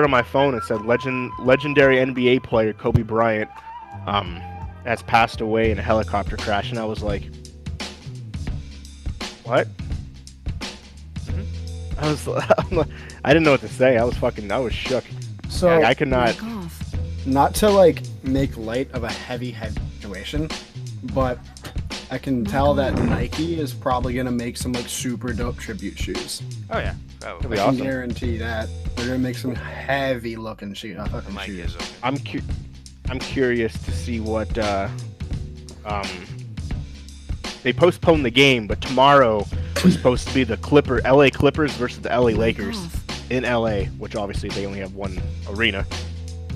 on my phone and said legendary NBA player Kobe Bryant has passed away in a helicopter crash, and I was like, what? I was I didn't know what to say. I was shook. So I could not. Not to like make light of a heavy situation, but I can tell that Nike is probably gonna make some like super dope tribute shoes. Oh yeah, That'd I be can awesome. guarantee that they're gonna make some heavy looking shoes. I'm curious to see what they postponed the game, but tomorrow was supposed to be the LA Clippers versus the LA Lakers in LA, which obviously they only have one arena.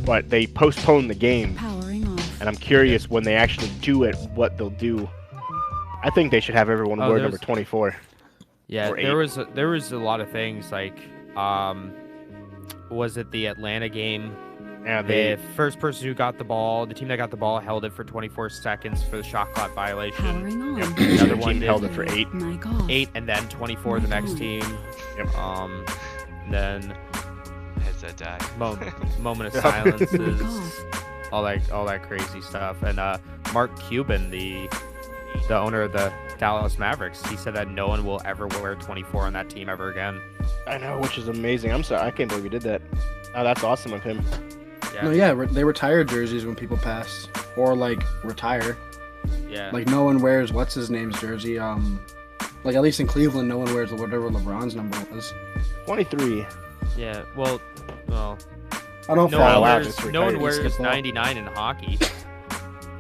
But they postponed the game, and I'm curious when they actually do it, what they'll do. I think they should have everyone wear number 24. Yeah, or there was a lot of things like, was it the Atlanta game? Yeah, The first person who got the ball, the team that got the ball, held it for 24 seconds for the shot clock violation. Another one held it for 8. 8 and then 24 the next team. Yep. Then headset died. moment of silences, all that crazy stuff. And Mark Cuban, the owner of the Dallas Mavericks, he said that no one will ever wear 24 on that team ever again. I know, which is amazing. I'm sorry, I can't believe he did that. Oh, that's awesome of him. Yeah. No, yeah, they retire jerseys when people pass or like retire. Yeah. Like no one wears what's his name's jersey. Like at least in Cleveland, no one wears whatever LeBron's number was. 23. Yeah. Well. I don't No follow one out. wears, no one wears 99 in hockey.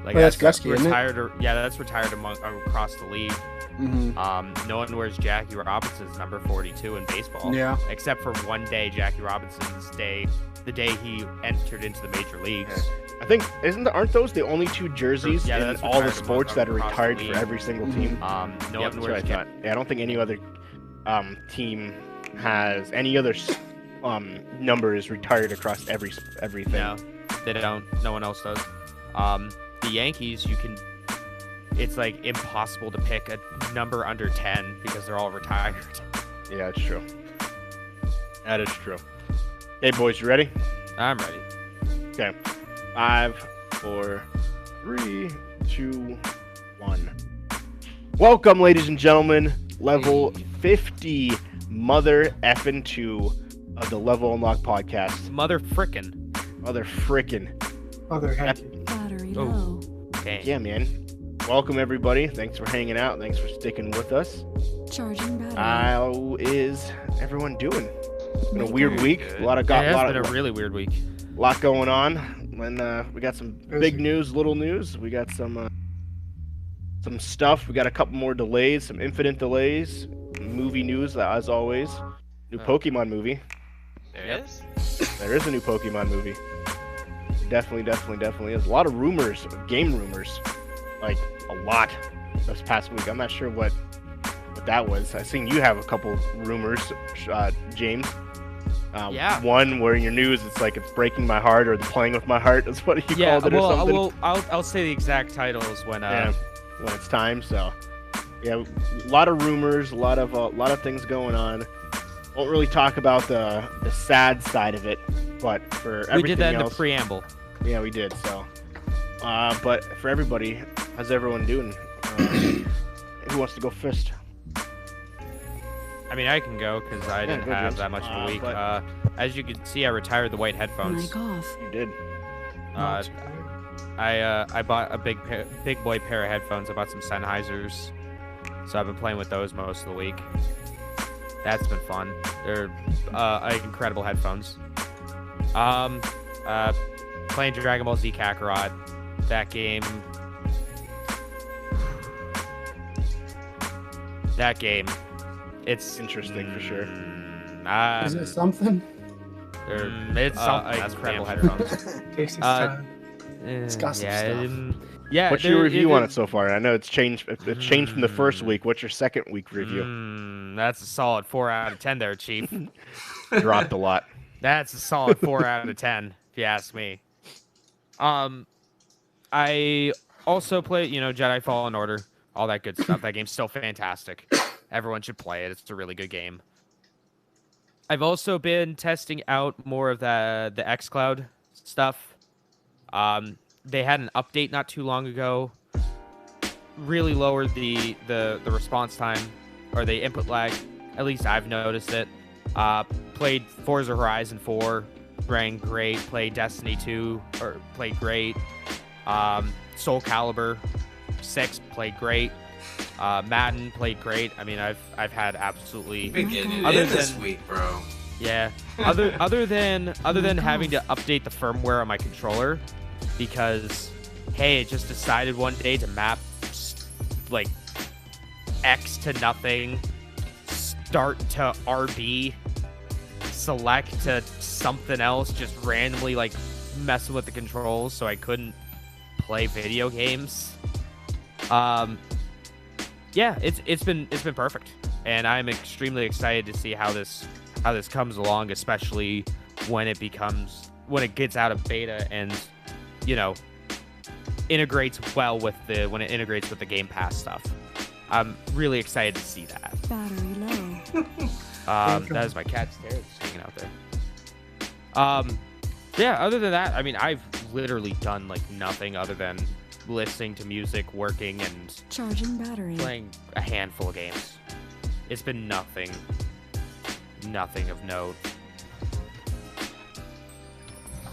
Like that's Gretzky, isn't it? retired. Yeah, that's retired across the league. Mm-hmm. No one wears Jackie Robinson's number 42 in baseball. Yeah. Except for one day, Jackie Robinson's day, the day he entered into the major leagues. I think aren't those the only 2 jerseys Yeah, in that's all the retired sports that are across the retired league. for every single team? No Yep, one that's wears. what I thought. Yeah, I don't think any other team has any other number is retired across everything. No, they don't. No one else does. The Yankees, it's like impossible to pick a number under 10 because they're all retired. Yeah, it's true. That is true. Hey, boys, you ready? I'm ready. Okay. 5, 4, 3, 2, 1. Welcome, ladies and gentlemen. Level 50, mother effing 2 of the Level Unlock podcast. Mother frickin'. Mother frickin'. Other Battery Oh. low. Okay. Yeah, man. Welcome, everybody. Thanks for hanging out. Thanks for sticking with us. Charging battery. How is everyone doing? It's been a My weird God. week. It has been a Lot really weird week. going on. And we got some big news, little news. We got some stuff. We got a couple more delays, some infinite delays. Movie news, as always. New Pokemon movie. There it is. There is a new Pokemon movie. Definitely is. A lot of rumors, game rumors. Like, a lot this past week. I'm not sure what that was. I seen you have a couple rumors, James. Yeah. One where in your news it's like it's breaking my heart or the playing with my heart is what you called it or something. I'll say the exact titles when when it's time. So yeah, a lot of rumors, a lot of things going on. Won't really talk about the sad side of it, but for everything we did that else, in the preamble. yeah, we did. So, but for everybody, how's everyone doing? Who wants to go first? I mean, I can go because I didn't go, have James. that much of a week. But- As you can see, I retired the white headphones. Mic off. You did. I bought a big boy pair of headphones. I bought some Sennheisers, so I've been playing with those most of the week. That's been fun. They're incredible headphones. Playing Dragon Ball Z Kakarot. That game. It's Interesting for sure. Is it something? It's something. Incredible headphones. Takes its Uh, time. It's got some yeah, stuff. Yeah. What's your review on it so far? I know it's changed. It's changed from the first week. What's your second week review? That's a solid 4 out of 10 there, Chief. Dropped a lot. That's a solid 4 out of 10, if you ask me. I also play, Jedi Fallen Order, all that good stuff. That game's still fantastic. Everyone should play it. It's a really good game. I've also been testing out more of the xCloud stuff. They had an update not too long ago. Really lowered the response time or the input lag. At least I've noticed it. Played Forza Horizon 4, ran great. Played Destiny 2, or played great. Soul Calibur 6 played great. Madden played great. I mean, I've had absolutely. Been getting it Other in this than- week, bro. Yeah. Other than having to update the firmware on my controller, because hey, it just decided one day to map like X to nothing, start to RB, select to something else, just randomly like messing with the controls, so I couldn't play video games. Yeah, it's been perfect, and I'm extremely excited to see how this comes along, especially when it gets out of beta and integrates well with when it integrates with the Game Pass stuff. I'm really excited to see that. Battery low. That is my cat's tail just hanging out there. Yeah, other than that, I mean, I've literally done like nothing other than listening to music, working, and Charging battery. playing a handful of games. It's been nothing of note.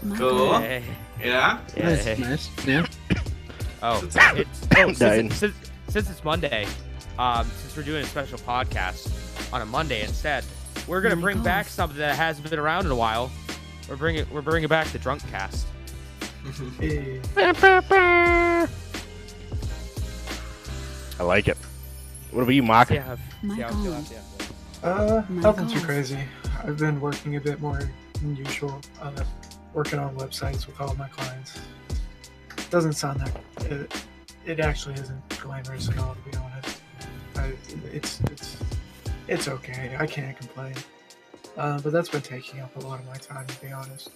My Cool. God. Hey. Yeah? Yeah. Nice. Yeah. Oh, Dying. since it's Monday, since we're doing a special podcast on a Monday instead, we're gonna My bring God. back something that hasn't been around in a while. We're bringing back the drunk cast. I like it. What about you, Mock? Yeah. My God. My Nothing too God. crazy. I've been working a bit more than usual, working on websites with all my clients. Doesn't sound that it actually isn't glamorous at all, to be honest. It's okay. I can't complain. But that's been taking up a lot of my time, to be honest.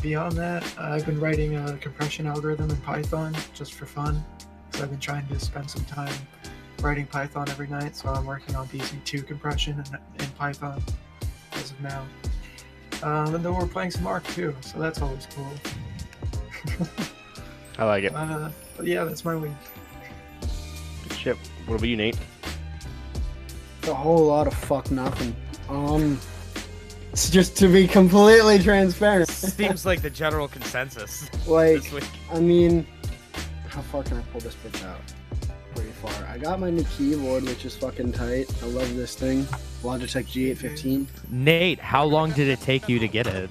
Beyond that, I've been writing a compression algorithm in Python just for fun. So I've been trying to spend some time writing Python every night. So I'm working on BZ2 compression in Python as of now. And then we're playing some Arc too, so that's always cool. I like it. But yeah, that's my week. Good shit. What about you, Nate? A whole lot of fuck nothing. It's just to be completely transparent. Seems like the general consensus Like, this week. I mean, how far can I pull this bitch out? Pretty far. I got my new keyboard, which is fucking tight. I love this thing. Logitech G815. Nate, how long did it take you to get it?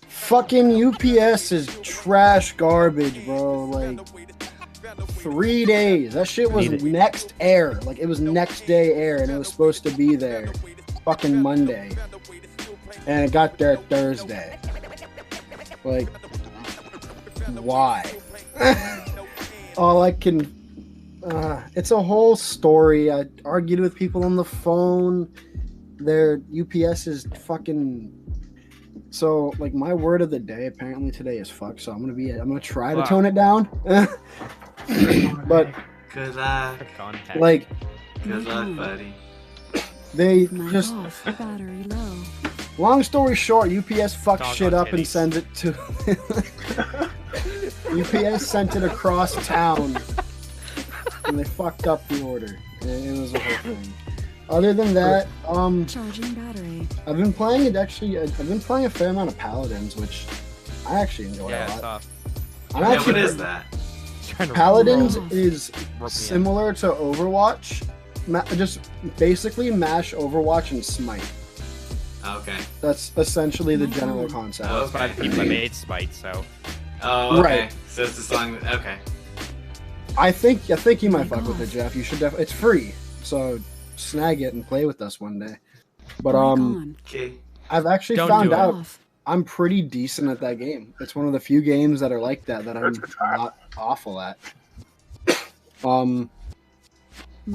Fucking UPS is trash garbage, bro. Like, 3 days. That shit was Need it. next air. Like, it was next day air, and it was supposed to be there fucking Monday. And it got there Thursday. Like, why? All I can... it's a whole story. I argued with people on the phone. Their UPS is fucking... So, like, my word of the day apparently today is fuck, so I'm gonna try to Fuck. tone it down. But, Good luck. Contact. like, Good luck, buddy. they My just... golf. Battery low. Long story short, UPS fucks Dog shit on up and titties. sends it to... UPS sent it across town. And they fucked up the order. And it was a whole thing. Other than that, Charging battery. I've been playing it actually. I've been playing a fair amount of Paladins, which I actually enjoy Yeah, a it's lot. tough. I'm Yeah, what actually is that? Trying to Paladins Roll. is rope me in. similar to Overwatch. Just basically mash Overwatch and Smite. Okay. That's essentially the general concept. Oh. That's why I keep my made spite, so. Oh, okay. Right. So it's the song. Okay. I think you might My fuck with it, God. Jeff. You should definitely. It's free, so snag it and play with us one day. But Mic on. Okay. I've actually Don't found do it. out Off. I'm pretty decent at that game. It's one of the few games that are like that I'm not awful at. Mic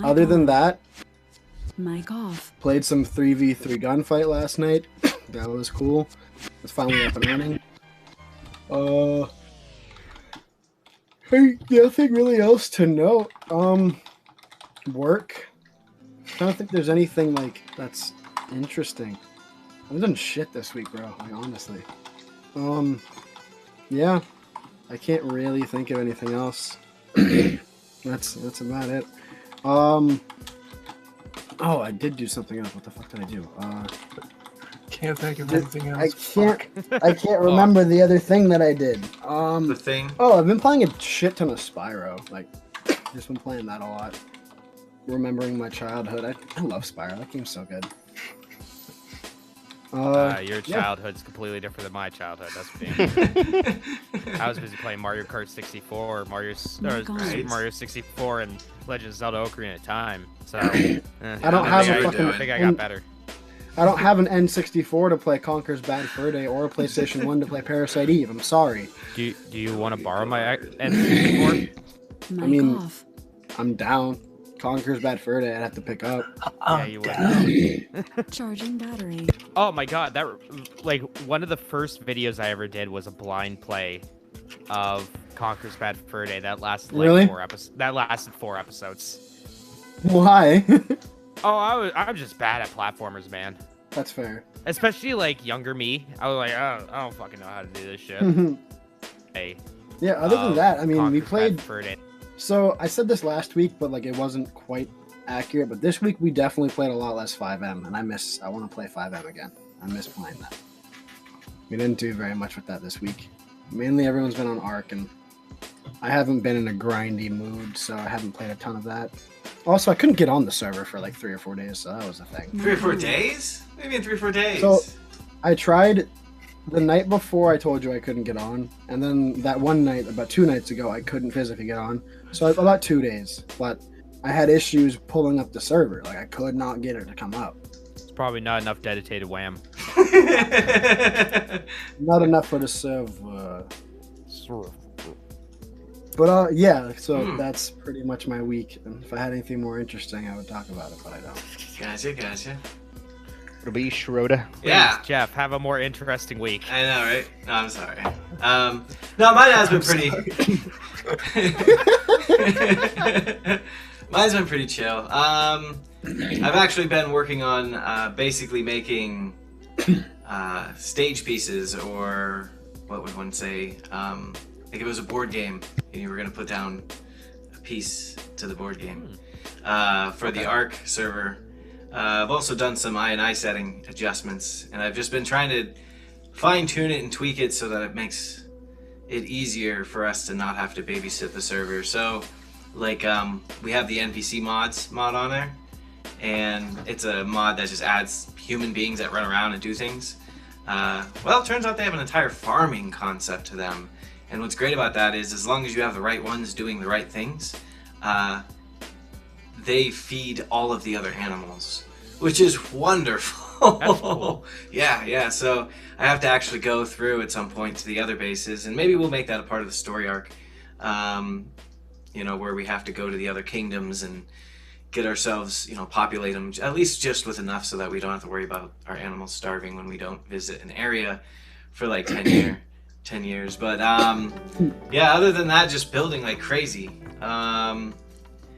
Other on. than that, Mic off. played some 3v3 gunfight last night. That was cool. It's finally up and running. Hey, nothing really else to note. Work. I don't think there's anything like that's Interesting. I've done shit this week, bro. Like, honestly. Yeah. I can't really think of anything else. That's about it. Oh, I did do something else. What the fuck did I do? Can't think of anything else. I can't remember the other thing that I did. The thing. Oh, I've been playing a shit ton of Spyro. Like, just been playing that a lot. Remembering my childhood. I love Spyro. That game's so good. Your childhood's completely different than my childhood. That's being. I was busy playing Mario Kart 64, Mario 64, and Legend of Zelda: Ocarina of Time. So I don't have a fucking. I think I got better. I don't have an N64 to play Conker's Bad Fur Day or a PlayStation 1 to play Parasite Eve. I'm sorry. Do you want to borrow my N64? I mean, I'm down. Conker's Bad Fur Day, I'd have to pick up. Yeah, you would. Charging battery. Oh my god, that like one of the first videos I ever did was a blind play of Conker's Bad Fur Day. That lasted like Really? 4 episodes. That lasted 4 episodes. Why? Oh, I'm just bad at platformers, man. That's fair. Especially like younger me. I was like, oh, I don't fucking know how to do this shit. Hey. Yeah, other than that, I mean, we Conker's played. Bad Fur Day. So I said this last week, but like it wasn't quite accurate. But this week we definitely played a lot less 5M, and I want to play 5M again. I miss playing that. We didn't do very much with that this week. Mainly everyone's been on Arc, and I haven't been in a grindy mood, so I haven't played a ton of that. Also, I couldn't get on the server for like 3 or 4 days, so that was a thing. 3 or 4 days? What do you mean 3 or 4 days? So I tried the night before. I told you I couldn't get on, and then that one night, about 2 nights ago, I couldn't physically get on. So about 2 days, but I had issues pulling up the server. Like I could not get it to come up. It's probably not enough dedicated wham. Not enough for the server. But yeah, so that's pretty much my week. And if I had anything more interesting, I would talk about it, but I don't. Gotcha. It'll be Schroeder. Yeah. Jeff, have a more interesting week. I know, right? No, I'm sorry. No, mine has been pretty. Mine's been pretty chill. I've actually been working on basically making stage pieces, or what would one say? Like it was a board game, and you were gonna put down a piece to the board game for the Arc server. I've also done some I&I setting adjustments, and I've just been trying to fine-tune it and tweak it so that it makes it easier for us to not have to babysit the server. So, like, we have the NPC mod on there, and it's a mod that just adds human beings that run around and do things. Well, it turns out they have an entire farming concept to them, and what's great about that is as long as you have the right ones doing the right things, they feed all of the other animals, which is wonderful. That's cool. Yeah. So I have to actually go through at some point to the other bases, and maybe we'll make that a part of the story arc. Where we have to go to the other kingdoms and get ourselves, populate them at least just with enough so that we don't have to worry about our animals starving when we don't visit an area for like 10 years. But yeah, other than that, just building like crazy.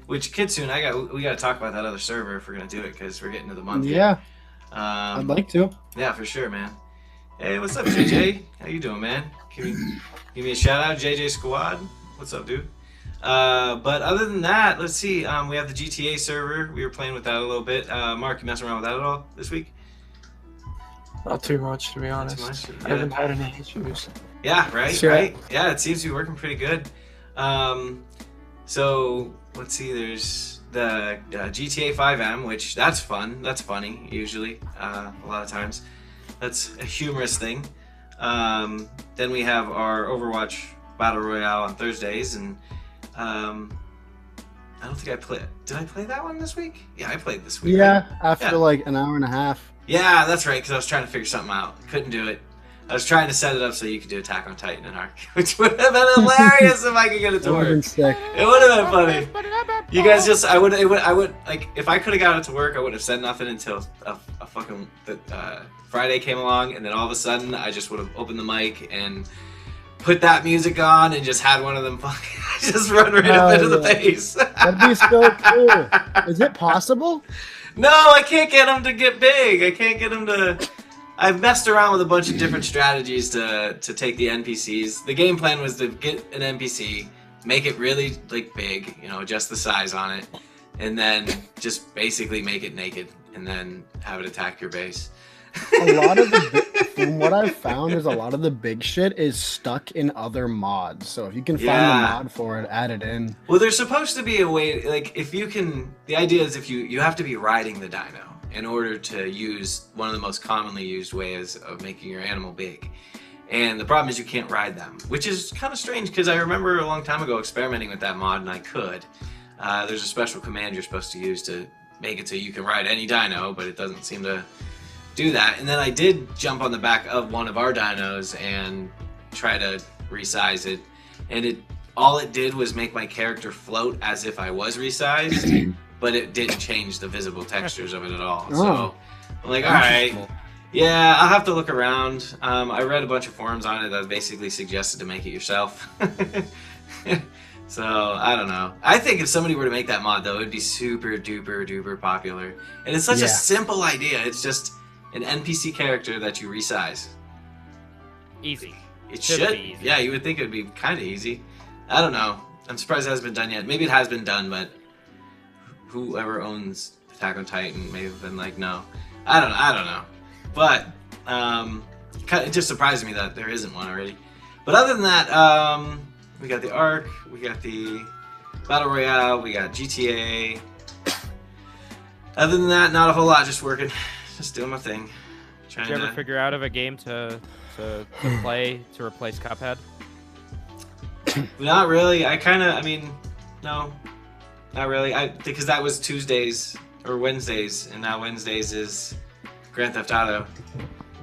Which Kitsune, we got to talk about that other server if we're gonna do it, because we're getting to the month. Yeah. Here. I'd like to. Yeah, for sure, man. Hey, what's up, JJ? How you doing, man? Give me a shout out, JJ Squad. What's up, dude? But other than that, let's see. We have the GTA server. We were playing with that a little bit. Mark, you messing around with that at all this week? Not too much, to be Not too honest. much? I haven't had any issues. Yeah, right. Sure. Right. Yeah, it seems to be working pretty good. So let's see. There's the GTA 5M, which that's fun. That's funny. Usually, a lot of times, that's a humorous thing. Then we have our Overwatch Battle Royale on Thursdays, and I don't think I played. Did I play that one this week? Yeah, I played this week. Yeah, right? after like an hour and a half. Yeah, that's right, because I was trying to figure something out. Couldn't do it. I was trying to set it up so you could do Attack on Titan and Arc, which would have been hilarious if I could get it to That would've been work. sick. It would have been funny. You guys just, I would like, if I could have got it to work, I would have said nothing until a fucking Friday came along, and then all of a sudden, I just would have opened the mic and put that music on and just had one of them fucking just run right up into the face. That'd be so cool. Is it possible? No, I can't get him to get big. I can't get him to. I've messed around with a bunch of different strategies to take the NPCs. The game plan was to get an NPC, make it really like big, you know, adjust the size on it, and then just basically make it naked, and then have it attack your base. A lot of from what I've found is a lot of the big shit is stuck in other mods. So if you can find the mod for it, add it in. Well, there's supposed to be a way, like if you can. The idea is if you have to be riding the dino in order to use one of the most commonly used ways of making your animal big. And the problem is you can't ride them, which is kind of strange because I remember a long time ago experimenting with that mod and I could. There's a special command you're supposed to use to make it so you can ride any dino, but it doesn't seem to do that. And then I did jump on the back of one of our dinos and try to resize it, and all it did was make my character float as if I was resized, but it didn't change the visible textures of it at all. So I'm like, all right, yeah, I'll have to look around. I read a bunch of forums on it that basically suggested to make it yourself. So I don't know. I think if somebody were to make that mod though, it would be super duper duper popular. And it's such a simple idea. It's just an NPC character that you resize. Easy. It should. Be easy. Yeah, you would think it would be kind of easy. I don't know. I'm surprised it hasn't been done yet. Maybe it has been done, but whoever owns Attack on Titan may have been like, no. I don't know. But it just surprised me that there isn't one already. But other than that, we got the Ark, we got the Battle Royale, we got GTA. Other than that, not a whole lot. Just working, just doing my thing. Did you ever figure out of a game to play to replace Cuphead? Not really. No, not really. Because that was Tuesdays or Wednesdays, and now Wednesdays is Grand Theft Auto.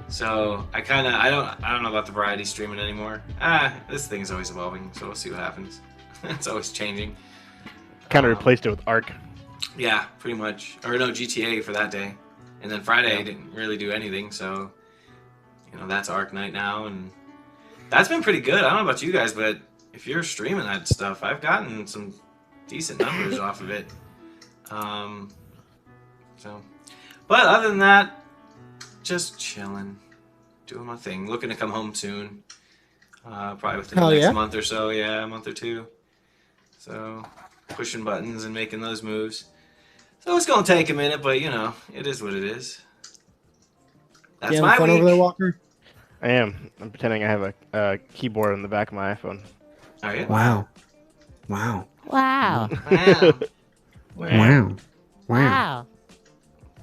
So I don't know about the variety streaming anymore. This thing is always evolving, so we'll see what happens. It's always changing. Kind of replaced it with Ark. Yeah, pretty much. Or no, GTA for that day, and then Friday didn't really do anything. So that's Ark night now, and that's been pretty good. I don't know about you guys, but if you're streaming that stuff, I've gotten some decent numbers off of it. But other than that, just chilling, doing my thing. Looking to come home soon, probably within the next month or so. Yeah, a month or two. So pushing buttons and making those moves. So it's gonna take a minute, but it is what it is. That's my fun week. over there, Walker? I am. I'm pretending I have a keyboard on the back of my iPhone. Are you? Wow. Wow. Wow. Wow.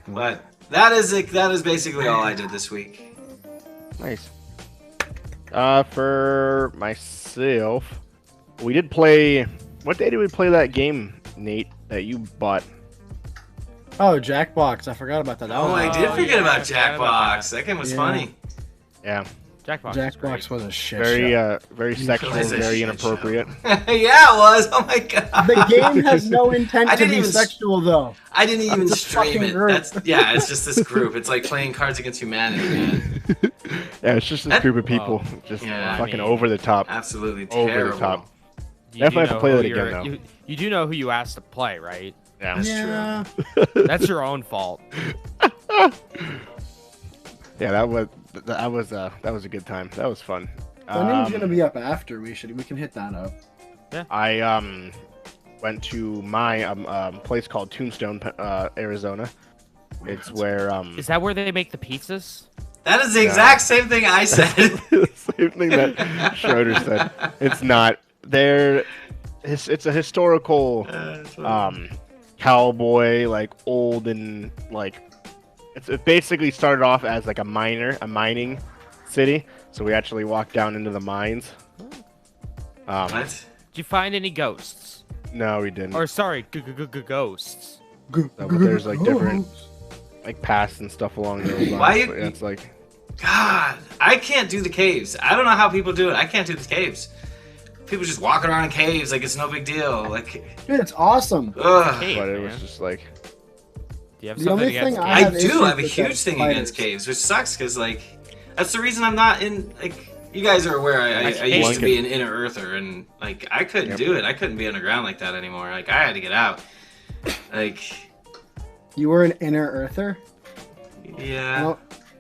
But that is basically all I did this week. Nice. For myself, we did play. What day did we play that game, Nate, that you bought? Oh, Jackbox. I forgot about that. I did forget about Jackbox. That game was funny. Yeah. Jackbox was a shit very sexual, very inappropriate. Yeah, it was. Oh my god. The game has no intent to be sexual, though. I didn't even stream it. It's just this group. It's like playing Cards Against Humanity, man. Yeah, it's just this group of people just fucking over the top. Absolutely terrible. Over the top. Definitely have to play that again, though. You do know who you asked to play, right? Yeah, that's true. That's your own fault. Yeah, that was a good time. That was fun. The name's gonna be up after. We can hit that up. Yeah. I went to my place called Tombstone, Arizona. It's where Is that where they make the pizzas? That is the exact same thing I said. Same thing that Schroeder said. It's not. It's a historical cowboy, like old and like. It basically started off as like a mining city. So we actually walked down into the mines. What? Did you find any ghosts? No, we didn't. Or sorry, ghosts. But there's like different like paths and stuff along those lines. Why it's like, God, I can't do the caves. I don't know how people do it. I can't do the caves. People just walking around in caves like it's no big deal. Like, dude, it's awesome. Ugh. But it was just like. Do you have something against caves? I have a huge thing against caves, which sucks because like that's the reason I'm not in like. You guys are aware I used to be an inner earther and like I couldn't do it. I couldn't be underground like that anymore. Like I had to get out. Like You were an inner earther? Yeah.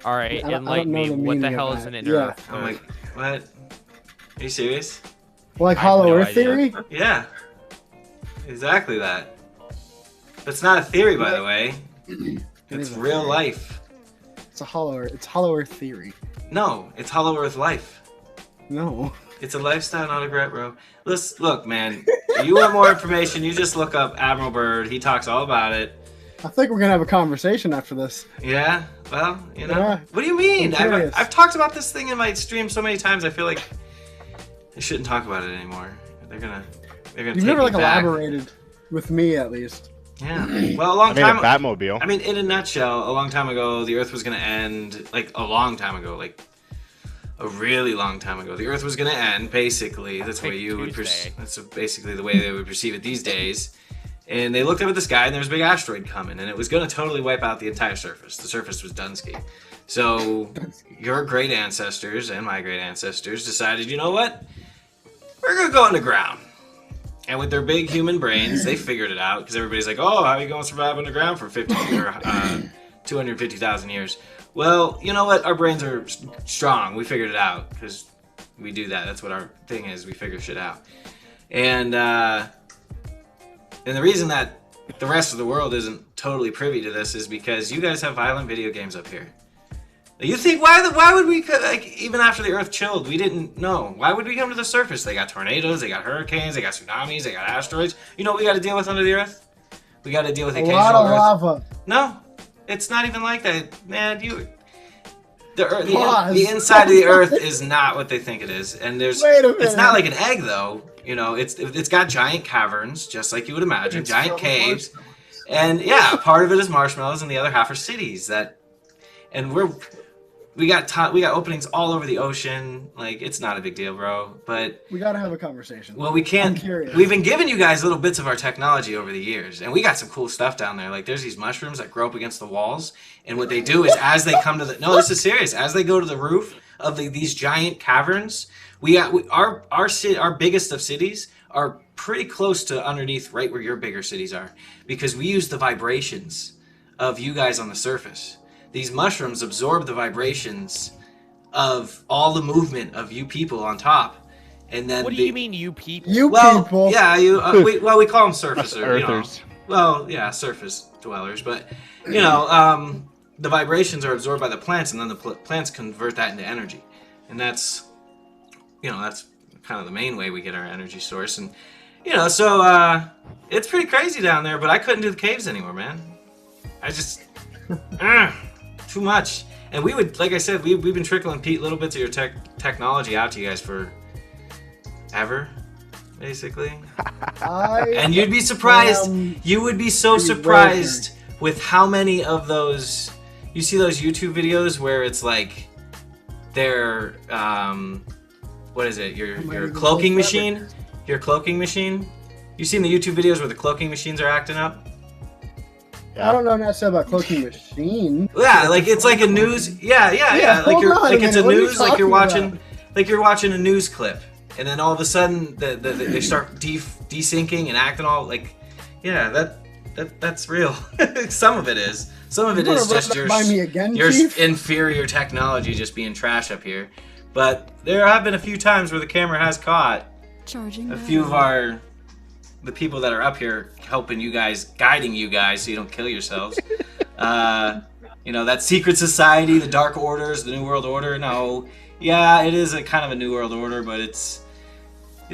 All right, I don't enlighten know me. the What the meaning of hell is that. an inner Yeah. Earth? I'm like, what? Are you serious? Like I have Hollow no Earth idea. theory? Yeah. Exactly that. That's not a theory, by the way. It's is a real theory. life. It's a Hollow Earth. It's Hollow Earth theory. No, it's Hollow Earth life. No. It's a lifestyle, not a regret, bro. Look, man. If you want more information, you just look up Admiral Byrd. He talks all about it. I think we're gonna have a conversation after this. Yeah. Well, you know. Yeah. What do you mean? I'm curious. I've talked about this thing in my stream so many times. I feel like I shouldn't talk about it anymore. They're gonna You've take never me like back. elaborated with me, at least. Yeah. Well, a long I made time. a Batmobile. I mean, in a nutshell, a long time ago, the Earth was gonna end. Like a long time ago, like a really long time ago, the Earth was gonna end. Basically, that's the way you would. Tuesday. That's basically the way they would perceive it these days. And they looked up at the sky, and there was a big asteroid coming, and it was gonna totally wipe out the entire surface. The surface was Dunsky. So your great ancestors and my great ancestors decided, you know what? We're gonna go underground. And with their big human brains, they figured it out because everybody's like, "Oh, how are you going to survive underground for 250,000 years?" Well, you know what? Our brains are strong. We figured it out because we do that. That's what our thing is. We figure shit out. And the reason that the rest of the world isn't totally privy to this is because you guys have violent video games up here. You think why would we, like, even after the Earth chilled, we didn't know. Why would we come to the surface? They got tornadoes, they got hurricanes, they got tsunamis, they got asteroids. You know what we got to deal with under the Earth? We got to deal with A occasional lot of Earth. lava. No, it's not even like that, man. The Pause. inside of the Earth is not what they think it is, and there's. Wait a It's minute. not like an egg, though. You know, it's got giant caverns, just like you would imagine, It's giant filled with caves, marshmallows. and yeah, part of it is marshmallows, and the other half are cities and we got openings all over the ocean. Like, it's not a big deal, bro. But We gotta have a conversation. well, we can't. I'm curious. We've been giving you guys little bits of our technology over the years, and we got some cool stuff down there. Like, there's these mushrooms that grow up against the walls, and what they do is, as they come to the no, this is serious. As they go to the roof of these giant caverns, our biggest of cities are pretty close to underneath, right where your bigger cities are, because we use the vibrations of you guys on the surface. These mushrooms absorb the vibrations of all the movement of you people on top, and then What do you mean, you people? You well, people. yeah, we call them surface Earthers. well, yeah, surface dwellers, but you know, the vibrations are absorbed by the plants, and then the plants convert that into energy, and that's kind of the main way we get our energy source, and so it's pretty crazy down there. But I couldn't do the caves anymore, man. I just too much. And we would, like I said, we've been trickling little bits of your technology out to you guys for ever, basically. And you'd be surprised. You would be so surprised with how many of those. You see those YouTube videos where it's like they're what is it? Your cloaking machine. Your cloaking machine. You seen the YouTube videos where the cloaking machines are acting up? I don't know necessarily about cloaking machine. Yeah, like it's like a news. Yeah. hold on a It's a minute, what are you news. Like you're talking watching, like you're watching a news clip, and then all of a sudden they start desyncing and acting all like, yeah, that's real. Some of it is. Some of it You is wanna just run that by me again, your Chief? inferior technology just being trash up here. But there have been a few times where the camera has caught a few of the people that are up here helping you guys, guiding you guys so you don't kill yourselves. That secret society, the Dark Orders, the New World Order. No, yeah, it is a kind of a New World Order, but it's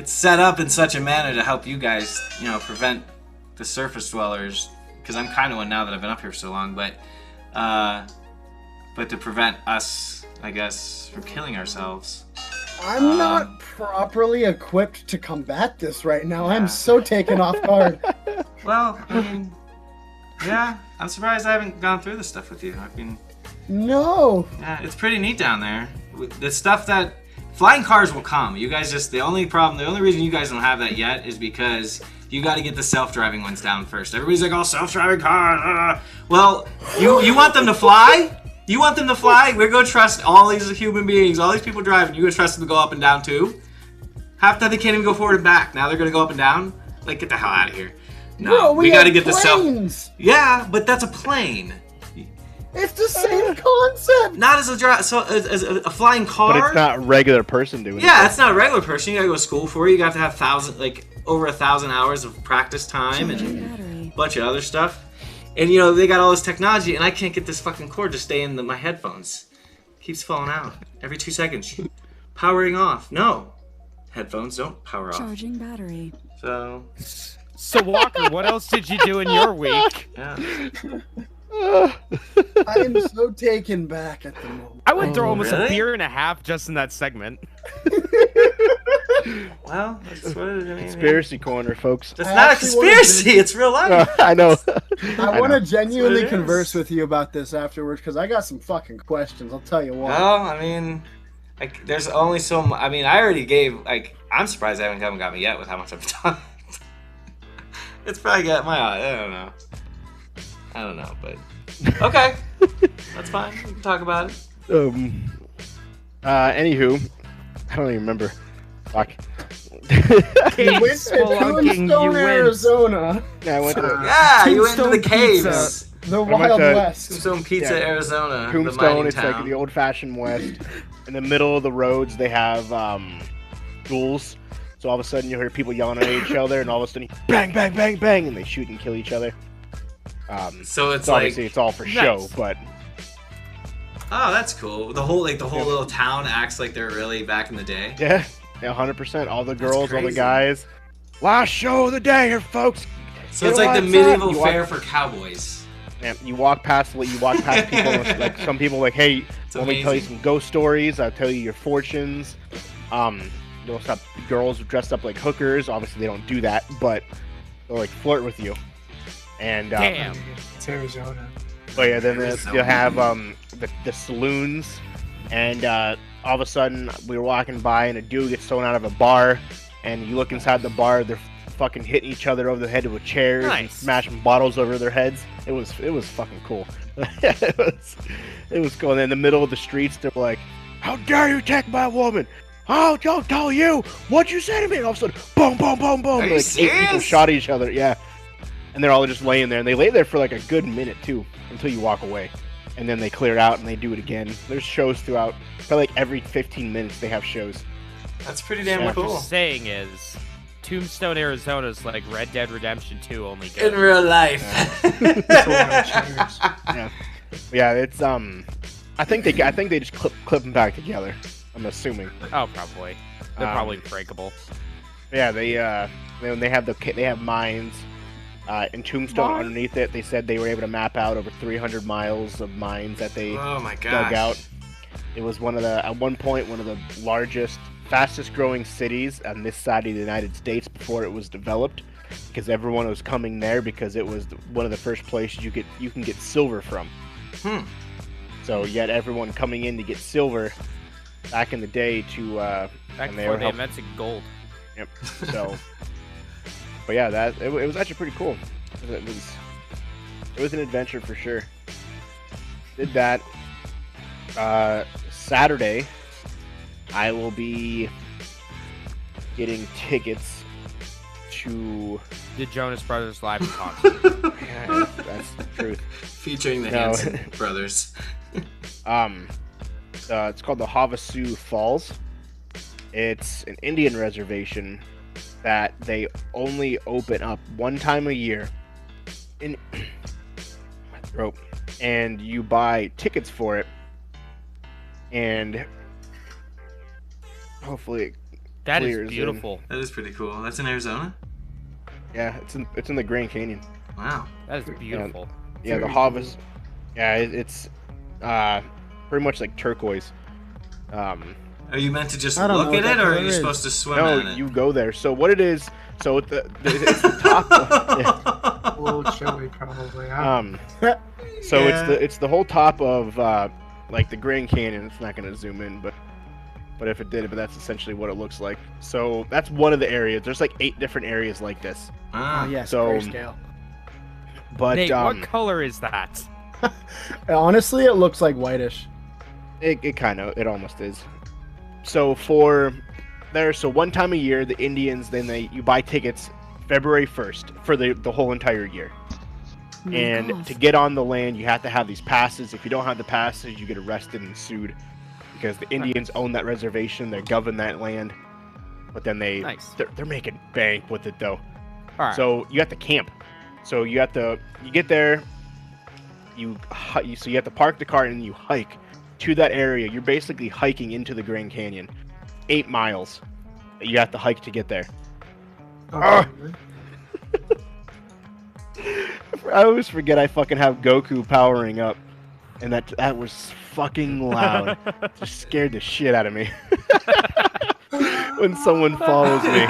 set up in such a manner to help you guys, prevent the surface dwellers. Because I'm kind of one now that I've been up here for so long, but to prevent us, I guess, from killing ourselves. I'm not properly equipped to combat this right now. I'm so taken off guard. Well, I mean, yeah, I'm surprised I haven't gone through this stuff with you. I mean, No. yeah, it's pretty neat down there. The stuff that flying cars will come. You guys the only reason you guys don't have that yet is because you got to get the self-driving ones down first. Everybody's like, "Oh, self-driving cars." Well, you want them to fly? You want them to fly? We're going to trust all these human beings, all these people driving. You're going to trust them to go up and down too? Half the time they can't even go forward and back. Now they're going to go up and down? Like, get the hell out of here. No, Bro, we got to get the self. planes. Yeah, but that's a plane. It's the same concept. Not as as a flying car. But it's not a regular person doing it. Yeah, it's not a regular person. You gotta go to school for it. You have to have over 1,000 hours of practice time and a bunch of other stuff. And you know they got all this technology, and I can't get this fucking cord to stay in my headphones. It keeps falling out every 2 seconds. Powering off. No, headphones don't power off. Charging battery. So Walker, what else did you do in your week? Yeah. I am so taken back at the moment. I went through almost really? a beer and a half just in that segment. Well, that's what it is. Conspiracy corner, folks. That's I not a actually wanna conspiracy. It's real life. I know. I want to know. genuinely That's what it converse is. with you about this afterwards because I got some fucking questions. I'll tell you what. Well, I mean, there's only so much. I mean, I already gave. I'm surprised they haven't got me yet with how much I've done. It's probably got my. I don't know, but okay, that's fine. We can talk about it. Anywho, I don't even remember. Fuck. You went to Spelunking, you Tombstone, win. Arizona, Yeah, I went to Yeah, you went to the Tombstone caves. Pizza. the went Wild to West. Tombstone Pizza, Yeah. Arizona. the Tombstone. mining It's town. like the old-fashioned West. In the middle of the roads, they have duels. So all of a sudden, you hear people yelling at each other, and all of a sudden, bang, bang, bang, bang, and they shoot and kill each other. So it's So obviously, like, it's all for show, Nice. but oh, that's cool. The whole little town acts like they're really back in the day. yeah, 100%. All the girls, all the crazy. guys. Last show of the day here, folks. So it's like the What's up? medieval You fair walk- for cowboys. Yeah, you walk past people. Like some people, like, hey, It's let me tell you amazing. some ghost stories. I'll tell you your fortunes. You'll have girls dressed up like hookers. Obviously, they don't do that, but they'll like flirt with you. And Damn. It's Arizona. but yeah, then Arizona. you'll have the saloons, and all of a sudden we were walking by, and a dude gets thrown out of a bar, and you look inside the bar, they're fucking hitting each other over the head with chairs and Nice. smashing bottles over their heads. It was fucking cool. it was cool. And in the middle of the streets, they're like, "How dare you take my woman? Oh, don't tell you what you say to me!" And all of a sudden, boom, boom, boom, boom. Are you Like 8 people serious? shot each other. Yeah. And they're all just laying there, and they lay there for like a good minute too, until you walk away, and then they clear out and they do it again. There's shows throughout. Probably like every 15 minutes they have shows. That's pretty damn What cool. you're saying is, Tombstone, Arizona is like Red Dead Redemption 2, only good. In real life. It's a lot of chairs. Yeah, it's I think they just clip them back together. I'm assuming. Oh, probably. They're Um, probably breakable. Yeah, they have mines. In Tombstone, Mine? underneath it, they said they were able to map out over 300 miles of mines that they Oh my dug gosh. out. It was at one point, one of the largest, fastest growing cities on this side of the United States before it was developed, because everyone was coming there because it was one of the first places you can get silver from. Hmm. So you had everyone coming in to get silver back in the day to Back and they before were they helping. invented gold. Yep. So, but yeah, it was actually pretty cool. It was an adventure for sure. Did that. Saturday, I will be getting tickets to. The Jonas Brothers live concert. Yeah, that's the truth. Featuring the No. Hanson brothers. It's called the Havasu Falls. It's an Indian reservation that they only open up one time a year. In my throat, and you buy tickets for it, and hopefully, That Clears is in. beautiful. That is pretty cool. That's in Arizona? yeah, it's in the Grand Canyon. Wow. That is beautiful. Yeah, the Very Havas. Yeah, it's pretty much like turquoise. Are you meant to just I don't look know at what it, that or are color you is. supposed to swim No, in it? you go there. So what it is? So it's the top. A little chilly, probably. So Yeah. it's the whole top of like the Grand Canyon. It's not gonna zoom in, but if it did, but that's essentially what it looks like. So that's one of the areas. There's like 8 different areas like this. Ah, Oh, yes, So- grayscale. But Nate, what color is that? Honestly, it looks like whitish. it almost is. So so one time a year, the Indians you buy tickets February 1st for the whole entire year. Oh my And gosh. to get on the land, you have to have these passes. If you don't have the passes, you get arrested and sued because the Indians own that reservation. They govern that land. But then Nice. they're making bank with it though. All right. So you have to camp. So you get there. So you have to park the car and you hike to that area. You're basically hiking into the Grand Canyon, 8 miles. You have to hike to get there. Oh, I always forget I fucking have Goku powering up, and that was fucking loud. Just scared the shit out of me when someone follows me.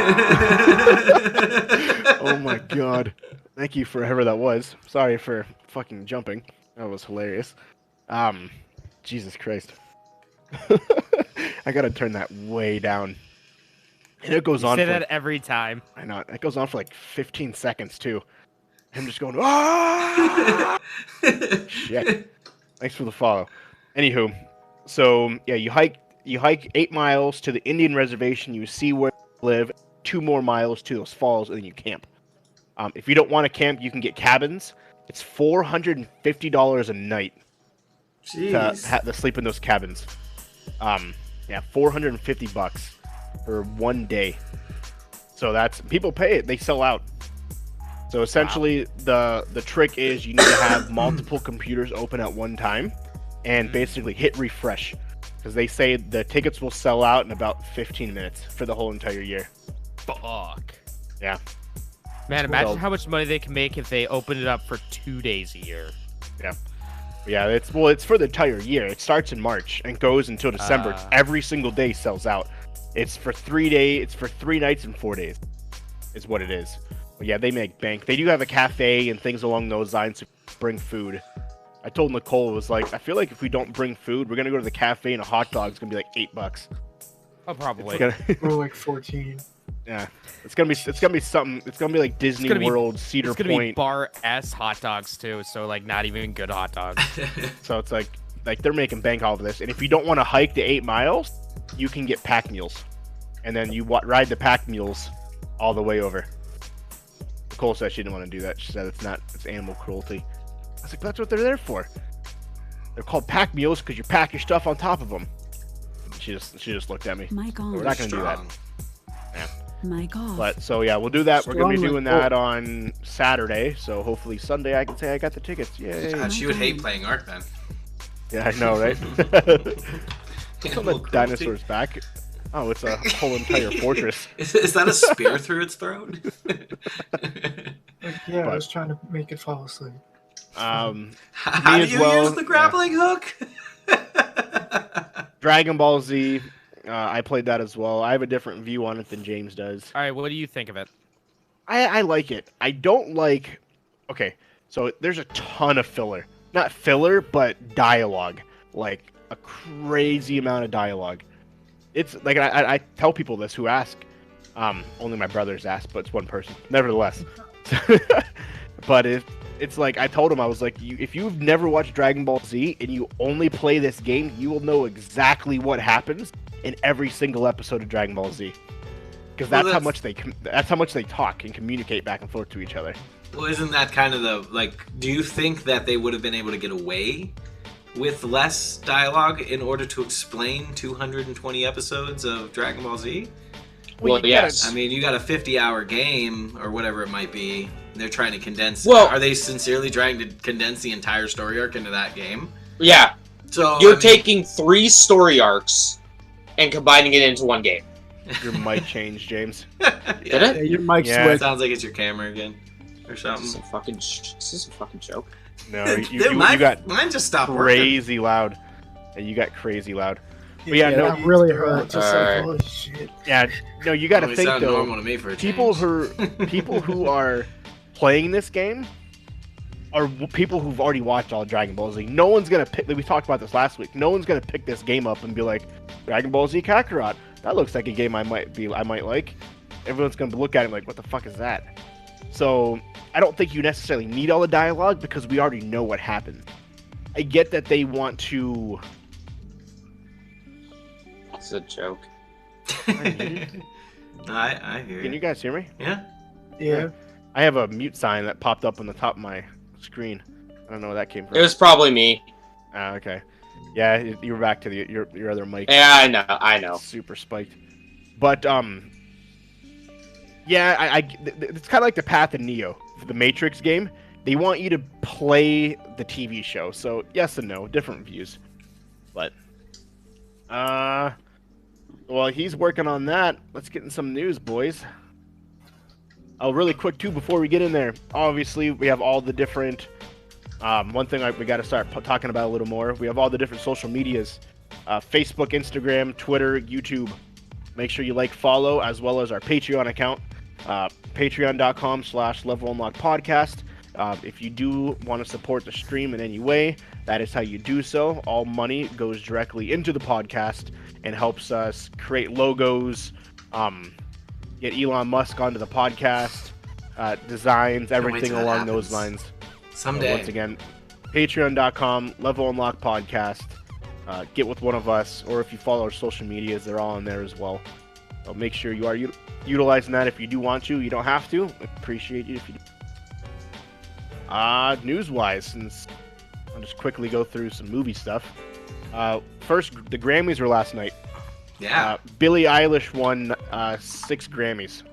Oh my god! Thank you for whoever that was. Sorry for fucking jumping. That was hilarious. Jesus Christ. I gotta turn that way down. And it goes You on say for that every time. I know. It goes on for like 15 seconds too. Him just going, ah! Shit. Thanks for the follow. Anywho, so yeah, you hike 8 miles to the Indian reservation. You see where you live. 2 more miles to those falls, and then you camp. If you don't want to camp, you can get cabins. It's $450 a night to sleep in those cabins. Yeah, $450 for 1 day. So that's people pay it. They sell out. So essentially, the trick is you need to have multiple computers open at one time, and basically hit refresh, because they say the tickets will sell out in about 15 minutes for the whole entire year. Fuck. Yeah. Man, imagine Well- how much money they can make if they open it up for 2 days a year. Yeah, it's for the entire year. It starts in March and goes until December. Every single day sells out. It's for 3 days. It's for 3 nights and 4 days. Is what it is. But yeah, they make bank. They do have a cafe and things along those lines to bring food. I told Nicole, it was like, I feel like if we don't bring food, we're gonna go to the cafe and a hot dog's gonna be like $8. Oh, probably. Or like 14. Yeah, it's gonna be something. It's gonna be like Disney gonna be- World, Cedar It's gonna be Point. bar S hot dogs too, so like not even good hot dogs. So it's like they're making bank off of this. And if you don't want to hike the 8 miles, you can get pack mules, and then you ride the pack mules all the way over. Nicole said she didn't want to do that. She said it's animal cruelty. I was like, that's what they're there for. They're called pack mules because you pack your stuff on top of them. She just looked at me. My We're gosh. not gonna do that. My gosh. But so yeah, we'll do that. We're gonna be Strongly doing that on Saturday. So hopefully Sunday I can say I got the tickets. Yay! God, she would hate playing Ark then. Yeah, I know, right? Some Animal of the cruelty. dinosaurs back. Oh, it's a whole entire fortress. Is that a spear through its throat? Yeah, I But- was trying to make it fall asleep. How Me do as you well, use the grappling hook? Dragon Ball Z. I played that as well. I have a different view on it than James does. All right, what do you think of it? I like it. I don't like. Okay, so there's a ton of filler. Not filler, but dialogue. Like a crazy amount of dialogue. It's like I tell people this who ask. Only my brothers ask, but it's one person. Nevertheless. But it's like I told him, I was like, if you've never watched Dragon Ball Z and you only play this game, you will know exactly what happens in every single episode of Dragon Ball Z. Because Well, that's how much they talk and communicate back and forth to each other. Well, isn't that kind of the like? Do you think that they would have been able to get away with less dialogue in order to explain 220 episodes of Dragon Ball Z? Well, yes. I mean, you got a 50-hour game or whatever it might be. And they're trying to condense. Well- are they sincerely trying to condense the entire story arc into that game? Yeah, So you're I mean, taking 3 story arcs and combining it into one game. Your mic changed, James. Did Yeah, it? your mic Yeah. switched. Sounds like it's your camera again, or Is this something. a fucking joke? No, Dude, you mine got just stopped working. crazy loud. Yeah, you got crazy loud. But yeah, no, that really hurt. Just Alright. like, holy shit. Yeah, no, you got to Only think sound though. normal to me for a People change. who are playing this game are people who've already watched all Dragon Ball Z. No one's gonna pick. We talked about this last week. No one's gonna pick this game up and be like, Dragon Ball Z Kakarot. That looks like a game I might like. Everyone's gonna look at it like, what the fuck is that? So I don't think you necessarily need all the dialogue because we already know what happens. I get that they want to. It's a joke. I hear Can you you. guys hear me? Yeah. Yeah. I have a mute sign that popped up on the top of my screen. I don't know where that came from. It was probably me. Ah, okay. Yeah, you were back to your other mic. Yeah, I know. Super spiked. But yeah, it's kind of like the path of Neo for the Matrix game. They want you to play the TV show. So yes and no, different views. But well, he's working on that. Let's get in some news, boys. Oh, really quick too before we get in there. Obviously, we have all the different. One thing we got to start talking about a little more. We have all the different social medias: Facebook, Instagram, Twitter, YouTube. Make sure you like, follow, as well as our Patreon account, patreon.com/levelunlockpodcast. If you do want to support the stream in any way, that is how you do so. All money goes directly into the podcast and helps us create logos, get Elon Musk onto the podcast, designs, everything along those lines. Someday. So once again, patreon.com, Level Unlock Podcast. Get with one of us, or if you follow our social medias, they're all in there as well. So make sure you are utilizing that if you do want to. You don't have to. Appreciate you if you do. News-wise, since I'll just quickly go through some movie stuff. First, the Grammys were last night. Yeah. Billie Eilish won 6 Grammys.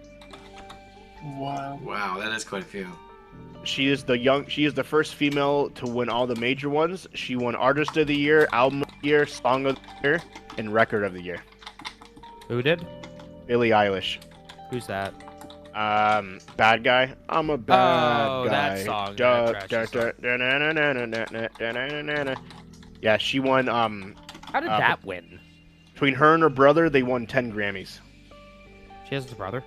Wow. Wow, that is quite a few. She is the first female to win all the major ones. She won Artist of the Year, Album of the Year, Song of the Year, and Record of the Year. Who did? Billie Eilish. Who's that? Bad Guy. I'm a bad Oh, guy. that song. Yeah, she won. How did that win? Between her and her brother, they won 10 Grammys. She has a brother.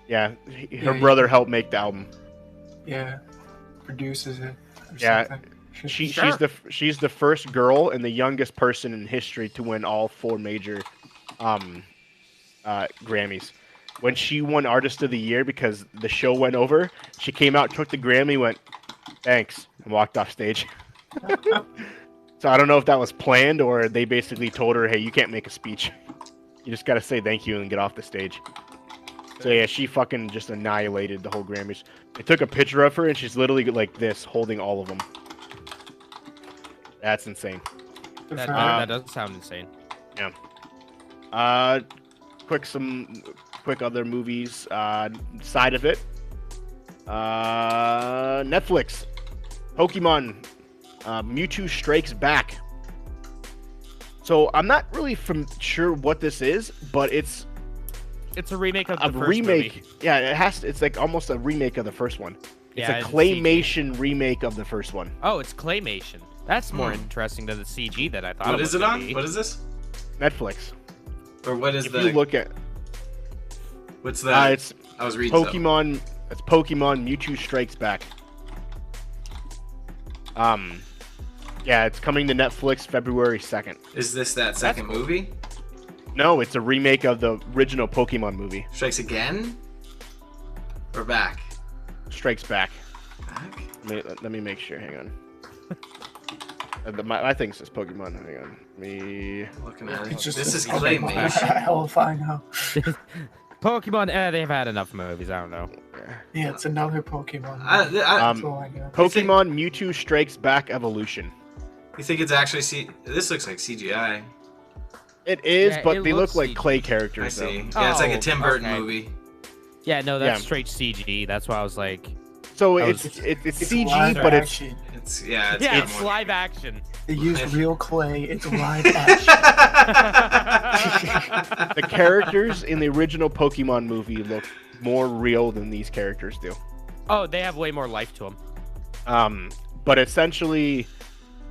Yeah, her brother helped make the album. Yeah. Produces it. Or Yeah. something. She's the first girl and the youngest person in history to win all 4 major Grammys. When she won Artist of the Year because the show went over, she came out, took the Grammy, went, thanks, and walked off stage. So I don't know if that was planned or they basically told her, hey, you can't make a speech. You just got to say thank you and get off the stage. So yeah, she fucking just annihilated the whole Grammys. They took a picture of her and she's literally like this, holding all of them. That's insane. That does sound insane. Yeah. Quick other movies. Side of it. Netflix. Pokemon. Mewtwo Strikes Back. So I'm not really sure what this is, but it's a remake of the first remake. movie. Yeah, it's like almost a remake of the first one. It's Yeah, a it's claymation remake of the first one. Oh, it's claymation. That's more interesting than the CG that I thought. What is it on? Be. What is this? Netflix. Or what is If you look at What's that? it's I was reading Pokemon. It's Pokemon Mewtwo Strikes Back. Yeah, it's coming to Netflix February 2nd. Is this that second movie? No, it's a remake of the original Pokemon movie. Strikes Again? Or Back? Strikes Back. Back? Let me make sure. Hang on. I think it says Pokemon. Hang on. Looking at it. It's just This is Pokemon. claymation. Hell if I know. Pokemon, they've had enough movies. I don't know. Yeah, it's another Pokemon. I, That's all I know. Pokemon Mewtwo Strikes Back Evolution. you think it's actually This looks like CGI. It is, Yeah, but it they look looks like CG. clay I characters. see. Though. Yeah, it's like a Oh, Tim Burton okay. movie. Yeah, no, that's Yeah. straight CG. That's why I was like, So That it's was- it's It's CG, live but it's action. It's yeah, kinda it's more- live action. They use Nice. real clay. It's live action. the characters in the original Pokemon movie look more real than these characters do. Oh, they have way more life to them. But essentially,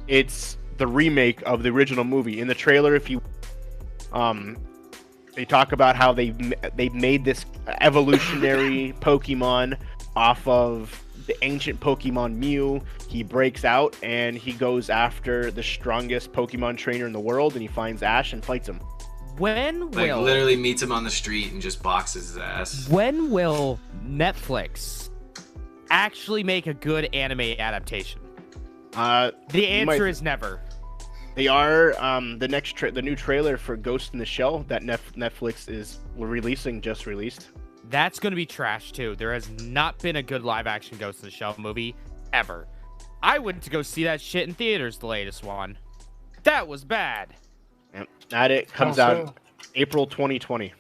it's the remake of the original movie. In the trailer, if you, they talk about how they made this evolutionary Pokemon off of the ancient Pokemon Mew. He breaks out and he goes after the strongest Pokemon trainer in the world, and he finds Ash and fights him. When Like will literally meets him on the street and just boxes his ass. when will Netflix actually make a good anime adaptation? The You answer might- is never. They are the new trailer for Ghost in the Shell that Netflix is releasing just released. That's going to be trash too. There has not been a good live action Ghost in the Shell movie ever. I went to go see that shit in theaters, the latest one. That was bad. Yep. That it comes out April 2020.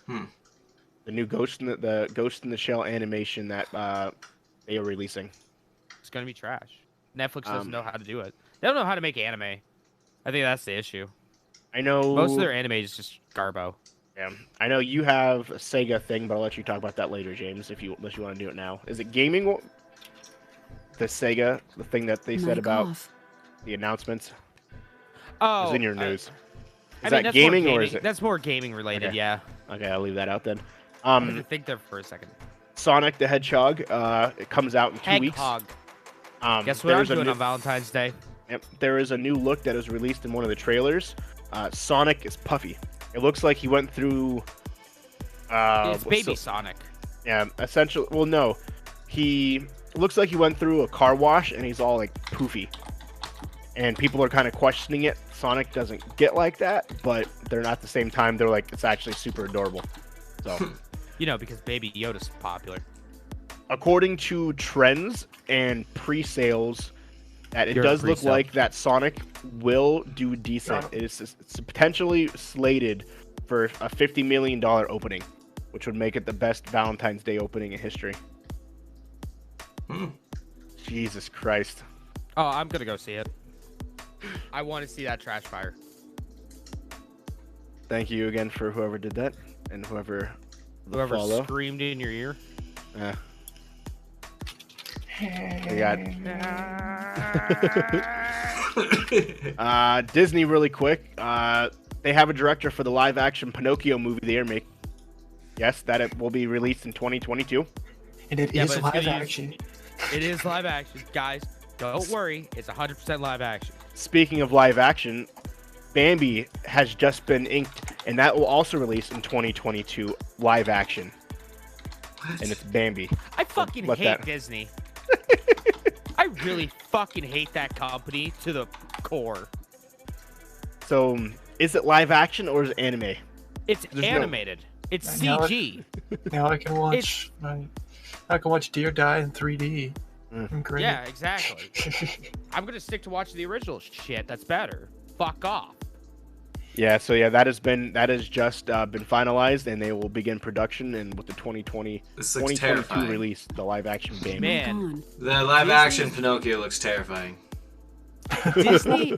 The new Ghost in the Ghost in the Shell animation that they are releasing. It's going to be trash. Netflix doesn't know how to do it. They don't know how to make anime. I think that's the issue. I know most of their anime is just garbo. Yeah, I know you have a Sega thing, but I'll let you talk about that later, James. Unless you want to do it now. Is it gaming? The Sega, the thing that they said about the announcements. Oh, it was in your news. Is that gaming or is it? That's more gaming related. Okay. Yeah. Okay, I'll leave that out then. I had to think there for a second. Sonic the Hedgehog. It comes out in 2 weeks. Guess what I'm doing on Valentine's Day? Yep, there is a new look that was released in one of the trailers. Sonic is puffy. It looks like he went through. It's baby Sonic. Yeah, essentially. Well, no, he looks like he went through a car wash and he's all like poofy. And people are kind of questioning it. Sonic doesn't get like that, but they're not at the same time. They're like, it's actually super adorable. So, because Baby Yoda's popular. According to trends and pre-sales, that it does look like that Sonic will do decent. It's potentially slated for a $50 million opening, which would make it the best Valentine's Day opening in history. Jesus Christ. Oh, I'm gonna go see it. I want to see that trash fire. Thank you again for whoever did that and whoever follow. Screamed in your ear. Yeah. They got Disney really quick. They have a director for the live action Pinocchio movie they are making. Yes, that it will be released in 2022. And it is live action. It is live action, guys. Don't worry, it's 100% live action. Speaking of live action, Bambi has just been inked, and that will also release in 2022 live action. What? And it's Bambi. I fucking hate Disney. I really fucking hate that company to the core. So, is it live action or is it anime? It's animated. It's CG. Now I can watch. I can watch Deer Die in 3D. Great. Yeah, exactly. I'm gonna stick to watching the original shit. That's better. Fuck off. Yeah. So yeah, that has just been finalized, and they will begin production and with the 2022 release, the live action Bambi. Man, the live action Pinocchio looks terrifying. Disney.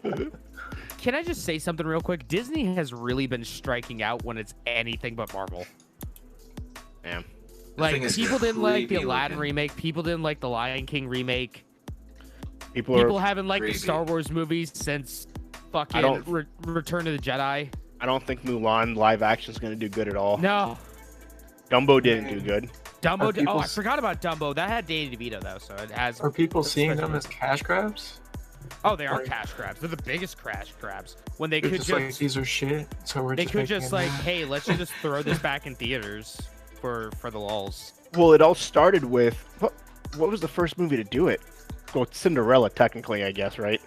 Can I just say something real quick? Disney has really been striking out when it's anything but Marvel. Yeah. Like, people didn't like the Aladdin remake. People didn't like the Lion King remake. People haven't liked the Star Wars movies since fucking Return of the Jedi. I don't think Mulan live action is going to do good at all. No. Dumbo didn't do good. I forgot about Dumbo. That had Danny DeVito, though, so it has... Are people seeing them as cash grabs? Oh, they are cash grabs. They're the biggest cash grabs. When they could just like, these are shit, so we're just... They could just like, hey, let's just throw this back in theaters. For the lulz. Well, it all started with what was the first movie to do it? Well, Cinderella, technically, I guess, right?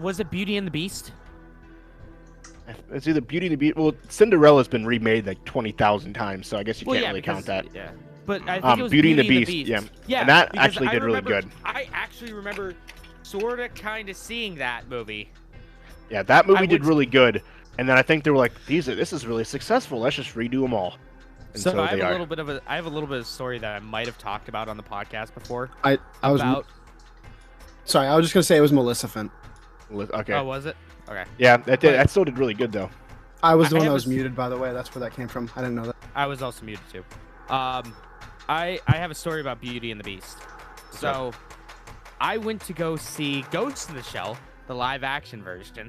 Was it Beauty and the Beast? It's either Beauty and the Beast. Well, Cinderella's been remade like 20,000 times, so I guess you can't really count that. Yeah, but I think it was Beauty and the Beast. Yeah, and that actually did really good. I actually remember, sort of, kind of seeing that movie. Yeah, that movie did really good, and then I think they were like, this is really successful. Let's just redo them all. And so I have a little bit of a story that I might have talked about on the podcast before. Sorry, I was just gonna say it was Maleficent. Okay. Oh, was it? Okay. Yeah, that still did really good though. I was the one that was muted, by the way. That's where that came from. I didn't know that. I was also muted too. I have a story about Beauty and the Beast. So, I went to go see Ghost in the Shell, the live action version,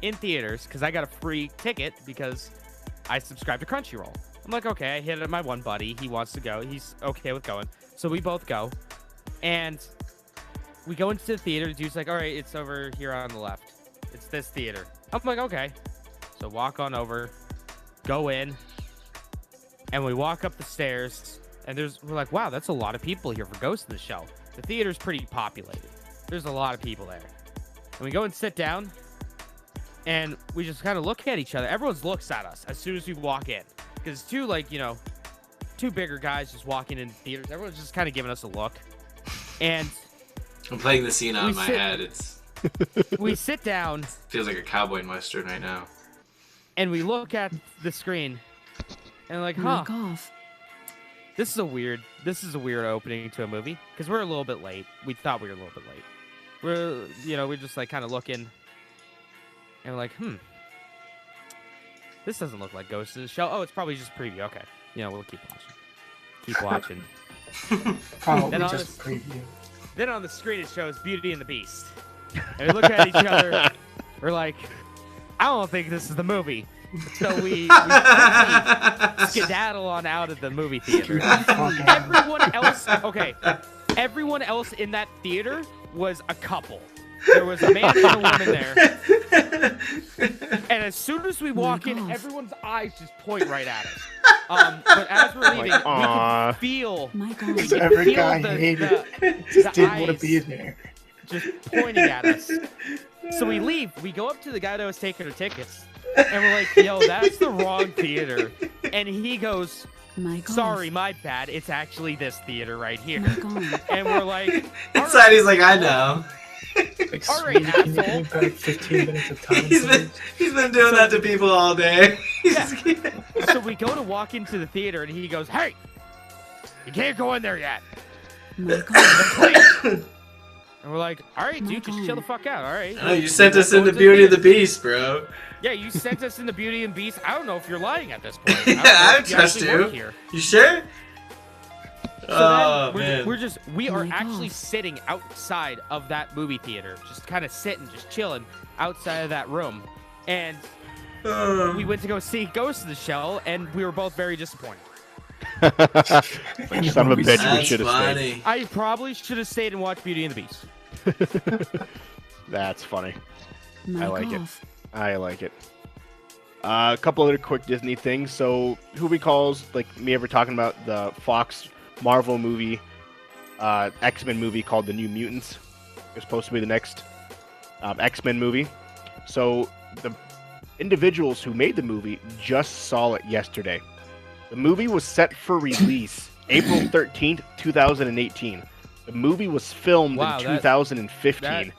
in theaters because I got a free ticket because I subscribed to Crunchyroll. I'm like, okay, I hit it my one buddy. He wants to go. He's okay with going. So we both go. And we go into the theater. The dude's like, all right, it's over here on the left. It's this theater. I'm like, okay. So walk on over. Go in. And we walk up the stairs. And we're like, wow, that's a lot of people here for Ghost in the Shell. The theater's pretty populated. There's a lot of people there. And we go and sit down. And we just kind of look at each other. Everyone looks at us as soon as we walk in. Because it's two, two bigger guys just walking in theaters. Everyone's just kind of giving us a look, and I'm playing the scene out We in my sit- head. It's we sit down feels like a cowboy western right now. and we look at the screen, and like, huh, Mic off. this is a weird opening to a movie because we're a little bit late. We thought we were a little bit late. We're just like kind of looking, and we're like, this doesn't look like Ghost in the Shell. Oh, it's probably just a preview. Okay, we'll keep watching. Probably Then just a preview. Then on the screen it shows Beauty and the Beast, and we look at each other. We're like, I don't think this is the movie. So we quickly skedaddle on out of the movie theater. Everyone else in that theater was a couple. There was a man and a woman there. And as soon as we walk in, everyone's eyes just point right at us. But as we're leaving, we can feel, Mic we off. can Every feel guy the hated it. Just the didn't want to eyes be there. just pointing at us. So we leave. We go up to the guy that was taking our tickets, and we're like, "Yo, that's the wrong theater." And he goes, Mic off. "Sorry, my bad. It's actually this theater right here." Mic on. And we're like, "All Inside, right." he's like, I know. Like, All right, sweetie, can you asshole. give me back 15 minutes of time, He's been doing that to people all day. Yeah. So we go to walk into the theater, and he goes, "Hey, you can't go in there yet." Mic on. And we're like, "All right, dude, just chill the fuck out. All right." Oh, you sent us into Beauty and the Beast, bro. Yeah, you sent us into Beauty and Beast. I don't know if you're lying at this point. Yeah, I I don't know if trust actually you. work here. You sure? So Oh, then man. we are My actually God. sitting outside of that movie theater, just kind of sitting, just chilling outside of that room. And we went to go see Ghost in the Shell, and we were both very disappointed. Son of a bitch, we That's should have stayed. funny. I probably should have stayed and watched Beauty and the Beast. That's funny. Mic like it. off. I like it. A couple other quick Disney things. So, who recalls, like me ever talking about the Fox Marvel movie, X-Men movie called The New Mutants? It's supposed to be the next X-Men movie. So, the individuals who made the movie just saw it yesterday. The movie was set for release April 13th, 2018. The movie was filmed Wow, in 2015.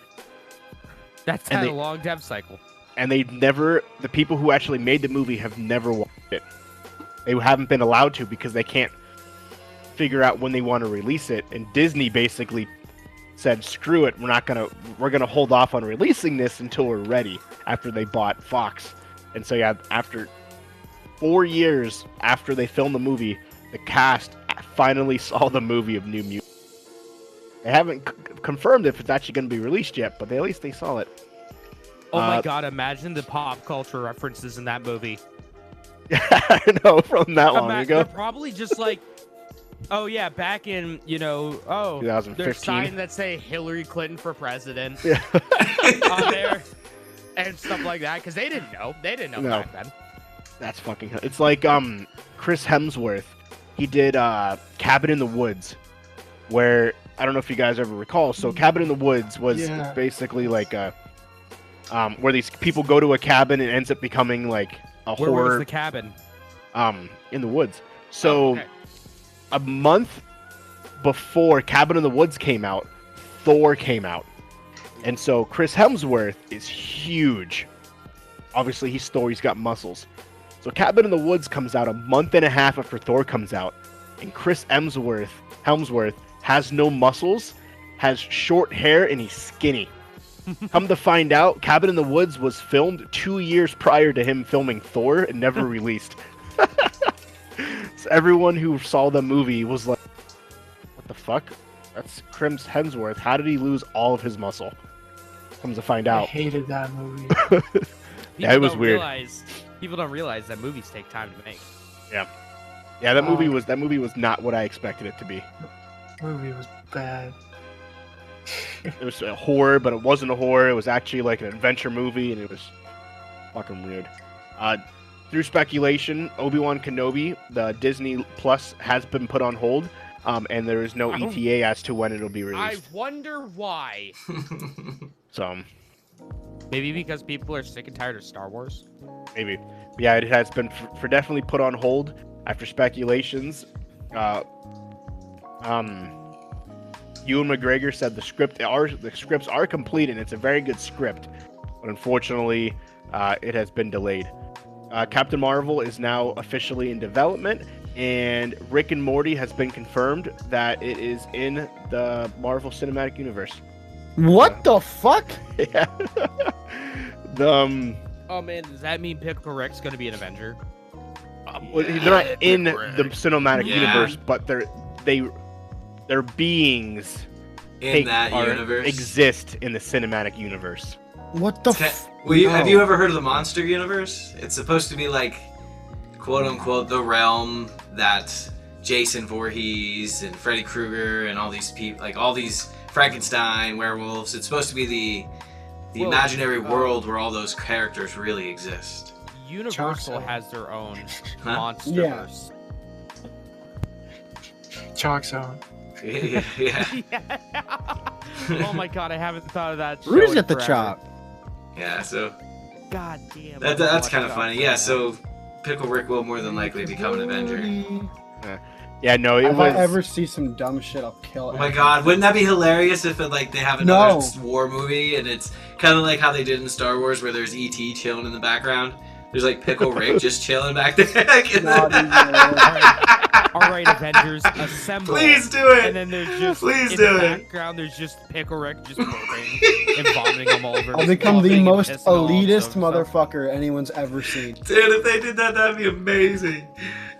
That's And had they- a long dev cycle. And the people who actually made the movie have never watched it. They haven't been allowed to because they can't figure out when they want to release it. And Disney basically said, "Screw it, we're gonna hold off on releasing this until we're ready." After they bought Fox, and so yeah, after 4 years after they filmed the movie, the cast finally saw the movie of New Mutants. They haven't confirmed if it's actually going to be released yet, but at least they saw it. Oh my god, imagine the pop culture references in that movie. I know, from that long They're ago. probably just like, oh yeah, back in, there's 2015. signs that say Hillary Clinton for president Yeah. on there and stuff like that, because they didn't know. They didn't know No. back then. That's fucking. It's like Chris Hemsworth. He did Cabin in the Woods, where I don't know if you guys ever recall. So Cabin in the Woods was Yeah. basically like a where these people go to a cabin and it ends up becoming like a Where was horror the cabin? in the woods. So Oh, okay. a month before Cabin in the Woods came out, Thor came out. And so Chris Hemsworth is huge. Obviously, he's Thor, he's got muscles. So Cabin in the Woods comes out a month and a half after Thor comes out. And Chris Hemsworth has no muscles, has short hair, and he's skinny. Come to find out, Cabin in the Woods was filmed 2 years prior to him filming Thor and never released. So everyone who saw the movie was like, what the fuck? That's Chris Hemsworth. How did he lose all of his muscle? Comes to find I out. hated that movie. Yeah, it was don't weird. People don't realize that movies take time to make. Yeah, that movie was not what I expected it to be. The movie was bad. It was a horror, but it wasn't a horror. It was actually like an adventure movie, and it was fucking weird. Through speculation, Obi-Wan Kenobi, the Disney Plus, has been put on hold, and there is no ETA as to when it'll be I released. wonder why. So Maybe because people are sick and tired of Star Wars. maybe, but yeah, it has been for definitely put on hold after speculations. Ewan McGregor said the scripts are complete and it's a very good script, but unfortunately, it has been delayed. Captain Marvel is now officially in development, and Rick and Morty has been confirmed that it is in the Marvel Cinematic Universe. What the fuck? Yeah. Oh man, does that mean Pickle Rick's gonna be an Avenger? Well, they're not in the cinematic Yeah. universe, but their beings In that universe. exist in the cinematic universe. What the? Have you ever heard of the Monster Universe? It's supposed to be like, quote unquote, the realm that Jason Voorhees and Freddy Krueger and all these people, like all these Frankenstein werewolves. It's supposed to be the Well, imaginary world where all those characters really exist. Universal has their own Huh? monsterverse. Chalk Zone. Yeah. Oh my god, I haven't thought of that. show Rudy's in at the forever. chop. Yeah, so God damn. that's kind of funny. Yeah, so Pickle Rick will more than likely become an Avenger. Yeah, no, it If was. I ever see some dumb shit, I'll kill it. Oh my god, wouldn't that be hilarious if like they have another war movie and it's kind of like how they did in Star Wars where there's E.T. chilling in the background. There's like Pickle Rick just chilling back there. All right, Avengers, assemble. Please do it. And then there's just Please in do the it. background. There's just Pickle Rick just burping and vomiting them all over. I'll become the most elitist motherfucker anyone's ever seen. Dude, if they did that, that'd be amazing.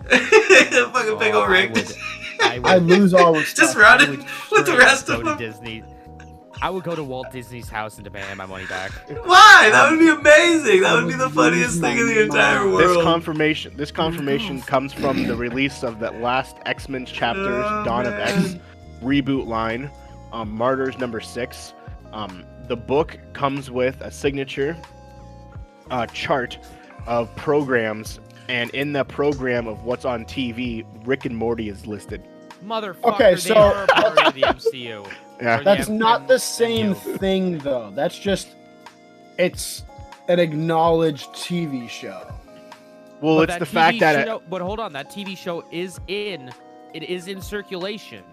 Fucking Pickle Rick. I lose all respect. Just running with the rest of go to them. Disney. I would go to Walt Disney's house and demand my money back. Why? That would be amazing. That would be the funniest thing in the entire This world. confirmation comes from the release of the last X-Men chapters, Dawn of X reboot line, Martyrs #6. The book comes with a signature chart of programs, and in the program of what's on TV, Rick and Morty is listed. Motherfucker, Okay, they so- are a part of the MCU. Yeah. Or That's the not the same MCU. thing, though. That's just, it's an acknowledged TV show. Well, But it's that the TV fact that show, but hold on, that TV show is in circulation.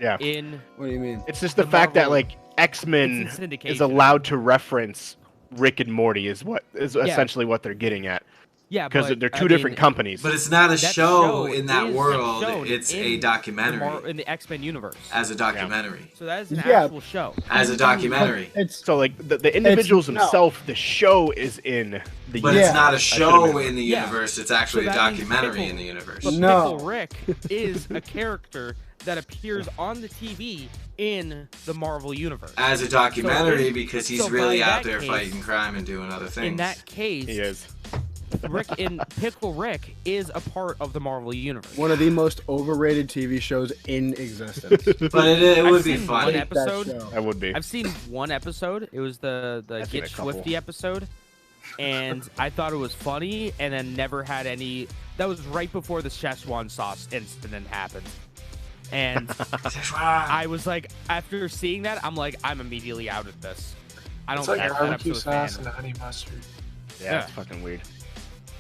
Yeah. In What do you mean? it's just the the fact that Marvel- like X-Men it's in syndication. is allowed to reference Rick and Morty is essentially what they're getting at, Yeah, because but, they're I two different mean, companies. But it's not a that show in that is world. shown It's in a documentary in the X-Men universe. as a documentary. So that is an Yeah. actual show. As a documentary. It's So like the individuals no. themselves, the show is in the But universe. it's not a show been- in the Yeah. universe. It's actually So a that means documentary Pickle- in the universe. But No. Pickle Rick is a character that appears on the TV in the Marvel universe. As a documentary So- because he's so really by out that there case- fighting crime and doing other In things. that case, He is. Pickle Rick is a part of the Marvel universe. one of the most overrated TV shows in existence. But it I've would be seen fun. one Hate that episode. show. That would be. I've seen one episode. It was the I've seen Get a couple. Swifty episode, and I thought it was funny, and then never had any. That was right before the Szechuan sauce incident happened, and I was like, after seeing that, I'm like, I'm immediately out of this. I don't It's like care if that barbecue episode was sauce banned. and honey mustard. Yeah, it's fucking weird.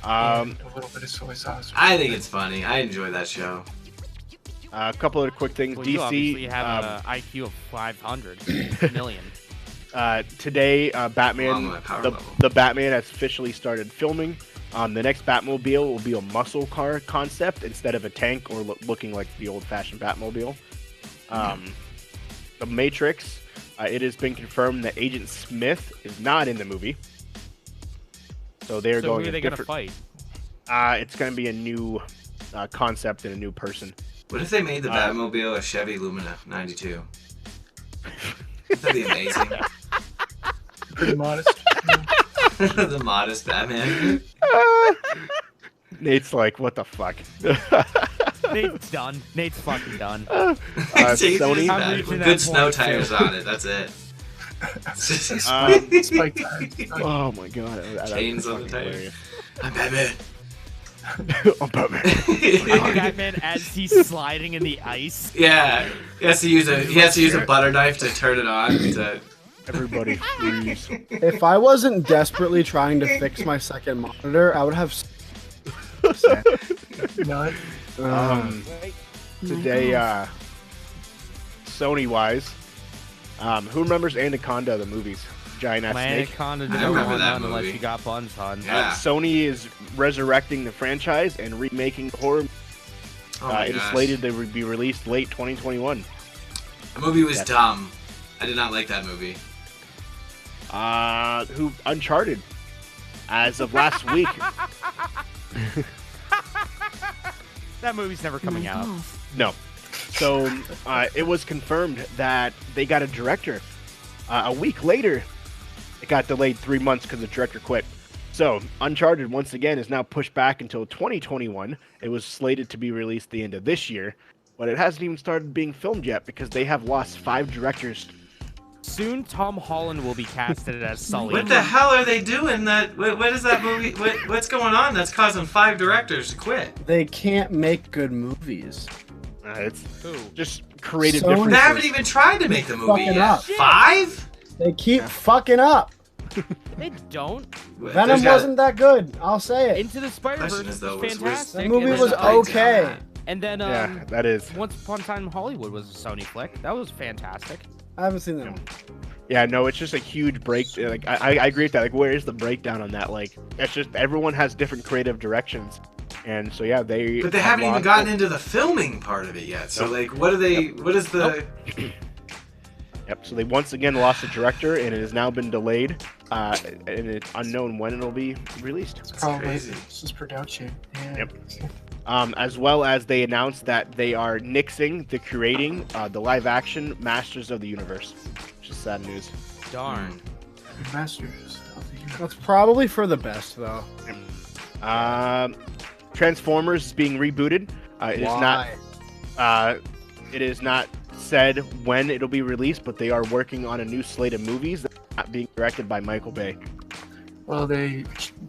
And a little bit of soy sauce. I think it's funny. I enjoy that show. A couple of quick things. Well, you obviously DC have an IQ of 500 million. today, Along Batman, with that power the, level. the Batman has officially started filming. The next Batmobile will be a muscle car concept instead of a tank or looking like the old-fashioned Batmobile. The Matrix, it has been confirmed that Agent Smith is not in the movie. So they're So going who are a they gonna different. fight? It's going to be a new concept and a new person. What if they made the Batmobile a Chevy Lumina 92? That'd be amazing. Pretty modest. The modest Batman. Nate's like, what the fuck? Nate's done. Nate's fucking done. Take Sony? this I'm Bat- reaching with that good snow point, tires too. on it. That's it. Spike tires. Oh my god. Chains on the tires. I'm Batman. I'm Batman. Like Batman as he's sliding in the ice. Yeah, he has to use a butter knife to turn it on. To... Everybody freeze. If I wasn't desperately trying to fix my second monitor, I would have. None. Um, today, Sony-wise. Who remembers Anaconda, the movies? Giant ass My snake. Anaconda I didn't remember want that none unless movie. you got buns, hon. Yeah. Sony is resurrecting the franchise and remaking the horror. Oh my it is gosh. slated to be released late 2021. The movie was Yes. dumb. I did not like that movie. Who Uncharted, as of last week. That movie's never coming Mic out. off. No. So it was confirmed that they got a director. A week later, it got delayed 3 months because the director quit. So Uncharted once again is now pushed back until 2021. It was slated to be released the end of this year, but it hasn't even started being filmed yet because they have lost 5 directors. Soon, Tom Holland will be casted as Sully. What the hell are they doing? What is that movie? What's going on? That's causing 5 directors to quit. They can't make good movies. It's Who? just creative Sony- They differences. haven't even tried to make the movie Fucking yet. up. 5? They keep fucking up. They don't. Venom There's got- wasn't that good. I'll say it. Into the Spider-Verse Question is, though, was where's- fantastic. That movie where's was the breakdown on okay. that? And then, Yeah, that is. Once Upon a Time in Hollywood was a Sony flick. That was fantastic. I haven't seen that one. Yeah, no, it's just a huge break. Like I agree with that. Like, where is the breakdown on that? Like, it's just everyone has different creative directions, and so yeah, they. But they have haven't even lost gotten it. into the filming part of it yet. So, Nope. like, what are they? What is the? Yep. So they once again lost a director, and it has now been delayed, and it's unknown when it'll be released. It's probably crazy. it's just production. Yeah. Yep. As well as they announced that they are nixing the creating the live-action Masters of the Universe, which is sad news. Darn. Masters of the Universe. That's probably for the best, though. Transformers is being rebooted. It is not. It is not said when it'll be released, but they are working on a new slate of movies that are not being directed by Michael Bay. Well, they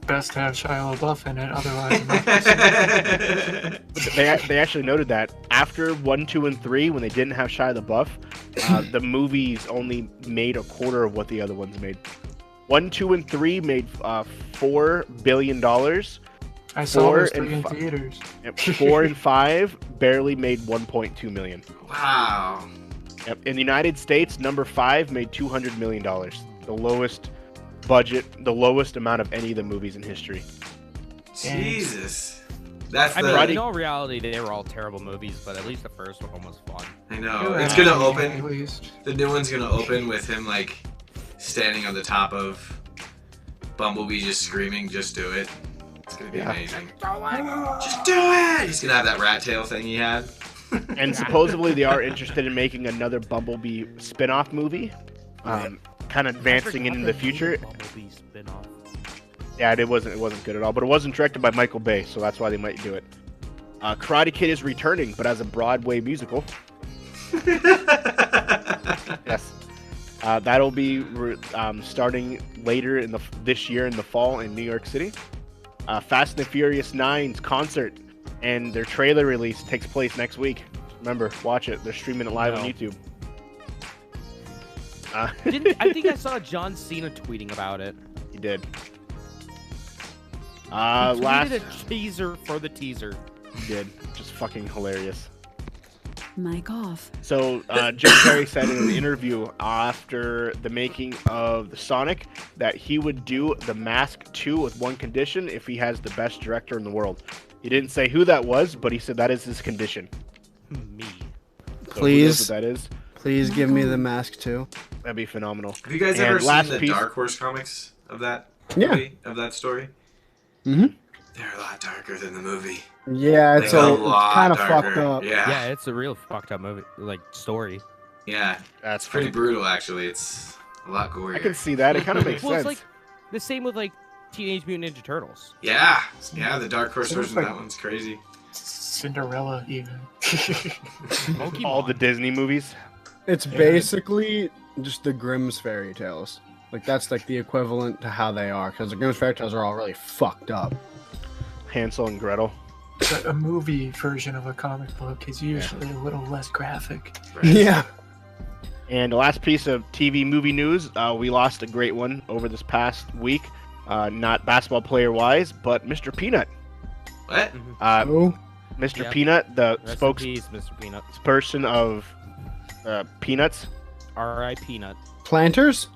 best have Shia LaBeouf in it, otherwise. I'm not But they actually noted that after 1, 2, and 3, when they didn't have Shia LaBeouf, the movies only made a quarter of what the other ones made. 1, 2, and 3 made $4 billion. I saw 4 those and three in fi- theaters. Yep, 4 and 5 barely made 1.2 million. Wow. Yep. In the United States, number 5 made $200 million, the lowest budget, the lowest amount of any of the movies in history. Jesus. That's I the. mean, in all reality, they were all terrible movies, but at least the first one was fun. I They know. were It's gonna entertaining, open. At least. The new one's gonna open with him like standing on the top of Bumblebee, just screaming, "Just do it!" It's gonna be amazing. Just do it! He's gonna have that rat tail thing he had. And supposedly they are interested in making another Bumblebee spin-off movie, kind of advancing into the future. Bumblebee spin-off. Yeah, it wasn't good at all, but it wasn't directed by Michael Bay, so that's why they might do it. Karate Kid is returning, but as a Broadway musical. Yes, that'll be starting later in this year in the fall in New York City. Fast and the Furious 9's concert and their trailer release takes place next week. Remember, watch it. They're streaming it live on No. YouTube. I think I saw John Cena tweeting about it. He did. He Last tweeted a teaser for the teaser. he did. Just fucking hilarious. Mic off. So, Jim Carrey said in an interview after the making of the Sonic that he would do The Mask 2 with one condition: if he has the best director in the world. He didn't say who that was, but he said that is his condition. Me. So who knows Please, what that is? please give me the mask too. That'd be phenomenal. Have you guys And ever seen last the piece- Dark Horse comics of that Yeah. movie, of that story? Mm-hmm. They're a lot darker than the movie. Yeah, it's Like, a, a it's lot kind of darker. fucked up. Yeah. Yeah, it's a real fucked up movie, like story. Yeah. That's It's pretty funny. brutal, actually. It's a lot I gorier. can see that. It kind of makes Well, sense. it's like the same with like Teenage Mutant Ninja Turtles. Yeah. Yeah, the Dark Horse It looks version of like- that one's crazy. Cinderella, even. All the Disney movies. It's basically just the Grimm's fairy tales. Like that's like the equivalent to how they are, because the Grimm's fairy tales are all really fucked up. Hansel and Gretel. But a movie version of a comic book is usually a little less graphic. Yeah. And the last piece of TV movie news, we lost a great one over this past week. Not basketball player wise, but Mr. Peanut. What? Oh, Mr. Yep. Peanut, the Rest in peace, Mr. Peanut. spokesperson of Peanuts. R.I. Peanut. Planters?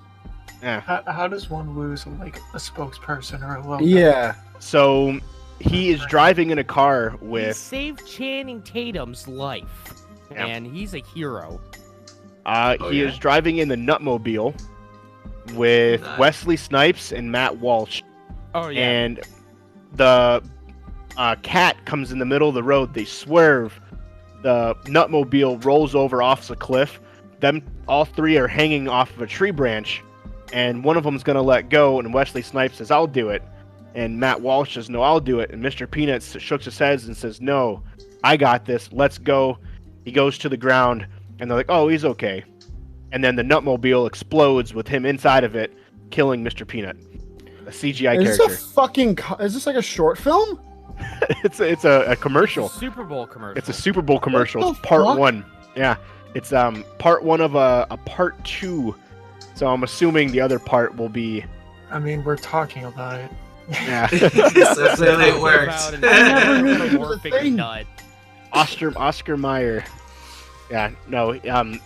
Yeah. How does one lose like a spokesperson or a logo? Yeah. So he is driving in a car He with. saved Channing Tatum's life, Yeah. and he's a hero. He is driving in the Nutmobile with Nice. Wesley Snipes and Matt Walsh. Oh yeah. And the cat comes in the middle of the road. They swerve. The Nutmobile rolls over off the cliff. Them all three are hanging off of a tree branch, and one of them's gonna let go. And Wesley Snipes says, "I'll do it," and Matt Walsh says, "No, I'll do it." And Mr. Peanuts shooks his head and says, "No, I got this. Let's go." He goes to the ground, and they're like, "Oh, he's okay." And then the Nutmobile explodes with him inside of it, killing Mr. Peanut, a CGI Is character. this a fucking? Is this like a short film? it's a commercial. It's a Super Bowl commercial. It's a Super Bowl commercial. What It's the part fuck? 1. Yeah. It's part 1 of a part 2. So I'm assuming the other part will be I mean, we're talking about it. yeah. So clearly it works. About never knew an this was a anthropomorphic thing. nut. Oscar Mayer. Yeah, no, the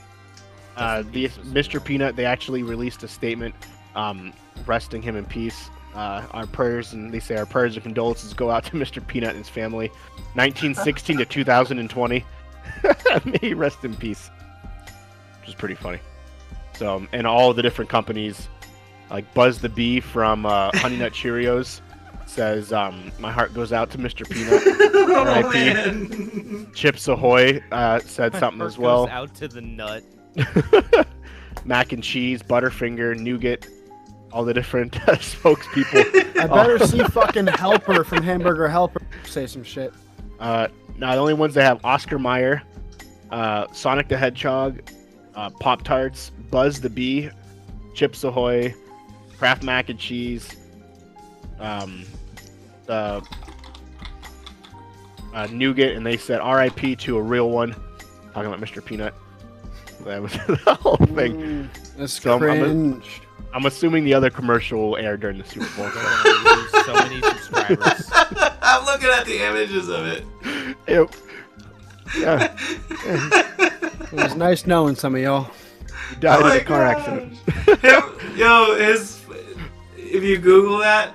Mr. Peanut, they actually released a statement resting him in peace. Our prayers, and they say our prayers and condolences go out to Mr. Peanut and his family. 1916 to 2020. May he rest in peace. Which is pretty funny. So, and all the different companies, like Buzz the Bee from Honey Nut Cheerios, says, "My heart goes out to Mr. Peanut." Oh, R.I.P. man. Chips Ahoy said My something heart as well. goes out to the nut. Mac and cheese, Butterfinger, Nougat, all the different spokespeople. I better see fucking Helper from Hamburger Helper say some shit. Now the only ones that have Oscar Mayer, Sonic the Hedgehog, Pop Tarts, Buzz the Bee, Chips Ahoy, Kraft Mac and Cheese, the Nougat, and they said R.I.P. to a real one. Talking about Mr. Peanut. That was the whole thing. That's So I'm a- cringe. I'm assuming the other commercial will air during the Super Bowl. They're gonna lose so many subscribers. I'm looking at the images of it. Yep. Yeah. It was nice knowing some of y'all. He died Oh in my a car God. accident. If you Google that,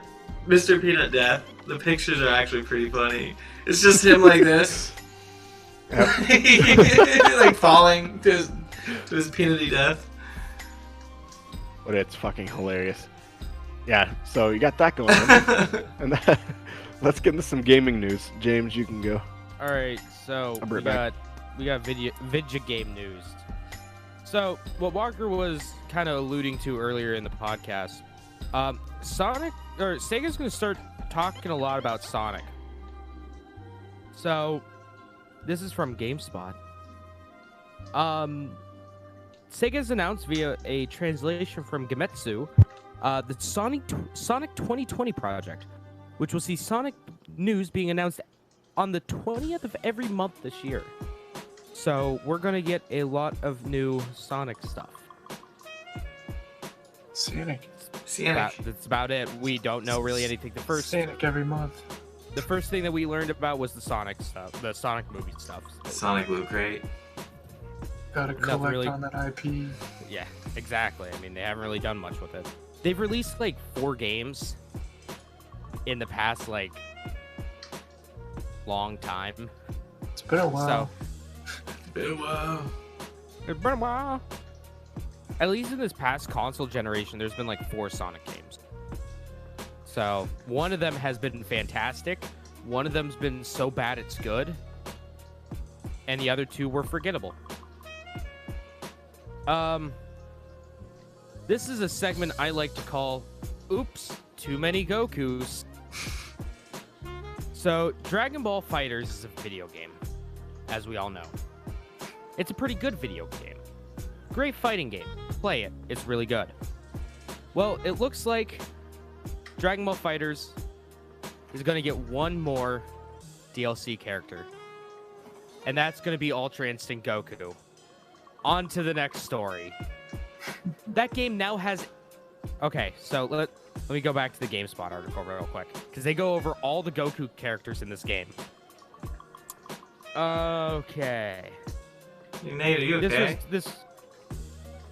Mr. Peanut death, the pictures are actually pretty funny. It's just him like this. Like falling to his peanutty death. But it's fucking hilarious. Yeah, so you got that going on. And let's get into some gaming news. James, you can go. All right, so I'll we bring it got video game news. So what Walker was kind of alluding to earlier in the podcast, Sega's going to start talking a lot about Sonic. So this is from GameSpot. Sega's announced via a translation from Gemetsu the Sonic 2020 project, which will see Sonic news being announced on the 20th of every month this year. So we're gonna get a lot of new Sonic stuff. Sonic. That's about it. We don't know really anything. Sonic every month. The first thing that we learned about was the Sonic stuff, the Sonic movie stuff. Sonic Loot Crate. Gotta Nothing collect really- on that IP. Yeah, exactly. I mean, they haven't really done much with it. They've released like 4 games in the past like long time. It's been a while. Wow. It's been a while. At least in this past console generation, there's been like 4 Sonic games. So one of them has been fantastic. One of them's been so bad it's good. And the other 2 were forgettable. This is a segment I like to call Oops, Too Many Gokus. So, Dragon Ball FighterZ is a video game, as we all know. It's a pretty good video game. Great fighting game. Play it. It's really good. Well, it looks like Dragon Ball FighterZ is going to get one more DLC character. And that's going to be Ultra Instinct Goku. On to the next story. That game now has... Okay, so let me go back to the GameSpot article real quick, because they go over all the Goku characters in this game. Okay. Nate, are you okay?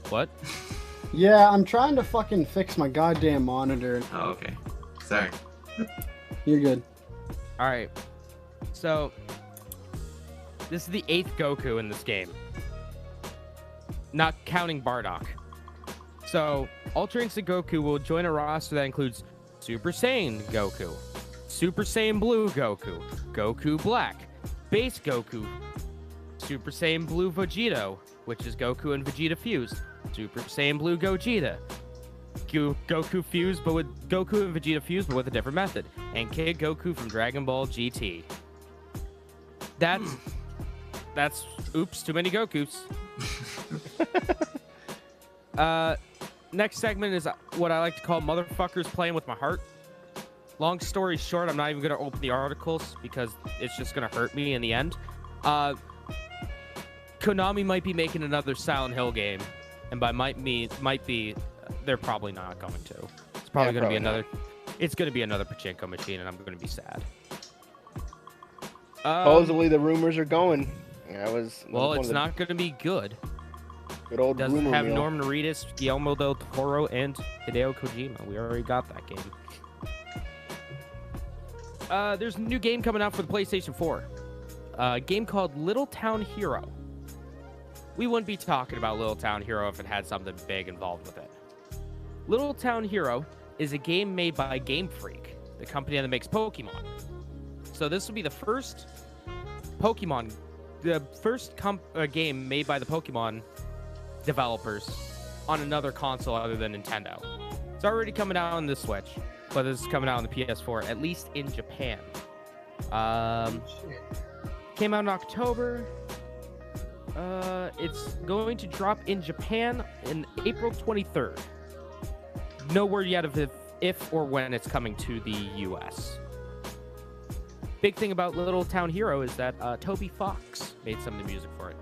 What? Yeah, I'm trying to fucking fix my goddamn monitor. Oh, okay. Sorry. You're good. All right. So, this is the 8th Goku in this game. Not counting Bardock. So, Ultra Instinct Goku will join a roster that includes Super Saiyan Goku, Super Saiyan Blue Goku, Goku Black, Base Goku, Super Saiyan Blue Vegito, which is Goku and Vegeta fused, Super Saiyan Blue Gogeta, Goku fused, but with Goku and Vegeta fused, but with a different method, and Kid Goku from Dragon Ball GT. That's oops, too many Gokus. Next segment is what I like to call motherfuckers playing with my heart. Long story short, I'm not even gonna open the articles because it's just gonna hurt me in the end. Konami might be making another Silent Hill game, and by might be they're probably not going to. It's probably gonna be another. It's gonna be another pachinko machine, and I'm gonna be sad. Supposedly the rumors are going. Yeah, well, it's not gonna be good. Good old Doesn't rumor have mill. Norman Reedus, Guillermo del Toro, and Hideo Kojima. We already got that game. There's a new game coming out for the PlayStation 4. A game called Little Town Hero. We wouldn't be talking about Little Town Hero if it had something big involved with it. Little Town Hero is a game made by Game Freak, the company that makes Pokemon. So this will be the first game made by the Pokemon developers on another console other than Nintendo. It's already coming out on the Switch, but this is coming out on the PS4, at least in Japan. Came out in October. It's going to drop in Japan in April 23rd. No word yet of if or when it's coming to the US. Big thing about Little Town Hero is that Toby Fox made some of the music for it.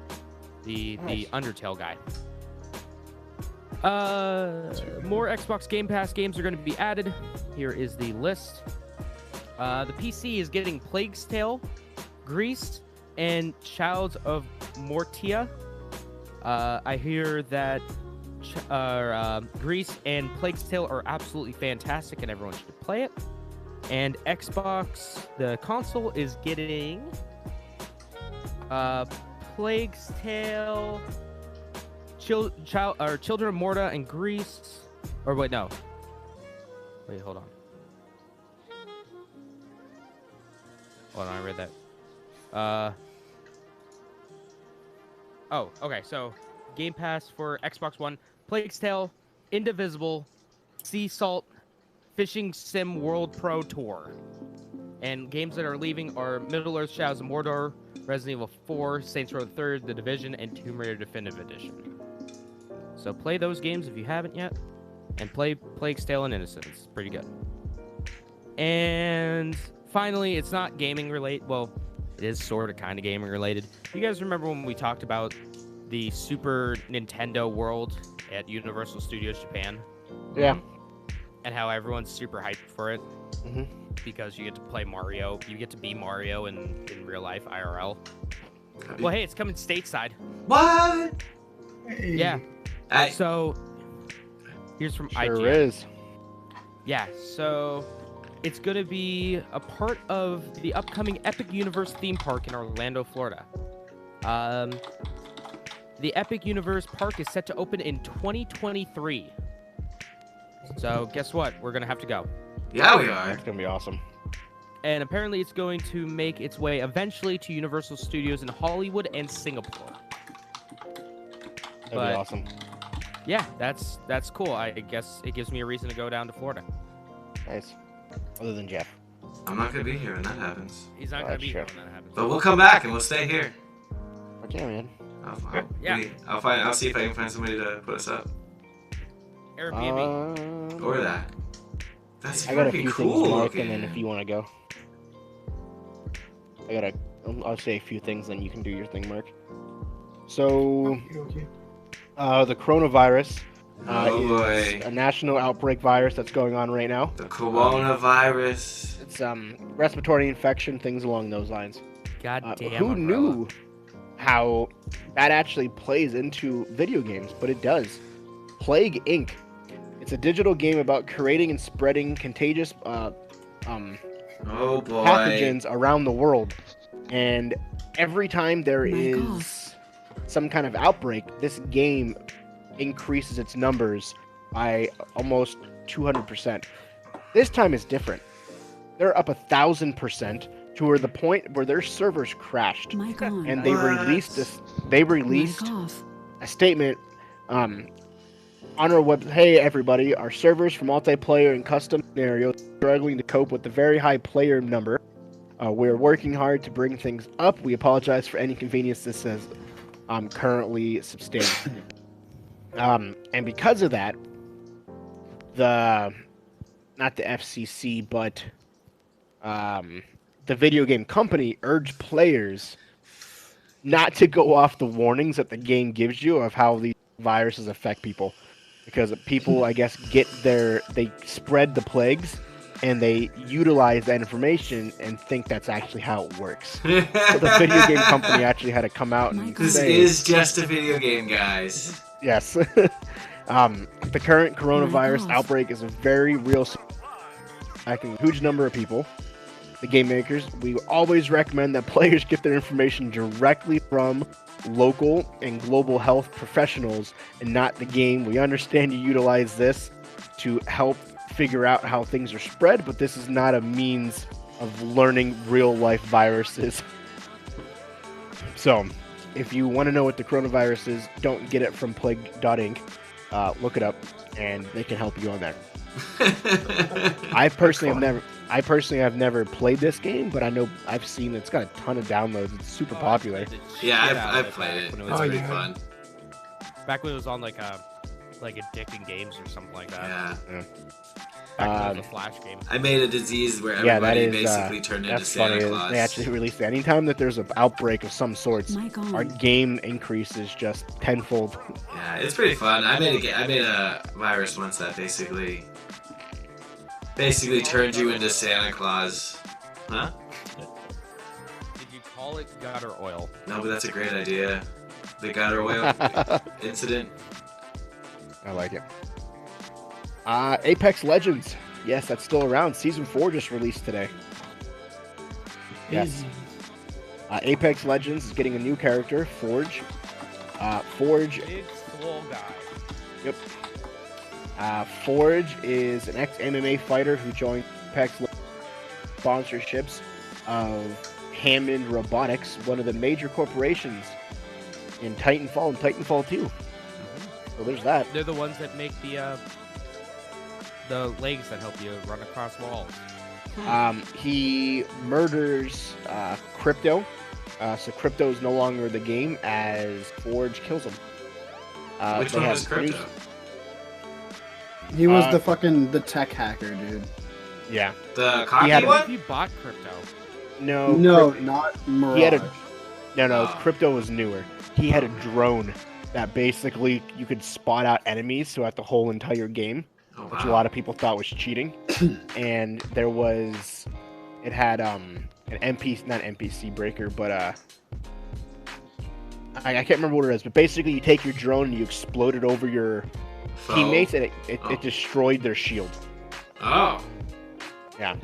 The Undertale guy. More Xbox Game Pass games are going to be added. Here is the list. The PC is getting Plague's Tale, Grease, and Childs of Mortia. I hear that Grease and Plague's Tale are absolutely fantastic and everyone should play it. And Xbox, the console, is getting Plague's Tale, Children of Morta and Grease. Or wait, no. Wait, hold on. Hold on, I read that. Oh, okay, so Game Pass for Xbox One, Plague's Tale, Indivisible, Sea Salt, Fishing Sim World Pro Tour. And games that are leaving are Middle-earth Shadows of Mordor, Resident Evil 4, Saints Row 3, The Division, and Tomb Raider Definitive Edition. So play those games if you haven't yet, and play Plague's Tale and Innocence. It's pretty good. And finally, it's not gaming related. Well, it is sort of kind of gaming related. You guys remember when we talked about the Super Nintendo World at Universal Studios Japan? Yeah. And how everyone's super hyped for it. Mm-hmm. Because you get to play Mario. You get to be Mario in real life, IRL. Well, hey, it's coming stateside. What? Hey. Yeah. So, here's from IGN. Sure is. Yeah, so it's going to be a part of the upcoming Epic Universe theme park in Orlando, Florida. The Epic Universe park is set to open in 2023. So, guess what? We're going to have to go. Yeah, we are. That's going to be awesome. And apparently it's going to make its way eventually to Universal Studios in Hollywood and Singapore. That'd be awesome. Yeah, that's cool. I guess it gives me a reason to go down to Florida. Nice. Other than Jeff. I'm not going to be here when that happens. He's not going to be here when that happens. But we'll come back and we'll stay here. Okay, man. I'll see if I can find somebody to put us up. Airbnb. Or that. That's I got a fucking few cool. things, Mark, and then if you want to go. I'll say a few things, then you can do your thing, Mark. So, Okay. The coronavirus Oh boy. is a national outbreak virus that's going on right now. The coronavirus. It's respiratory infection, things along those lines. God damn. Who Umbrella. knew how that actually plays into video games? But it does. Plague Inc. It's a digital game about creating and spreading contagious Oh boy. pathogens around the world. And every time there My is God. some kind of outbreak, this game increases its numbers by almost 200%. This time is different. They're up 1,000% to the point where their servers crashed, Mic on. and they What? released this. They released Mic off. a statement on our web. Hey everybody, our servers for multiplayer and custom scenarios are struggling to cope with the very high player number. We're working hard to bring things up. We apologize for any inconvenience this has currently sustained. And because of that, not the FCC, but the video game company urged players not to go off the warnings that the game gives you of how these viruses affect people. Because people, I guess, they spread the plagues and they utilize that information and think that's actually how it works. So the video game company actually had to come out and This say, is just a video game, guys. yes. The current coronavirus God. outbreak is a very real, affecting a huge number of people. The game makers, we always recommend that players get their information directly from local and global health professionals and not the game. We understand you utilize this to help figure out how things are spread, but this is not a means of learning real life viruses. So, if you want to know what the coronavirus is, don't get it from plague.inc. Look it up, and they can help you on there. I personally have never played this game, but I know I've seen it's got a ton of downloads. It's super popular. Yeah, I've played it. When It's Oh, pretty yeah. fun. Back when it was on like Addicting Games or something like that. Yeah. Back when it was a Flash game. I made a disease where Yeah, that everybody is basically turned into that's Santa funny. Claus. They actually released it. Anytime that there's an outbreak of some sorts, Mic on. our game increases just tenfold. Yeah, it's pretty fun. I made a virus once that basically turned you into Santa Claus. Huh? Did you call it gutter oil? No, but that's a great idea. The gutter oil incident. I like it. Apex Legends. Yes, that's still around. Season 4 just released today. Yes. Easy. Apex Legends is getting a new character, Forge. Forge. Big swole guy. Yep. Forge is an ex-MMA fighter who joined Apex Legends sponsorships of Hammond Robotics, one of the major corporations in Titanfall and Titanfall 2. So there's that. They're the ones that make the legs that help you run across walls. He murders Crypto. So Crypto is no longer the game as Forge kills him. Which they one have was Crypto? produced- He was the tech hacker, dude. Yeah. The cocky had a- What if one? you bought crypto? No. No, Cryp- not Mirage. He had a- No. Oh. Crypto was newer. He had a drone that basically you could spot out enemies throughout the whole entire game, Oh, which a wow. lot of people thought was cheating. And it had an not NPC breaker, but I can't remember what it is. But basically, you take your drone and you explode it over your Foe? teammates, and it Oh. destroyed their shield. Oh. Yeah.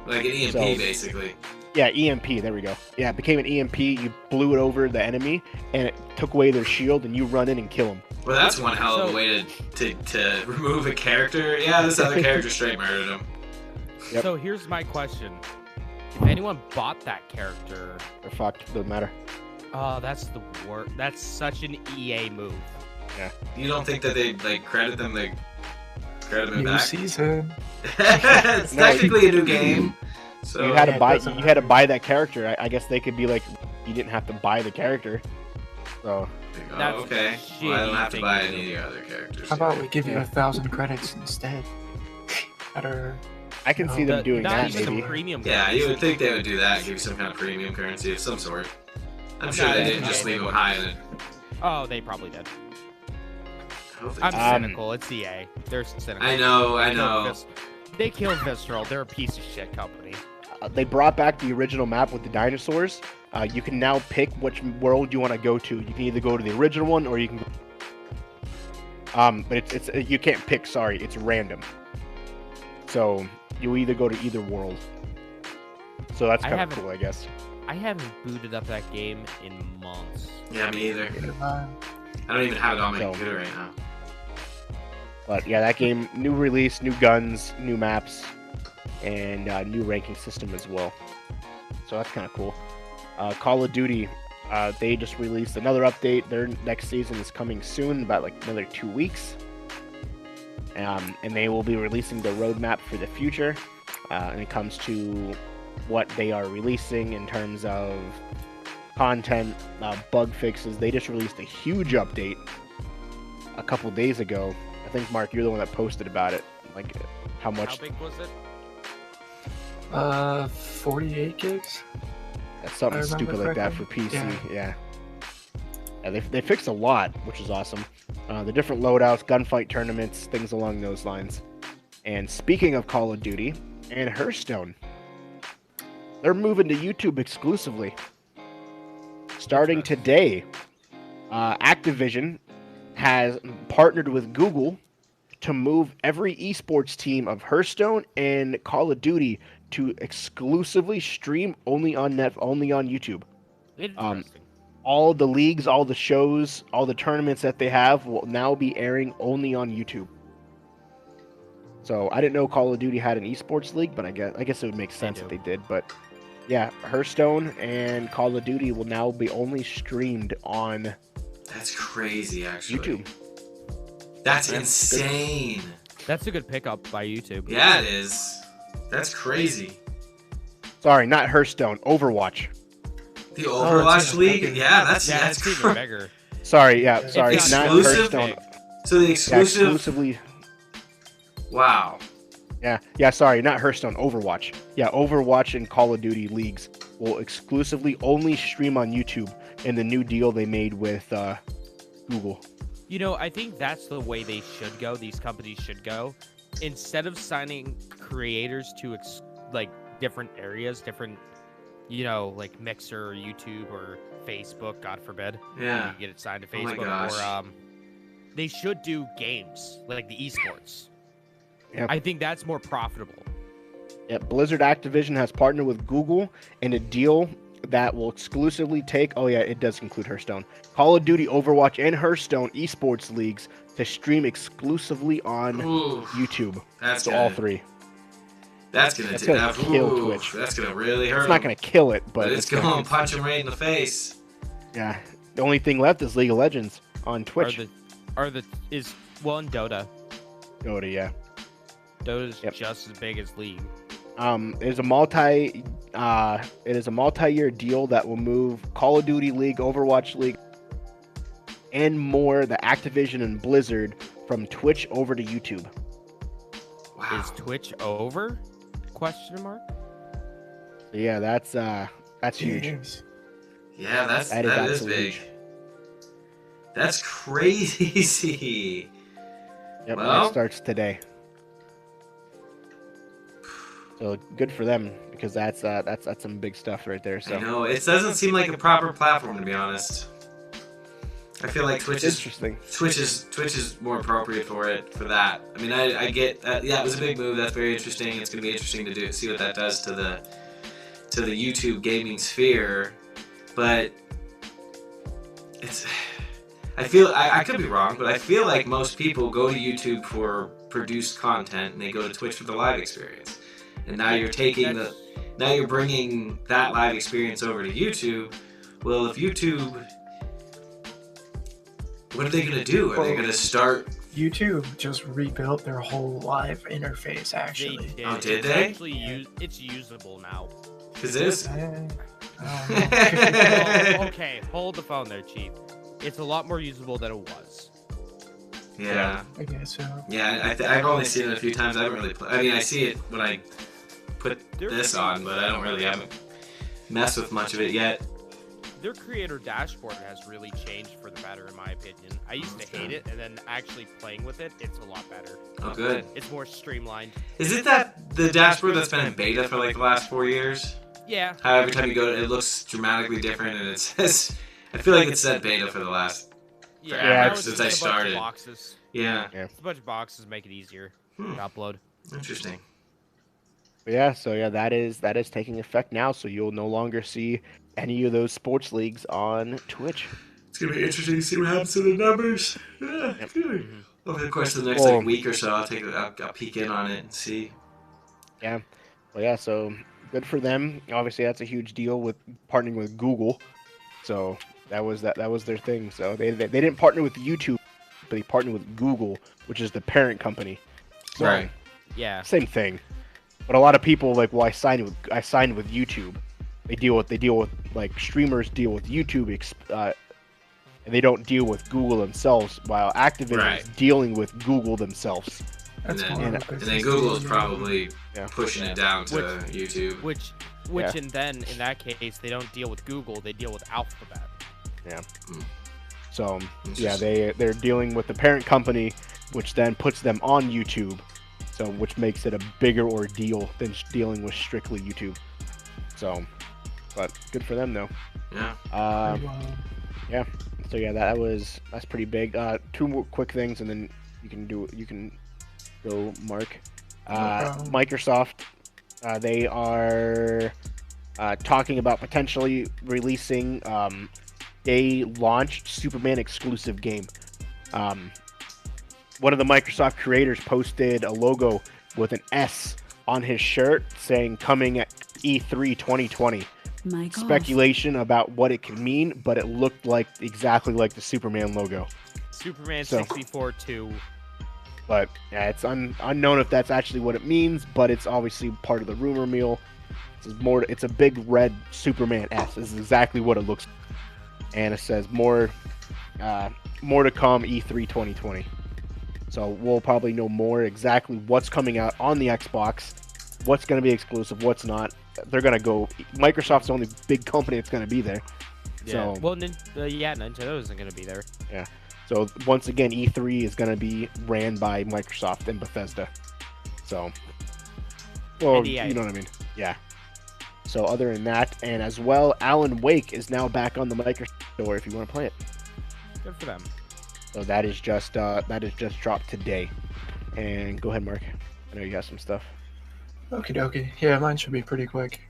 Like an EMP, So- basically. Yeah, EMP. There we go. Yeah, it became an EMP. You blew it over the enemy, and it took away their shield, and you run in and kill them. Well, that's one hell of a So- way to remove a character. Yeah, this other character straight murdered him. Yep. So here's my question: if anyone bought that character, They're fucked. Doesn't matter. oh, that's the worst. That's such an EA move. You don't think that they credit them New back? season. It's No, technically a new game. So You had to yeah, it buy. doesn't You had to buy that character. I guess they could be like, you didn't have to buy the character. So oh, That's okay. Well, I don't shitty have to thing buy to any of do. the other characters. How about we give you Yeah. 1,000 credits instead? Better. I can see No. them doing Not that even maybe. the premium. Yeah, currency. you would think they would do that, give you some kind of premium currency of some sort. I'm sure No, they they didn't just probably leave them wouldn't. high in it. Oh, they probably did. I don't think I'm so. cynical. It's EA. They're cynical. I know. They killed Visceral. They're a piece of shit company. they brought back the original map with the dinosaurs. You can now pick which world you want to go to. You can either go to the original one or you can. But it's you can't pick. Sorry, it's random. So you either go to either world. So that's kind of cool, I guess. I haven't booted up that game in months. Yeah, me either. I don't even have it on my computer right now. But yeah, that game, new release, new guns, new maps, and new ranking system as well. So that's kind of cool. Call of Duty, they just released another update. Their next season is coming soon, about like another 2 weeks. And they will be releasing the roadmap for the future. And it comes to what they are releasing in terms of content, bug fixes. They just released a huge update a couple days ago. I think, Mark, you're the one that posted about it. Like, how much? How big was it? 48 gigs. That's something stupid like that for PC. Yeah. They fixed a lot, which is awesome. The different loadouts, gunfight tournaments, things along those lines. And speaking of Call of Duty and Hearthstone, they're moving to YouTube exclusively. Starting today, Activision has partnered with Google to move every esports team of Hearthstone and Call of Duty to exclusively stream only on YouTube. Interesting. All the leagues, all the shows, all the tournaments that they have will now be airing only on YouTube. So I didn't know Call of Duty had an esports league, but I guess it would make sense if they did. But yeah, Hearthstone and Call of Duty will now be only streamed on. That's crazy, actually. YouTube. That's insane. That's a good pickup by YouTube. Yeah, it is. That's crazy. Sorry, not Hearthstone. Overwatch. The Overwatch League? Yeah, that's even bigger. Sorry, not exclusive? Hearthstone. So the exclusive... Yeah, exclusively... Wow. Yeah, sorry, not Hearthstone, Overwatch. Yeah, Overwatch and Call of Duty leagues will exclusively only stream on YouTube in the new deal they made with Google. You know, I think that's the way they should go. These companies should go. Instead of signing creators to different areas, different, like Mixer or YouTube or Facebook, God forbid. Yeah. You get it signed to Facebook. Or they should do games, like the esports. Yep. I think that's more profitable. Yeah, Blizzard Activision has partnered with Google in a deal that will exclusively take, it does include Hearthstone, Call of Duty, Overwatch, and Hearthstone esports leagues to stream exclusively on YouTube. That's so all three. That's gonna kill Twitch. That's gonna really hurt. It's not gonna kill it, but it's gonna punch him right in the face. Yeah. The only thing left is League of Legends on Twitch. And Dota. Dota, yeah. Dota's just as big as League. It is a multi-year deal that will move Call of Duty League, Overwatch League, and more, the Activision and Blizzard, from Twitch over to YouTube. Wow. Is Twitch over? Question mark. Yeah, that's huge. Yeah, that is big. Huge. That's crazy. Yep, that starts today. So good for them, because that's some big stuff right there. So I know it doesn't seem like a proper platform, to be honest. I feel like Twitch is interesting. Twitch is more appropriate for that. I mean, I get that. Yeah, it was a big move. That's very interesting. It's going to be interesting to see what that does to the YouTube gaming sphere. But it's. I feel I could be wrong, but I feel like most people go to YouTube for produced content, and they go to Twitch for the live experience. And now you're bringing that live experience over to YouTube. Well, if YouTube, what are they gonna do? Are they gonna start? YouTube just rebuilt their whole live interface. Actually, They did. Oh, did they? It's usable now. Cause it is. Okay, hold the phone there, Chief. It's a lot more usable than it was. Yeah. I guess so. Yeah, I've only seen it a few times. I haven't really I mean, I see it when I put this on, but I haven't messed with much of it yet. their creator dashboard has really changed for the better, in my opinion. I used to hate it, and then actually playing with it, it's a lot better. Oh, good. It's more streamlined. Is it that the dashboard that's been in beta for like the last 4 years? Yeah. How every time you go, it looks dramatically different, and it says, I feel like it's said beta for the last forever since I started. Boxes. Yeah. It's a bunch of boxes, make it easier to upload. Interesting. Yeah, so yeah, that is taking effect now. So you'll no longer see any of those sports leagues on Twitch. It's gonna be interesting to see what happens to the numbers. Yeah, over the course of the next like week or so, I'll peek in on it and see. Yeah, well, yeah. So good for them. Obviously, that's a huge deal with partnering with Google. So that was their thing. So they didn't partner with YouTube, but they partnered with Google, which is the parent company. So, right. Yeah. Same thing. But a lot of people like, well, I signed with YouTube. They deal with like streamers deal with YouTube, and they don't deal with Google themselves. While Activision is dealing with Google themselves. And then Google is probably pushing it down to YouTube. Which and then in that case they don't deal with Google, they deal with Alphabet. Yeah. So yeah, they're dealing with the parent company, which then puts them on YouTube. So, which makes it a bigger ordeal than dealing with strictly YouTube. So, but good for them though. Yeah. Yeah. So yeah, that's pretty big. Two more quick things, and then you can go, Mark. Microsoft, they are talking about potentially releasing a launched Superman exclusive game. One of the Microsoft creators posted a logo with an S on his shirt saying coming at E3 2020. Speculation about what it could mean, but it looked like exactly like the Superman logo. Superman 64-2. But yeah, it's unknown if that's actually what it means, but it's obviously part of the rumor mill. It's a big red Superman S. This is exactly what it looks like. And it says more to come E3 2020. So we'll probably know more exactly what's coming out on the Xbox, what's going to be exclusive, what's not. They're going to go. Microsoft's the only big company that's going to be there. Yeah. So, well, Nintendo isn't going to be there. Yeah. So once again, E3 is going to be ran by Microsoft and Bethesda. So, well, you know what I mean. Yeah. So other than that, and as well, Alan Wake is now back on the Microsoft Store if you want to play it. Good for them. So that is just dropped today. And go ahead, Mark. I know you got some stuff. Okie dokie. Yeah, mine should be pretty quick.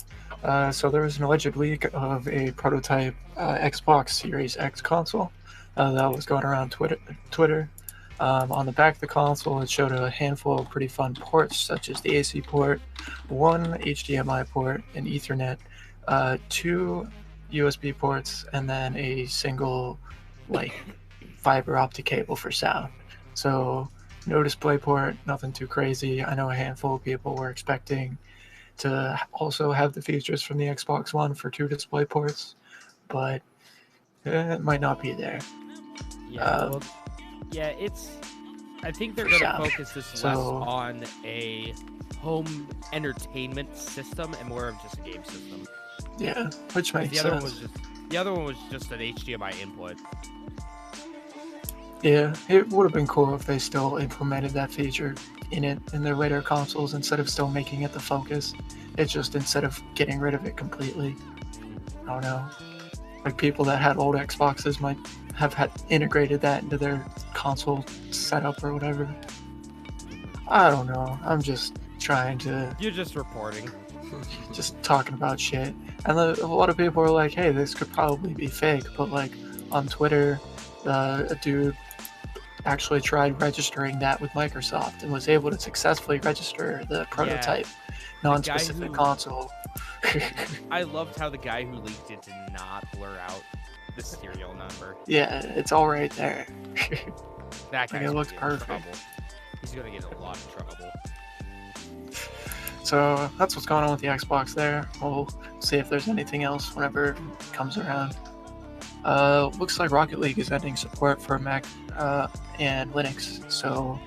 So there was an alleged leak of a prototype Xbox Series X console that was going around Twitter. On the back of the console, it showed a handful of pretty fun ports, such as the AC port, one HDMI port, an Ethernet, 2 USB ports, and then a single fiber optic cable for sound. So no display port, nothing too crazy. I know a handful of people were expecting to also have the features from the Xbox One for 2 display ports, but it might not be there. Yeah, I think they're going to focus this less on a home entertainment system and more of just a game system. Yeah, which makes sense. The other one was just an HDMI input. Yeah, it would have been cool if they still implemented that feature in their later consoles instead of still making it the focus. It's just instead of getting rid of it completely. I don't know. Like people that had old Xboxes might have had integrated that into their console setup or whatever. I don't know. I'm just trying to... You're just reporting. Just talking about shit. And a lot of people are like, hey, this could probably be fake. But on Twitter, a dude actually tried registering that with Microsoft and was able to successfully register the prototype non-specific console. I loved how the guy who leaked it did not blur out the serial number. Yeah, it's all right there. That guy looks perfect. He's gonna get in a lot of trouble. So that's what's going on with the Xbox there. We'll see if there's anything else whenever it comes around. Looks like Rocket League is ending support for Mac and Linux, so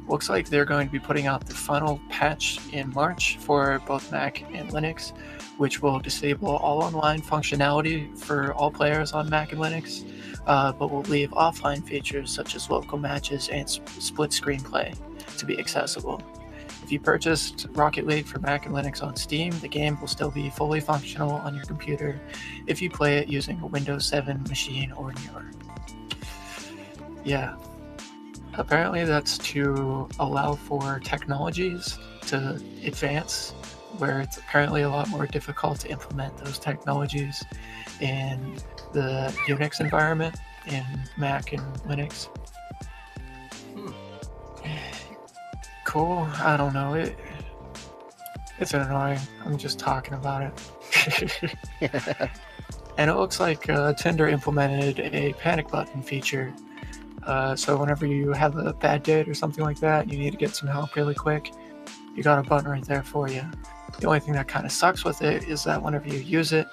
looks like they're going to be putting out the final patch in March for both Mac and Linux, which will disable all online functionality for all players on Mac and Linux, but will leave offline features such as local matches and split screen play to be accessible. If you purchased Rocket League for Mac and Linux on Steam, the game will still be fully functional on your computer if you play it using a Windows 7 machine or newer. Yeah. Apparently that's to allow for technologies to advance, where it's apparently a lot more difficult to implement those technologies in the Unix environment in Mac and Linux. Cool. I don't know. It's annoying. I'm just talking about it. And it looks like Tinder implemented a panic button feature. So whenever you have a bad date or something like that, you need to get some help really quick, you got a button right there for you. The only thing that kind of sucks with it is that whenever you use it,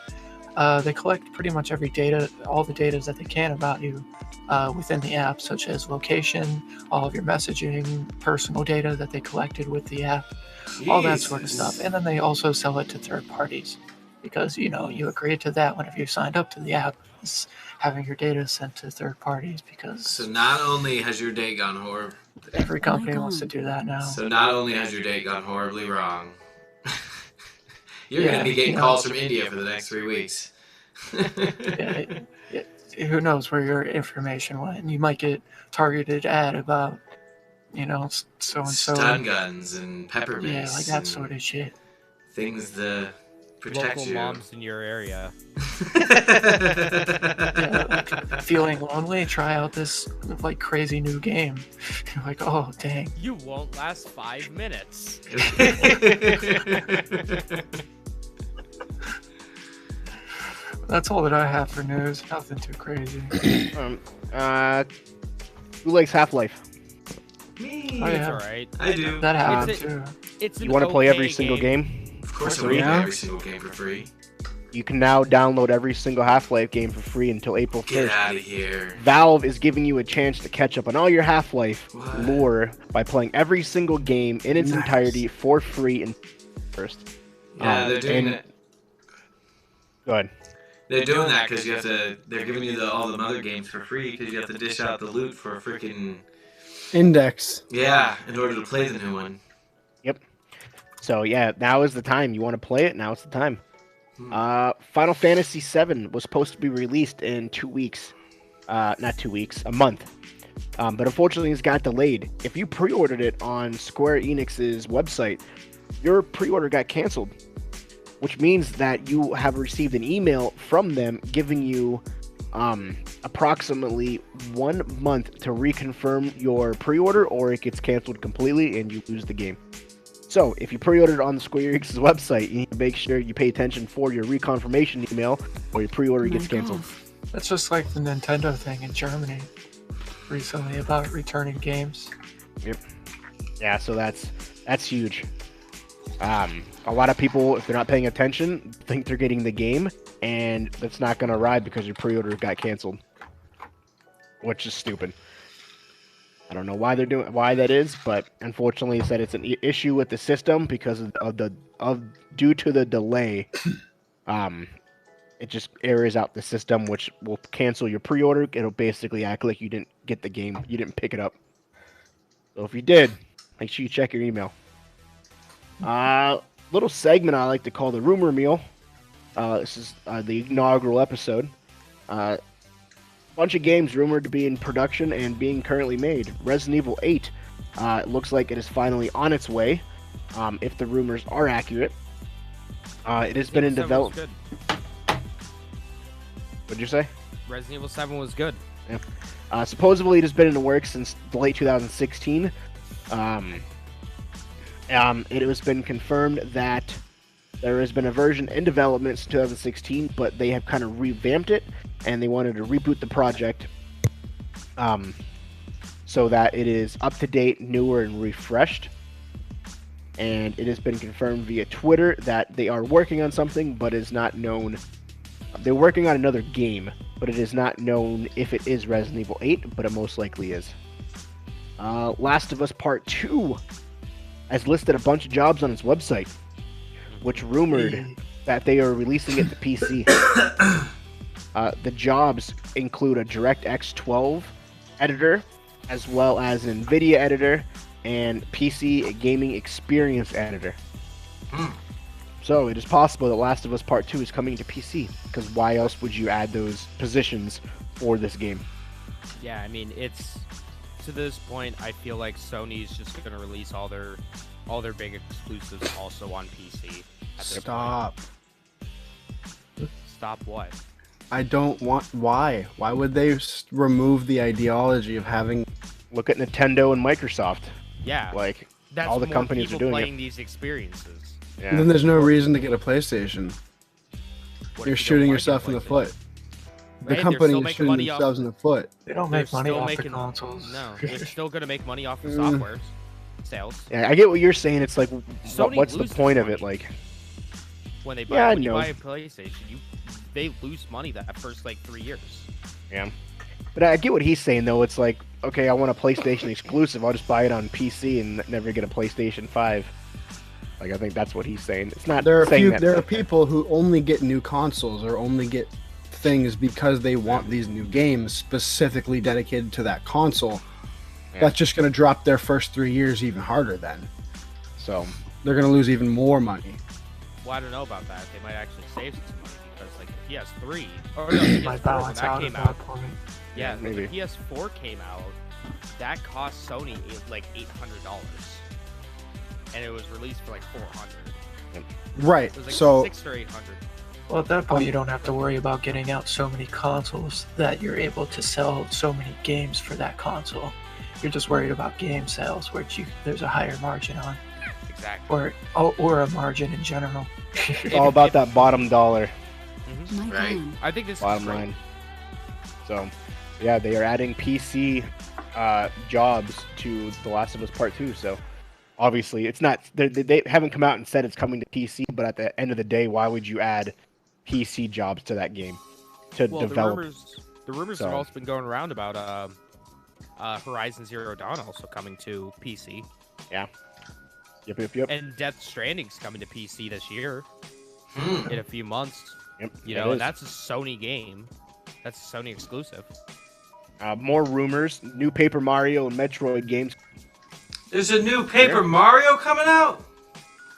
they collect pretty much every data, all the data that they can about you within the app, such as location, all of your messaging, personal data that they collected with the app, all that sort of stuff. And then they also sell it to third parties because, you know, you agreed to that whenever you signed up to the app, is having your data sent to third parties because... So not only has your date gone horrible... Every company wants to do that now. So not only has your date gone horribly wrong, you're going to be getting calls from India for the next 3 weeks. Who knows where your information went? You might get targeted ad about, you know, so-and-so. Stun guns and pepper mix. Yeah, like that sort of shit. Things to protect Local you. moms in your area. Yeah, like, feeling lonely? Try out this like crazy new game. You're like, oh dang. You won't last 5 minutes. That's all that I have for news. Nothing too crazy. Who likes Half-Life? Me. Oh, yeah. It's alright. I do. That happened It's too. It's You want to play every single game? Of course, For I want to free? play every single game for free. You can now download every single Half-Life game for free until April 1st. Get out of here. Valve is giving you a chance to catch up on all your Half-Life What? lore by playing every single game in its entirety for free in first. Yeah, they're doing that. Go ahead. They're doing that because you have to. They're giving you all the other games for free because you have to dish out the loot for a freaking Index. yeah in order to play the new one. Yep. So yeah, now is the time. You want to play it? Now is the time. Final Fantasy VII was supposed to be released in 2 weeks. Not 2 weeks, a month. But unfortunately, it's got delayed. If you pre-ordered it on Square Enix's website, your pre-order got canceled, which means that you have received an email from them giving you approximately 1 month to reconfirm your pre-order, or it gets canceled completely and you lose the game. So, if you pre-ordered on the Square Enix's website, you need to make sure you pay attention for your reconfirmation email, or your pre-order gets canceled. That's just like the Nintendo thing in Germany recently about returning games. Yep. Yeah, so that's huge. A lot of people, if they're not paying attention, think they're getting the game, and that's not going to ride because your pre-order got canceled, which is stupid. I don't know why that is, but unfortunately, it said it's an issue with the system because due to the delay. It just errors out the system, which will cancel your pre-order. It'll basically act like you didn't get the game, you didn't pick it up. So if you did, make sure you check your email. Little segment I like to call the rumor meal. This is the inaugural episode. Bunch of games rumored to be in production and being currently made. Resident Evil 8 it looks like it is finally on its way, if the rumors are accurate. It has been in development. What'd you say? Resident Evil 7 was good. Yeah. Supposedly it has been in the works since late 2016. It has been confirmed that there has been a version in development since 2016, but they have kind of revamped it, and they wanted to reboot the project so that it is up to date, newer, and refreshed. And it has been confirmed via Twitter that they are working on something, but is not known. They're working on another game, but it is not known if it is Resident Evil 8, but it most likely is. Last of Us Part 2 has listed a bunch of jobs on its website, which rumored that they are releasing it to PC. The jobs include a DirectX 12 editor, as well as an NVIDIA editor and PC gaming experience editor. So it is possible that Last of Us Part 2 is coming to PC, because why else would you add those positions for this game? Yeah, I mean, it's to this point, I feel like Sony's just going to release all their big exclusives also on PC. Stop. Stop what? I don't want. Why? Why would they remove the ideology of having? Look at Nintendo and Microsoft. Yeah, Like, that's all the more companies are people doing playing it. these experiences. Yeah. Then there's no reason to get a PlayStation. What You're if you shooting don't wanna yourself get in the PlayStation? foot. The Right, they're company still is making shooting money off- themselves in the foot. They don't They're make money still off making, the consoles. No, they're still going to make money off the Mm. software sales. Yeah, I get what you're saying. It's like, Sony what's the loses point of money. it? Like, When they buy, Yeah, I when you know. buy a PlayStation, they lose money that first like 3 years. yeah. But I get what he's saying, though. It's like, okay, I want a PlayStation exclusive. I'll just buy it on PC and never get a PlayStation 5. Like, I think that's what he's saying. It's not There are saying few. that. There are people who only get new consoles or only get things because they want these new games specifically dedicated to that console. Yeah. That's just going to drop their first 3 years even harder. Then So, they're going to lose even more money. Well, I don't know about that. They might actually save some money because like the PS3 or no, the Might PS4 when balance that out at came that out. point. Yeah, when maybe. the PS4 came out, that cost Sony like $800, and it was released for like $400. Right. It was like So 600 or 800. Well, at that point, you don't have to worry about getting out so many consoles that you're able to sell so many games for that console. You're just worried about game sales, which there's a higher margin on, Exactly. or a margin in general. it's all about that bottom dollar, Mhm. Mic Right. on. I think this bottom is great. line. So, yeah, they are adding PC jobs to The Last of Us Part 2. So, obviously, it's not. They haven't come out and said it's coming to PC. But at the end of the day, why would you add PC jobs to that game to Well, develop? the rumors So- have also been going around about Horizon Zero Dawn also coming to PC, Yep. and Death Stranding's coming to PC this year Hmm. in a few months. Yep. You it know, is. and that's a Sony game. That's a Sony exclusive. More rumors. New Paper Mario and Metroid games. There's a new Paper Mario coming out.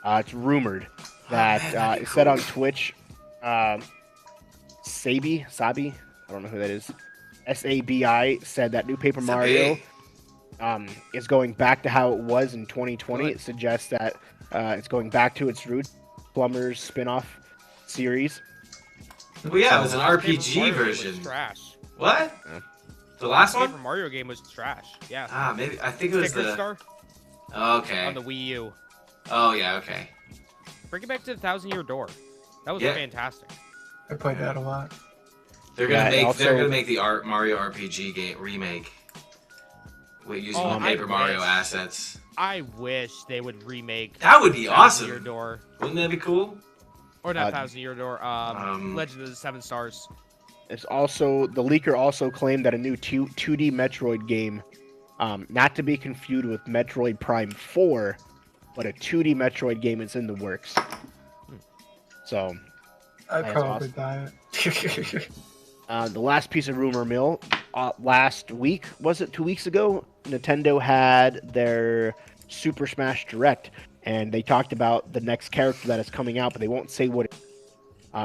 It's rumored man, that that'd be it said cool. on Twitch. Sabi, I don't know who that is. SABI said that new Paper Mario is going back to how it was in 2020. Good. It suggests that it's going back to its roots, Plumber's spin-off series. Well, yeah, it was an Paper RPG Mario game version. was trash. What? Yeah. The last Paper one? Mario game was trash. Yeah. Ah, maybe I think it was Sticker the. Star Okay. on the Wii U. Oh yeah. Okay. Bring it back to the Thousand Year Door. That was Yeah. fantastic. I played that a lot. They're gonna Yeah, they're also- gonna make the Mario RPG game remake. With using Oh, the I Paper Mario wish. assets. I wish they would remake That would be Thousand Year awesome. Door. Wouldn't that be cool? Or not Uh, Thousand Year Door. Legend of the Seven Stars. It's also the leaker also claimed that a new 2D Metroid game, not to be confused with Metroid Prime 4, but a 2D Metroid game is in the works. So I'd That's probably awesome. buy it. the last piece of rumor mill, last week, was it 2 weeks ago? Nintendo had their Super Smash Direct, and they talked about the next character that is coming out, but they won't say what it is.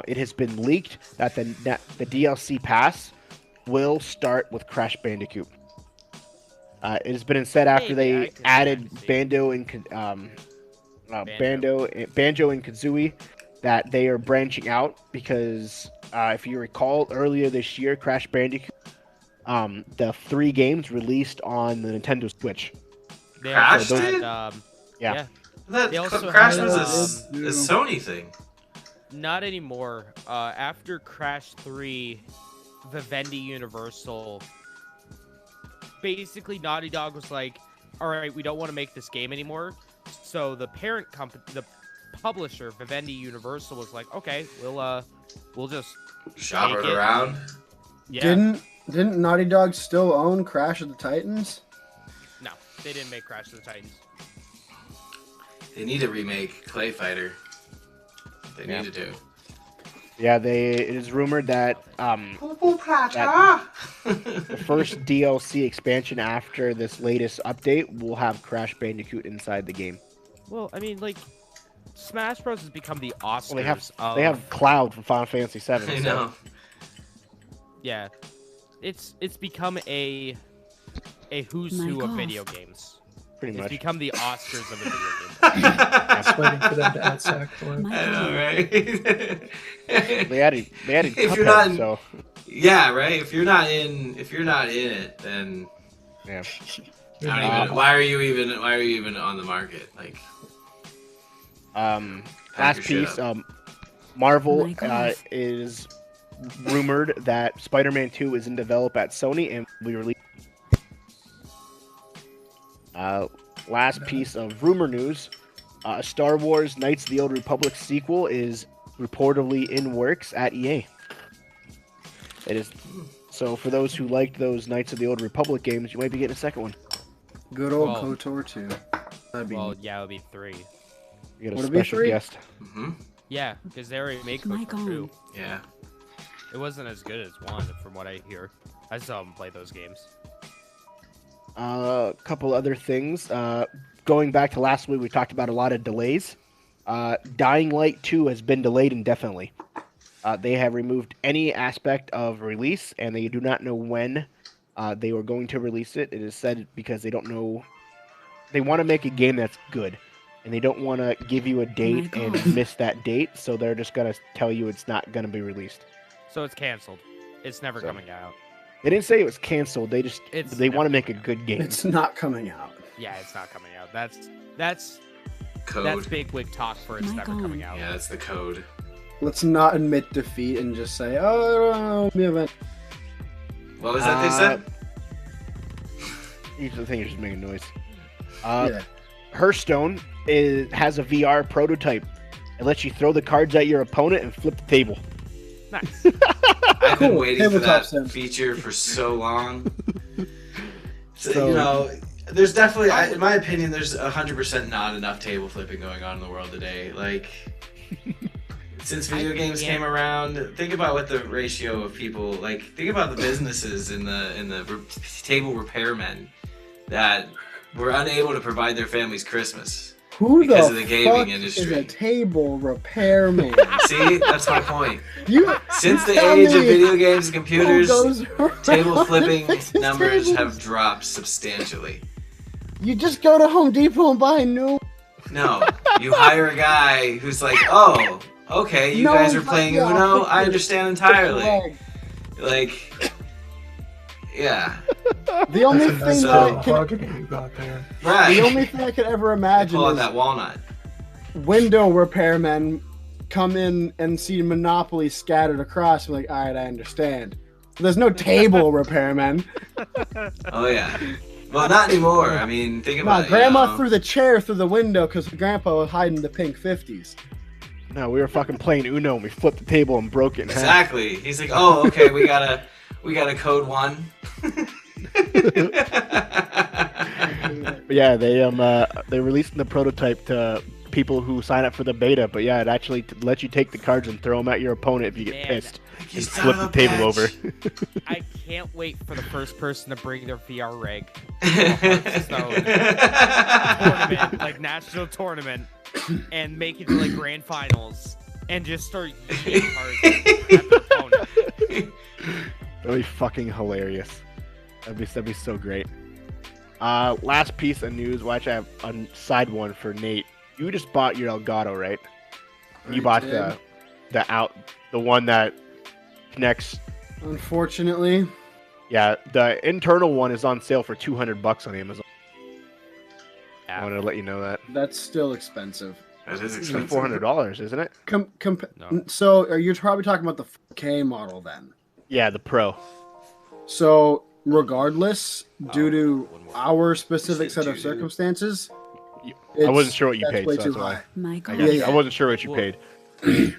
It has been leaked that the DLC pass will start with Crash Bandicoot. It has been said after Maybe, I they could added see. Banjo and Banjo and Kazooie that they are branching out because if you recall earlier this year, Crash Bandicoot, the 3 games released on the Nintendo Switch. They Crash also did? had, Yeah. That They also Crash had, was a Sony thing. not anymore. After Crash 3, Vivendi Universal, basically Naughty Dog was like, all right, we don't want to make this game anymore. So the parent company, the publisher, Vivendi Universal, was like, okay, we'll just Shop Take it it. around. yeah. Didn't Naughty Dog still own Crash of the Titans? They didn't make Crash of the Titans. They need to remake Clay Fighter. They needed to. Yeah, it is rumored that the first DLC expansion after this latest update will have Crash Bandicoot inside the game. Well, I mean, like, Smash Bros has become the Oscars Well, they have Cloud from Final Fantasy VII. I know. Yeah, it's become a who's who of video games. Pretty It's much. become the Oscars of the video game. Just waiting for them to add Sackboy. I know, right? They added If you're Cuphead, not in- so Yeah, right. If you're not in it, then yeah. I don't even. Why are you even on the market? Like, Last your shit piece. up. Marvel Mic off. is rumored that Spider-Man 2 is in develop at Sony and will be released. Last piece of rumor news: Star Wars: Knights of the Old Republic sequel is reportedly in works at EA. It is. So for those who liked those Knights of the Old Republic games, you might be getting a second one. Good old Well- KOTOR 2. That'd be Well, yeah, it would be 3. You get a Would it be special free? guest. Yeah, because they already made Mic KOTOR on. 2. Yeah. It wasn't as good as 1, from what I hear. I still haven't played those games. A couple other things. Going back to last week, we talked about a lot of delays. Dying Light 2 has been delayed indefinitely. They have removed any aspect of release, and they do not know when they were going to release it. It is said because they don't know. They want to make a game that's good, and they don't want to give you a date My and God. miss that date, so they're just going to tell you it's not going to be released. So it's canceled. It's never So- coming out. They didn't say it was canceled. They just It's they want to never make a good game. It's not coming out. Yeah, it's not coming out. That's Code. big wig talk for it's Mic never on. coming out. Yeah, that's the code. Let's not admit defeat and just say, oh, no, event. What was that they said? I think you're just making noise. Yeah. Hearthstone has a VR prototype. It lets you throw the cards at your opponent and flip the table. Nice. I've been Cool. waiting for Tabletop that sim. feature for so long. So- you know, there's definitely, in my opinion, there's 100% not enough table flipping going on in the world today. Like, since video games came around, think about what the ratio of people, like, think about the businesses in the table repairmen that were unable to provide their families Christmas. Who Because the of the gaming fuck industry. is a table repairman? See, that's my point. You Since the tell age of me video games and who computers, goes around table and flipping fixes numbers tables? have dropped substantially. You just go to Home Depot and buy a new. No, you hire a guy who's like, oh, okay, you No, guys are but playing yeah, Uno. fix I it. understand Fix entirely. leg. Like, yeah, The only That's a thing nice So- that little I can, mahogany you got there. right. the only thing I could ever They imagine pull out is that walnut. window repairmen come in and see Monopoly scattered across. And like, all right, I understand. There's no table repairmen. Oh yeah. Well, not anymore. I mean, think No, about it. Grandma you know? threw the chair through the window because Grandpa was hiding the pink 50s. No, we were fucking playing Uno and we flipped the table and broke it in half. Exactly. He's like, oh, okay, we got a code 1. But yeah, they released the prototype to people who sign up for the beta. But yeah, it actually lets you take the cards and throw them at your opponent if you get Man. pissed. You And son flip of the a table over. bitch. I can't wait for the first person to bring their VR rig to a Hearthstone tournament, like national tournament, and make it to like grand finals, and just start yeeting cards at their opponent. That'd be fucking hilarious. That'd be so great. Last piece of news. Watch, I have a side one for Nate. You just bought your Elgato, right? You I bought did. the one that connects. Unfortunately, Yeah, the internal one is on sale for $200 on Amazon. I Yeah. wanted to let you know that. that's still expensive. That is It's expensive. $400, isn't it? No. So are you probably talking about the 4K model then? Yeah, the Pro. So regardless, due to one more. our specific set of Due to- circumstances, I wasn't sure what you that's paid, way so too that's why. high. Mic I, off. got you. Yeah. I wasn't sure what you Well, paid. It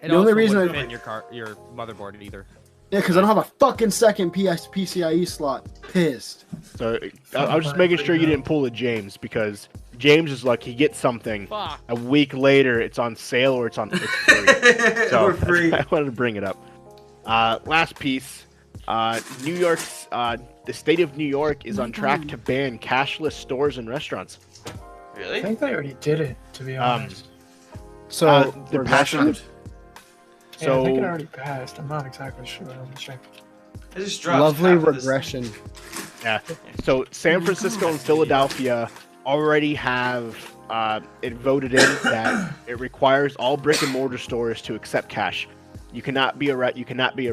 The only also reason wouldn't I- fit in your motherboard either. Yeah, because I don't have a fucking second PCIe slot. Pissed. So I was just making sure you didn't pull a James, because James is like, he gets something Fuck. a week later, it's on sale or it's free. So Or free. I wanted to bring it up. Last piece. New York's the state of New York is on track to ban cashless stores and restaurants. I Really? think they already did it, to be honest. So they're regression? passing. Yeah, I think it So already passed. I'm not exactly sure. Let me check. I just dropped Lovely half of this- regression. yeah, so San Francisco and Philadelphia already have it voted in that it requires all brick and mortar stores to accept cash. You cannot be a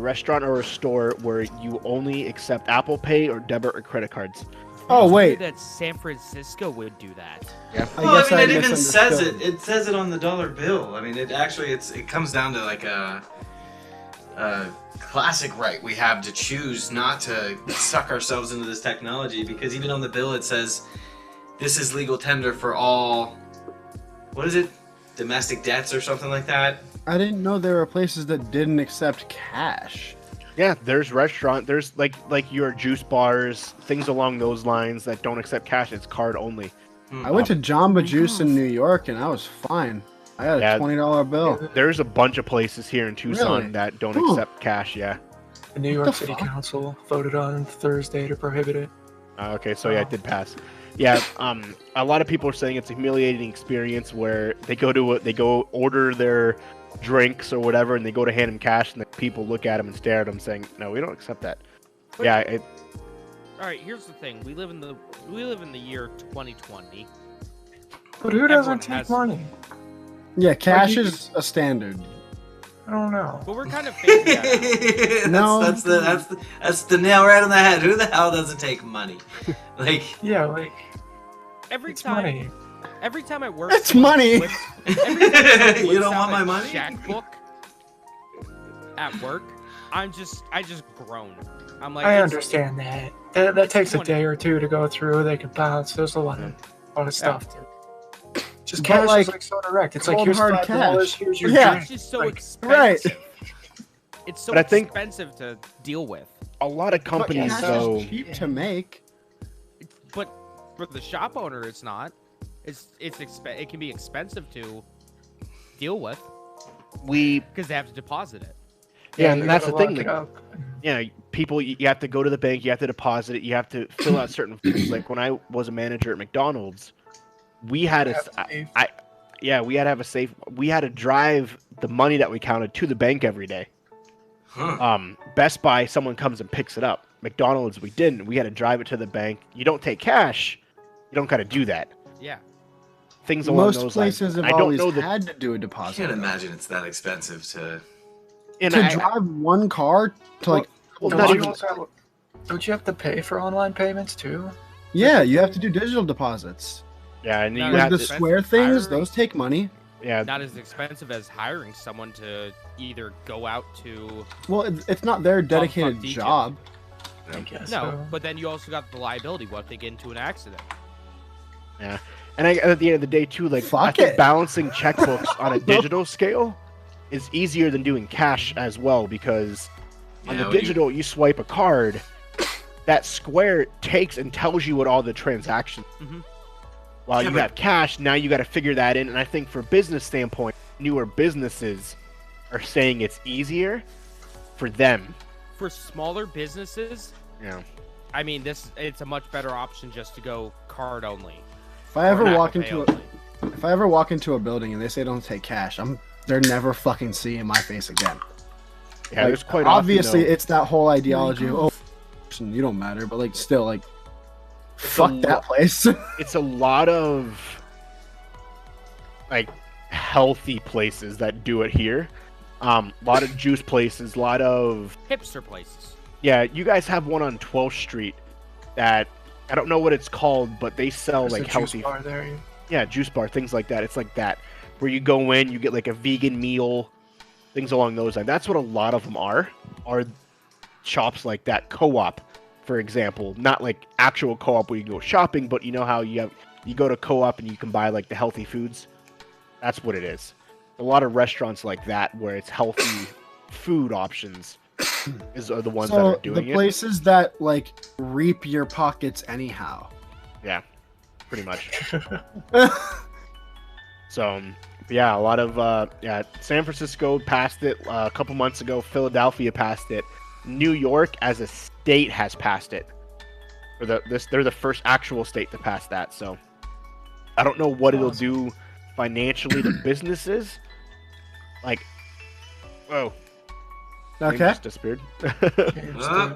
restaurant or a store where you only accept Apple Pay or debit or credit cards. Oh wait, That San Francisco would do that. Well, guess I mean, I it even says it. misunderstood. It says it on the dollar bill. I mean, it comes down to like a classic right we have to choose not to suck ourselves into this technology, because even on the bill it says this is legal tender for all. What is it? Domestic debts or something like that. I didn't know there were places that didn't accept cash. Yeah, there's there's like your juice bars, things along those lines that don't accept cash. It's card only. I went to Jamba Juice in New York and I was fine. I got a Yeah. $20 bill. There's a bunch of places here in Tucson Really? that don't Huh. accept cash. Yeah. The New York the City fuck? Council voted on Thursday to prohibit it. Okay, so yeah, it did pass. Yeah, a lot of people are saying it's a humiliating experience where they go order their drinks or whatever, and they go to hand them cash, and the people look at them and stare at them, saying, "No, we don't accept that." But- Yeah, All right, here's the thing: we live in the year 2020. But who Everyone doesn't take has- money? Yeah, cash you- is a standard. I don't know. But we're kind of phasing that out. No. that's the nail right on the head. Who the hell doesn't take money? Like, Yeah, like Every it's time, money. every time I work, It's money. every time someone You whips don't out want my a money? checkbook at work, I just groan. I'm like, I it's- understand that. That takes a Money. day or two to go through. They can bounce. There's a lot of stuff. Just But, cash like, is like so direct. It's like cold here's hard $5. cash. Here's your Yeah. drink. It's just so Like, expensive. It's so But I think- expensive to deal with. a lot of companies Cash though. is cheap to make. But for the shop owner, it's not. It can be expensive to deal with We because they have to deposit it. yeah, you and that's the gotta thing. lock it Like, up. yeah, people, you have to go to the bank, you have to deposit it, you have to fill out certain things. Like when I was a manager at McDonald's, we had You a, have to save. yeah, we had to have a safe. We had to drive the money that we counted to the bank every day. huh. Best Buy, someone comes and picks it up. McDonald's, we didn't. We had to drive it to the bank. You don't take cash. You don't got to do that. Yeah. Things along Most those places lines. have I don't always know the had to do a I deposit. can't imagine it's that expensive to. and To I- drive one car to like, well, Don't not you even. also don't you have to pay for online payments too? yeah, you have to do digital deposits. Yeah, and you No, Like have the to. expensive Square things, hiring. those take money. Yeah, Not as expensive as hiring someone to either go out to Well, it's not their dedicated details. job. I guess no, so. but then you also got the liability. What if they get into an accident? and at the end of the day too, like I Fuck think it. balancing checkbooks on a digital scale is easier than doing cash as well, because on Yeah, the when you- digital you swipe a card, that Square takes and tells you what all the transactions. Mhm. While Yeah, you but- have cash, now you got to figure that in. And I think for business standpoint, newer businesses are saying it's easier for them. For smaller businesses, Yeah. I mean, it's a much better option just to go card only. If I ever or walk Apple Pay into only. if I ever walk into a building and they say don't take cash, they're never fucking seeing my face again. Yeah, Like, there's quite obviously often, it's that whole ideology of you don't matter, but like still like fuck a that place. though, it's a lot of like healthy places that do it here. A lot of juice places, a lot of Hipster places. yeah. You guys have one on 12th Street that I don't know what it's called, but they sell There's like a juice healthy, bar there. yeah, juice bar, things like that. It's like that where you go in, you get like a vegan meal, things along those lines. That's what a lot of them are shops like that. Co-op, for example, not like actual co-op where you go shopping, but you know how you go to co-op and you can buy like the healthy foods. That's what it is. A lot of restaurants like that where it's healthy food options are the ones that are doing the places that like reap your pockets anyhow. Yeah, pretty much. So, yeah, a lot of San Francisco passed it a couple months ago. Philadelphia passed it. New York, as a state, has passed it. They're the first actual state to pass that. So, I don't know what it'll do financially to businesses. Like, whoa. Okay. Just disappeared. Uh,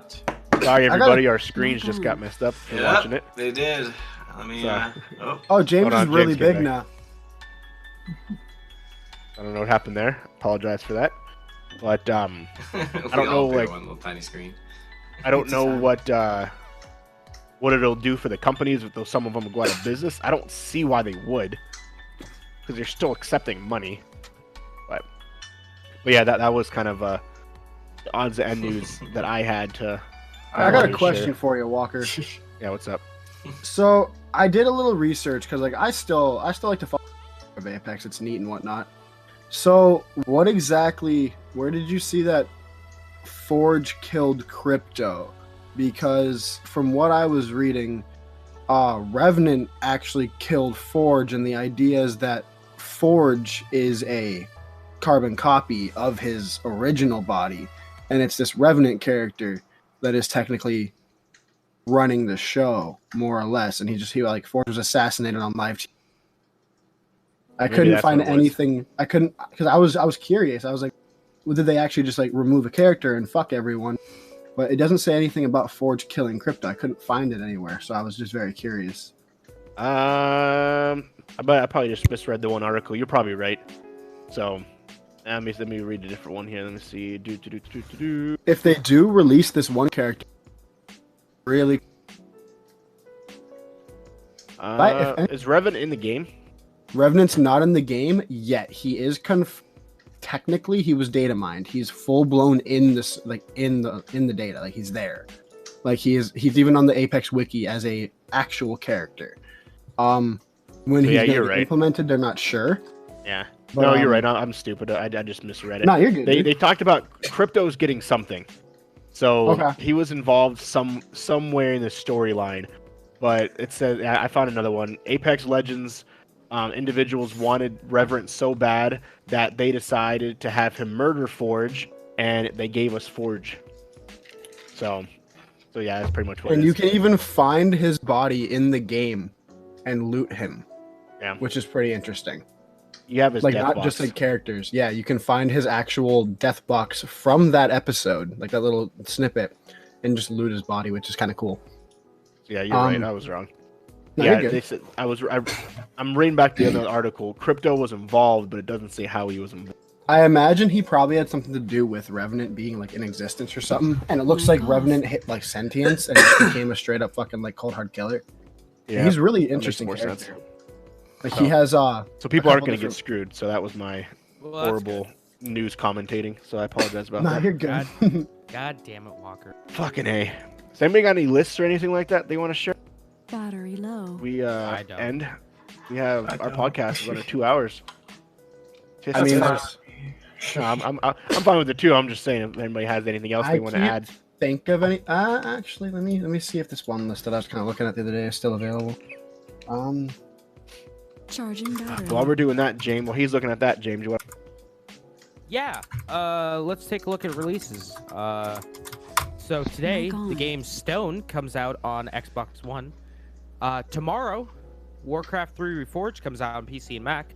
Sorry, everybody. Our screens just got messed up from watching it. They did. Let me. Oh, James Hold on, is really James came big back. now. I don't know what happened there. Apologize for that. But I don't know, like, one little tiny screen. I don't know what it'll do for the companies if some of them go out of business. I don't see why they would, because they're still accepting money. But yeah, that was kind of the odds and news that I had to. I got a to question share. for you, Walker. Yeah, what's up? So I did a little research because like I still like to follow Apex. It's neat and whatnot. So what exactly? Where did you see that Forge killed Crypto? Because from what I was reading, Revenant actually killed Forge, and the idea is that Forge is a carbon copy of his original body, and it's this Revenant character that is technically running the show, more or less. And he like Forge was assassinated on live TV. I Maybe couldn't that's find what it was. anything. I couldn't, because I was curious. I was like, well, did they actually just like remove a character and fuck everyone? But it doesn't say anything about Forge killing Crypto. I couldn't find it anywhere, so I was just very curious. But I probably just misread the one article. You're probably right. So let me read a different one here. Let me see. If they do release this one character, really, is Revan in the game? Revenant's not in the game yet. He is technically he was data mined. He's full blown in this, like in the data. Like he's there. Like he's even on the Apex wiki as a actual character. When he's gonna you're be right. implemented, they're not sure. Yeah. But, No, you're right. I'm stupid. I just misread it. No, you're good. They talked about Crypto's getting something. So Okay. he was involved somewhere in the storyline. But it said I found another one. Apex Legends individuals wanted Reverend so bad that they decided to have him murder Forge, and they gave us Forge. So yeah, that's pretty much what. And it you is. can even find his body in the game and loot him. Yeah. Which is pretty interesting. You have his Like death not box. just like characters. Yeah, you can find his actual death box from that episode, like that little snippet, and just loot his body, which is kind of cool. Yeah, you're right. I was wrong. No, Yeah, you're good. they said I'm reading back the other article. Crypto was involved, but it doesn't say how he was involved. I imagine he probably had something to do with Revenant being like in existence or something. And it looks like Revenant hit like sentience and just became a straight up fucking like cold hard killer. Yeah, He's really that makes interesting more sense. character. Like he has So people aren't going to different- get screwed. So that was my Well, that's horrible news commentating. So I apologize about No, that. you're good. God damn it, Walker. Fucking A. Does anybody got any lists or anything like that they want to share? Battery low. We I don't. end. We have I our don't. podcast is under 2 hours. I mean, That's- there's, I'm fine with the two. I'm just saying if anybody has anything else they want to add. think of any. Actually, let me see if this one list that I was kind of looking at the other day is still available. Charging battery. While we're doing that, James, while he's looking at that, James, you want? Yeah. Let's take a look at releases. So today, the game Stone comes out on Xbox One. Tomorrow, Warcraft 3 Reforged comes out on PC and Mac.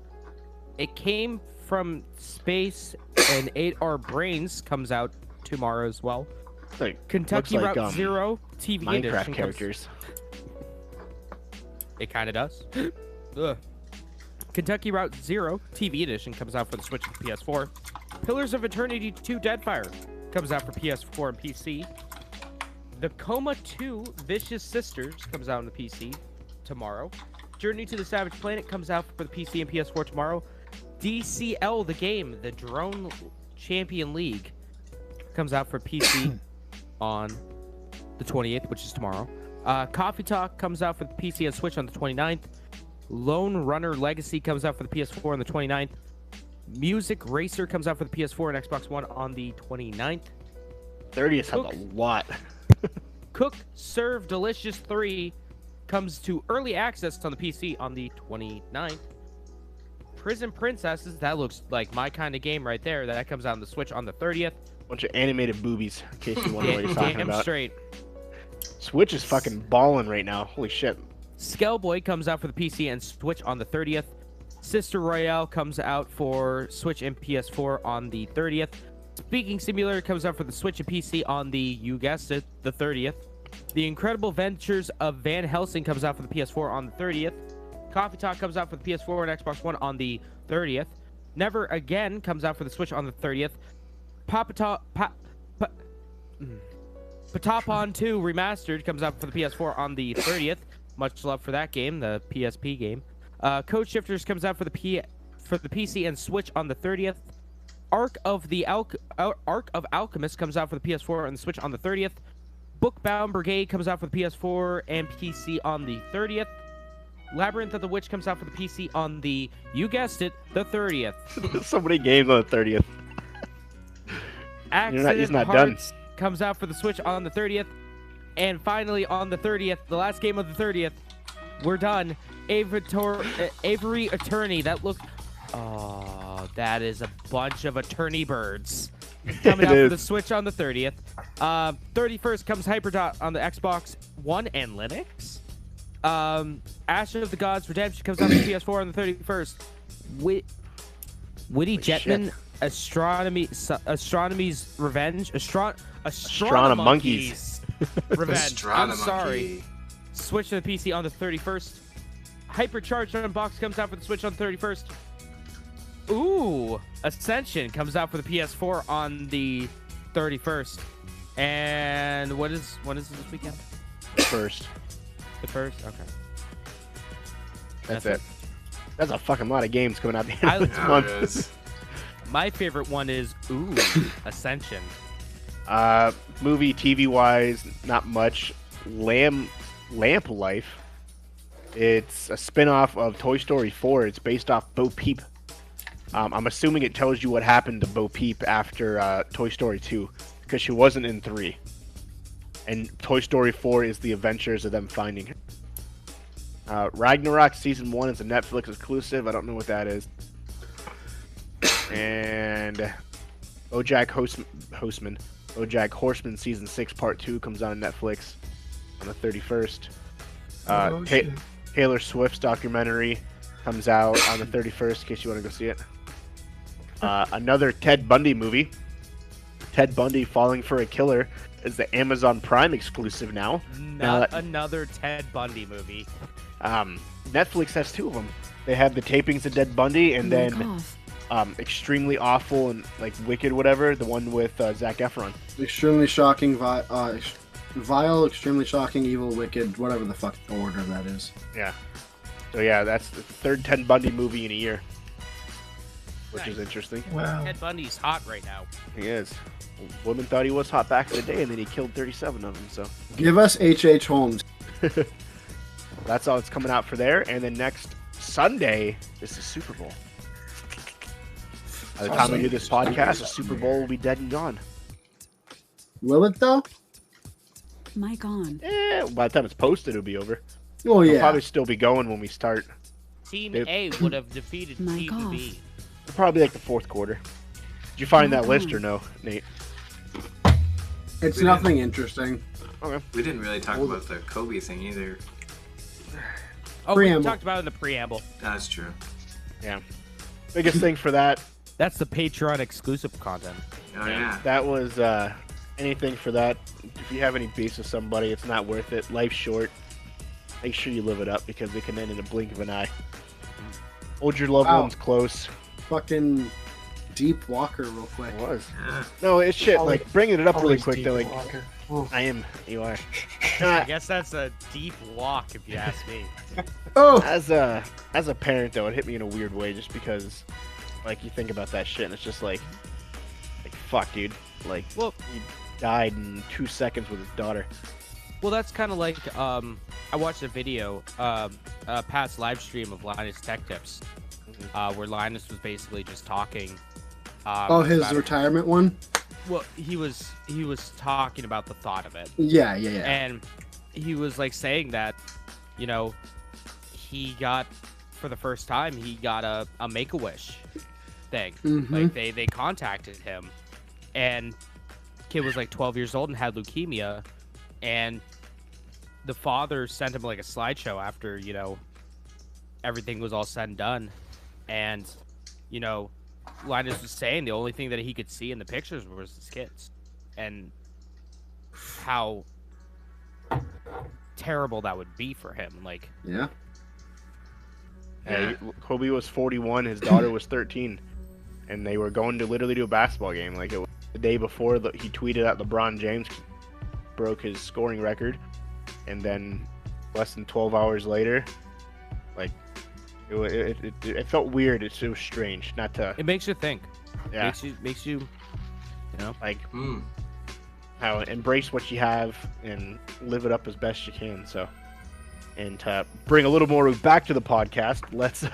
It Came from Space and 8R Brains comes out tomorrow as well. Like, Kentucky looks like, Route Zero TV Minecraft edition characters. It kind of does. Ugh. Kentucky Route Zero TV edition comes out for the Switch and PS4. Pillars of Eternity 2 Deadfire comes out for PS4 and PC. The Coma 2 Vicious Sisters comes out on the PC tomorrow. Journey to the Savage Planet comes out for the PC and PS4 tomorrow. DCL, the game, the Drone Champion League, comes out for PC on the 28th, which is tomorrow. Coffee Talk comes out for the PC and Switch on the 29th. Lone Runner Legacy comes out for the PS4 on the 29th. Music Racer comes out for the PS4 and Xbox One on the 29th. 30th has a lot. Cook Serve Delicious 3 comes to early access on the PC on the 29th. Prison Princesses, that looks like my kind of game right there. That comes out on the Switch on the 30th. Bunch of animated boobies, in case you wonder what he's talking Damn about. straight. Switch is fucking balling right now. Holy shit. Skellboy comes out for the PC and Switch on the 30th. Sister Royale comes out for Switch and PS4 on the 30th. Speaking Simulator comes out for the Switch and PC on the, you guessed it, the 30th. The Incredible Ventures of Van Helsing comes out for the PS4 on the 30th. Coffee Talk comes out for the PS4 and Xbox One on the 30th. Never Again comes out for the Switch on the 30th. Patapon 2 Remastered comes out for the PS4 on the 30th. Much love for that game, the PSP game. Code Shifters comes out for the PC and Switch on the 30th. Arc of Alchemist comes out for the PS4 and the Switch on the 30th. Bookbound Brigade comes out for the PS4 and PC on the 30th. Labyrinth of the Witch comes out for the PC on the, you guessed it, the 30th. So many games on the 30th. He's not done. Comes out for the Switch on the 30th. And finally, on the 30th, the last game of the 30th, we're done. Avery Attorney. That looks... Oh, that is a bunch of attorney birds. Coming out for the Switch on the 30th. 31st comes Hyperdot on the Xbox One and Linux. Ashes of the Gods Redemption comes out for the PS4 on the 31st. Witty Jetman, Astronomy's Revenge, Astronomonkeys Revenge. I'm sorry. Switch to the PC on the 31st. Hypercharged Unbox comes out for the Switch on the 31st. Ooh, Ascension comes out for the PS4 on the 31st. And when is this weekend? The first. The first? Okay. That's it. That's a fucking lot of games coming out the end of this month. My favorite one is Ascension. Movie, TV wise, not much. Lamp Life. It's a spin-off of Toy Story 4. It's based off Bo Peep. I'm assuming it tells you what happened to Bo Peep after Toy Story 2, because she wasn't in 3. And Toy Story 4 is the adventures of them finding her. Ragnarok Season 1 is a Netflix exclusive. I don't know what that is. And BoJack Horseman Season 6 Part 2 comes out on Netflix on the 31st. Taylor Swift's documentary comes out on the 31st, in case you want to go see it. Another Ted Bundy movie. Ted Bundy Falling for a Killer is the Amazon Prime exclusive now. Another Ted Bundy movie. Netflix has 2 of them. They have the tapings of Ted Bundy and then Extremely Awful and like Wicked, whatever, the one with Zac Efron. Extremely Shocking, Vile, Extremely Shocking, Evil, Wicked, whatever the fuck order that is. Yeah. So yeah, that's the 3rd Ted Bundy movie in a year, which is interesting. Wow. Ted Bundy's hot right now. He is. Women thought he was hot back in the day, and then he killed 37 of them. So Give us H.H. Holmes. that's all that's coming out for there. And then next Sunday is the Super Bowl. By the time we do this podcast, the Super Bowl will be dead and gone. Will it though? Mic on. By the time it's posted, it'll be over. Oh It'll yeah. probably still be going when we start. Team A would have defeated Mic Team off. B. Probably like the 4th quarter. Did you find that list or no, Nate? It's nothing interesting. Okay. We didn't really talk about the Kobe thing either. Oh, Preamble. we talked about it in the preamble. That's true. Yeah. Biggest thing for that. That's the Patreon exclusive content. Oh yeah. That was anything for that. If you have any beefs with somebody, it's not worth it. Life's short. Make sure you live it up because it can end in a blink of an eye. Hold your loved ones close. Fucking Deep Walker real quick. It was. Yeah. No, it's shit. Always- Like bringing it up really Always quick. Though, Deep like Walker. Oof. I am. You are. I guess that's a deep walk, if you ask me. Oh! As a parent, though, it hit me in a weird way, just because, like, you think about that shit, and it's just like fuck, dude. Like, Well, he died in 2 seconds with his daughter. well, that's kind of like I watched a video, a past live stream of Linus Tech Tips, where Linus was basically just talking. His about- retirement one? Well, he was talking about the thought of it, Yeah. and he was like saying that, you know, he got for the first time he got a Make-A-Wish thing. Like they contacted him, and kid was like 12 years old and had leukemia, and the father sent him like a slideshow after, you know, everything was all said and done, and, you know, Linus was saying the only thing that he could see in the pictures was his kids, and how terrible that would be for him. Like, Yeah. Kobe was 41, his daughter was 13, and they were going to literally do a basketball game. Like, it was the day before he tweeted that LeBron James broke his scoring record, and then less than 12 hours later, like, it felt weird. It was strange. Not to. it makes you think. Yeah. Makes you, you know, Like, how embrace what you have and live it up as best you can. So, and to bring a little more back to the podcast, let's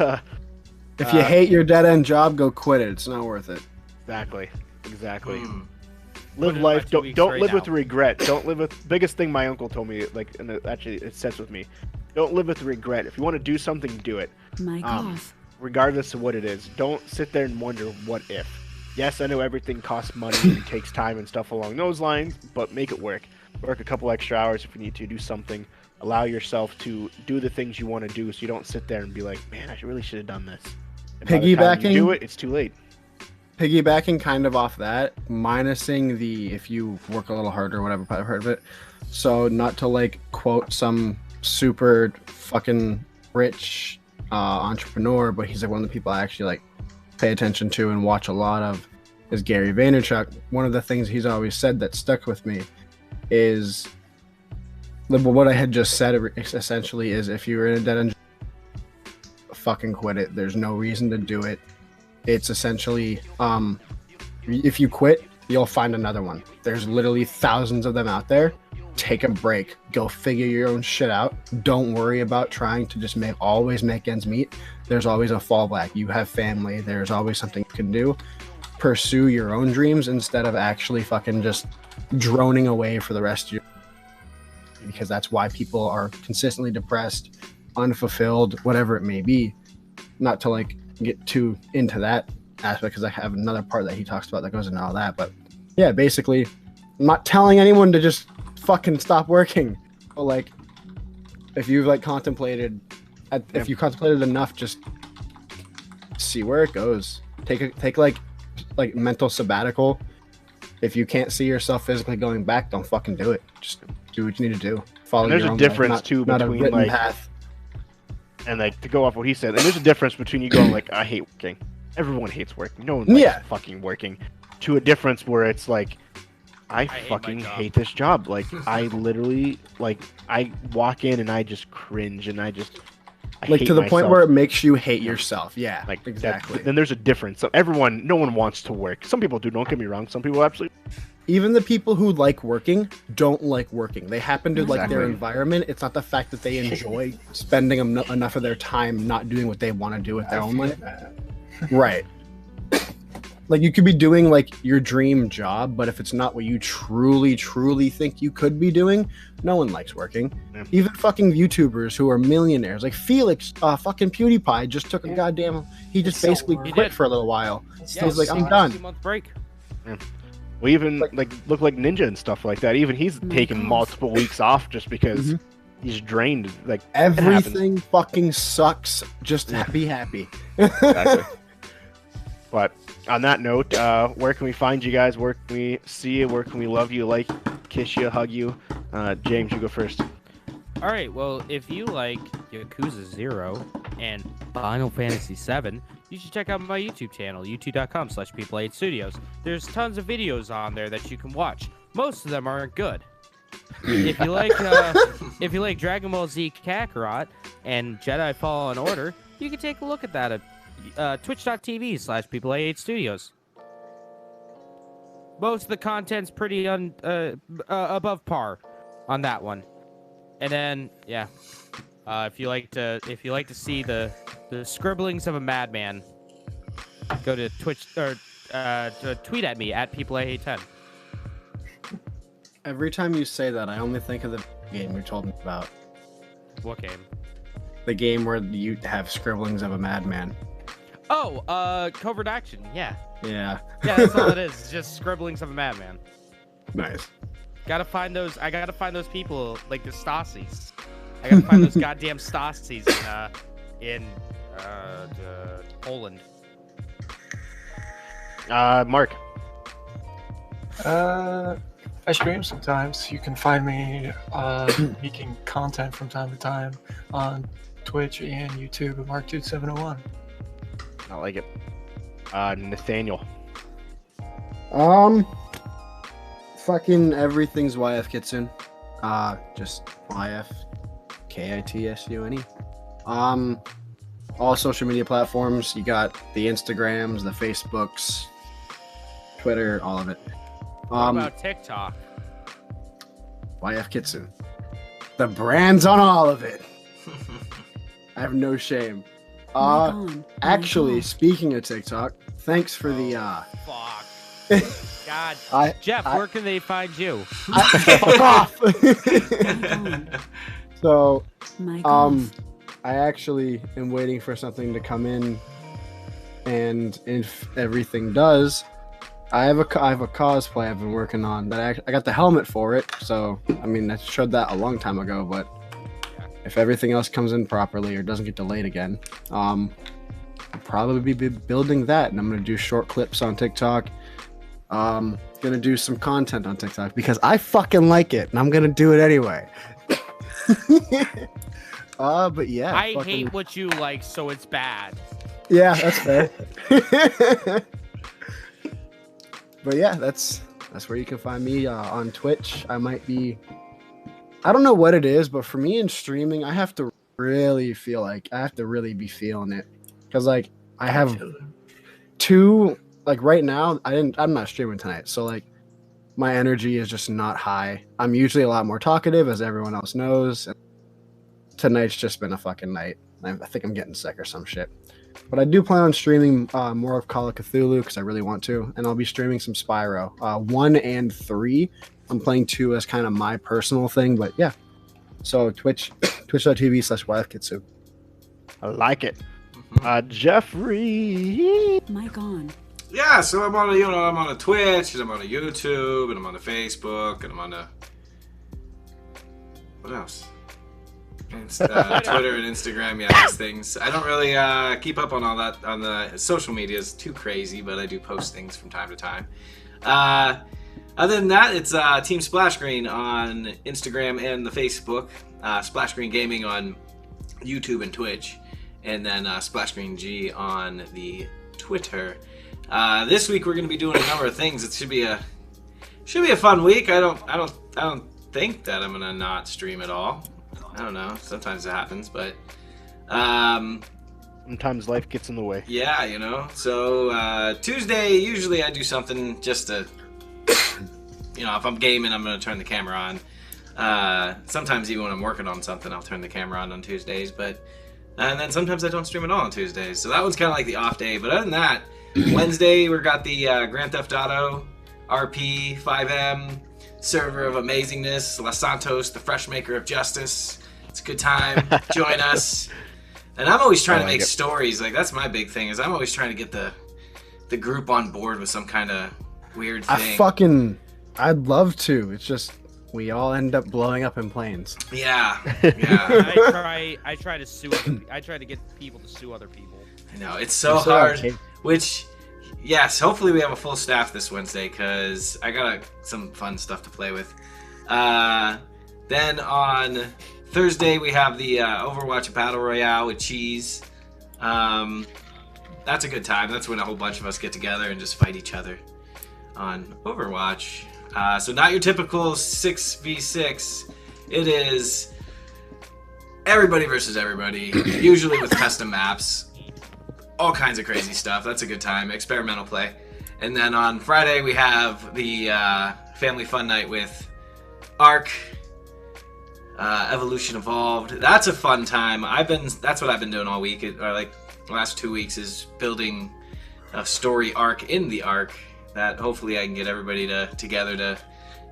If you hate your dead end job, go quit it. It's not worth it. exactly Put live it in life. my 2 Don't weeks don't right live with now. regret. Don't live with biggest thing my uncle told me, like, and actually it sets with me. Don't live with regret. If you want to do something, do it. Mic off. Regardless of what it is. Don't sit there and wonder what if. Yes, I know everything costs money and takes time and stuff along those lines, but make it work. Work a couple extra hours if you need to. Do something. Allow yourself to do the things you want to do, so you don't sit there and be like, man, I really should have done this. And by the time you Piggybacking? do it, it's too late. Piggybacking kind of off that, minusing the if you work a little harder or whatever part of it. So not to like quote some super fucking rich entrepreneur, but he's like one of the people I actually like pay attention to and watch a lot of is Gary Vaynerchuk. One of the things he's always said that stuck with me is what I had just said essentially is if you're in a dead end, fucking quit it. There's no reason to do it. It's essentially if you quit, you'll find another one. There's literally thousands of them out there. Take a break. Go figure your own shit out. Don't worry about trying to just always make ends meet. There's always a fallback. You have family. There's always something you can do. Pursue your own dreams instead of actually fucking just droning away for the rest of your, because that's why people are consistently depressed, unfulfilled, whatever it may be. Not to like get too into that aspect because I have another part that he talks about that goes into all that. But yeah, basically, I'm not telling anyone to just fucking stop working. But like, if you've like contemplated, if you contemplated enough, just see where it goes. Take like mental sabbatical. If you can't see yourself physically going back, don't fucking do it. Just do what you need to do. Follow And there's your a own difference life, too not a between written like path. and like to go off what he said. And there's a difference between you going like, I hate working. Everyone hates working. No one likes fucking working. To a difference where it's like, I fucking hate this job. Like, I literally, like, I walk in and I just cringe and I Like hate to the point myself. where it makes you hate yourself. Yeah, Like, exactly. Then there's a difference. So no one wants to work. Some people do. Don't get me wrong. Some people absolutely. Even the people who like working don't like working. They happen to like their Exactly. environment. It's not the fact that they enjoy spending enough of their time not doing what they want to do with their own life. Right. Like you could be doing like your dream job, but if it's not what you truly, truly think you could be doing, no one likes working. Yeah. Even fucking YouTubers who are millionaires, like Felix, fucking PewDiePie, just took a goddamn. He just basically He quit did. for a little while. Yeah, He's like, I'm take a done. 2-month break. We even like look like Ninja and stuff like that. Even he's taken multiple weeks off just because he's drained. Like it happens. Everything fucking sucks. Just be happy. Exactly. But on that note, where can we find you guys? Where can we see you? Where can we love you, like, kiss you, hug you? James, you go first. All right, well, if you like Yakuza 0 and Final Fantasy 7, you should check out my YouTube channel, youtube.com/people8studios. There's tons of videos on there that you can watch. Most of them aren't good. If you like Dragon Ball Z Kakarot and Jedi Fallen Order, you can take a look at that at twitch.tv/people8studios. Most of the content's pretty above par on that one. And then, yeah, if you like to see the scribblings of a madman, go to Twitch or tweet at me at people810. Every time you say that, I only think of the game you told me about. What game? The game where you have scribblings of a madman. Oh, covert action. Yeah. Yeah. Yeah, that's all it is. It's just scribblings of a madman. Nice. Gotta find those. I gotta find those people, like the Stasis. I gotta find those goddamn Stasis in Poland. Mark. I stream sometimes. You can find me making content from time to time on Twitch and YouTube at MarkDude701. I like it. Nathaniel. Fucking everything's YF Kitsune. Just YF KITSUNE. All social media platforms. You got the Instagrams, the Facebooks, Twitter, all of it. What about TikTok? YF Kitsune. The brand's on all of it. I have no shame. Actually, speaking of TikTok, thanks for the Fuck. God. Jeff, I- where can they find you? Fuck off. So, Mic off. I actually am waiting for something to come in, and if everything does, I have a cosplay I've been working on that I got the helmet for it. So, I mean, I showed that a long time ago, but if everything else comes in properly or doesn't get delayed again, I'll probably be building that, and I'm gonna do short clips on TikTok. Gonna do some content on TikTok because I fucking like it, and I'm gonna do it anyway. But yeah, I fucking- hate what you like, so it's bad. Yeah, that's fair. But yeah, that's where you can find me on Twitch. I might be, I don't know what it is, but for me in streaming, I have to really feel like I have to really be feeling it, because like I have two, like right now I'm not streaming tonight, so like my energy is just not high. I'm usually a lot more talkative, as everyone else knows. And tonight's just been a fucking night. I think I'm getting sick or some shit. But I do plan on streaming more of Call of Cthulhu because I really want to, and I'll be streaming some Spyro 1 and 3. I'm playing 2 as kind of my personal thing, but yeah. So twitch.tv/YFKitsu. I like it. Jeffrey. Mic on. Yeah, so I'm on a Twitch, and I'm on a YouTube, and I'm on a Facebook, and I'm on a what else? Twitter and Instagram, yeah, those things. I don't really keep up on all that on the social medias too crazy, but I do post things from time to time. Other than that, it's Team Splash Screen on Instagram and the Facebook, Splash Screen Gaming on YouTube and Twitch, and then Splash Screen G on the Twitter. This week we're going to be doing a number of things. It should be a fun week. I don't think that I'm going to not stream at all. I don't know. Sometimes it happens, but Sometimes life gets in the way. yeah, you know. So Tuesday, usually I do something just to, you know, if I'm gaming, I'm gonna turn the camera on. Sometimes even when I'm working on something, I'll turn the camera on Tuesdays. And then sometimes I don't stream at all on Tuesdays. So that one's kind of like the off day. But other than that, Wednesday we got the Grand Theft Auto RP 5M. Server of Amazingness, Los Santos, the fresh maker of justice. It's a good time. Join us. And I'm always trying to make stories. Like, that's my big thing, is I'm always trying to get the group on board with some kind of weird thing. I'd love to. It's just we all end up blowing up in planes. Yeah. I try to sue. I try to get people to sue other people. I know, it's so hard. Which, yes, hopefully we have a full staff this Wednesday, because I got some fun stuff to play with. Then on Thursday we have the Overwatch Battle Royale with Cheese. That's a good time. That's when a whole bunch of us get together and just fight each other on Overwatch. So not your typical 6v6. It is everybody versus everybody, usually with custom maps. All kinds of crazy stuff. That's a good time. Experimental play. And then on Friday we have the Family Fun Night with Ark, Evolution Evolved. That's a fun time. That's what I've been doing all week, or like the last 2 weeks, is building a story arc in the Ark that hopefully I can get everybody together to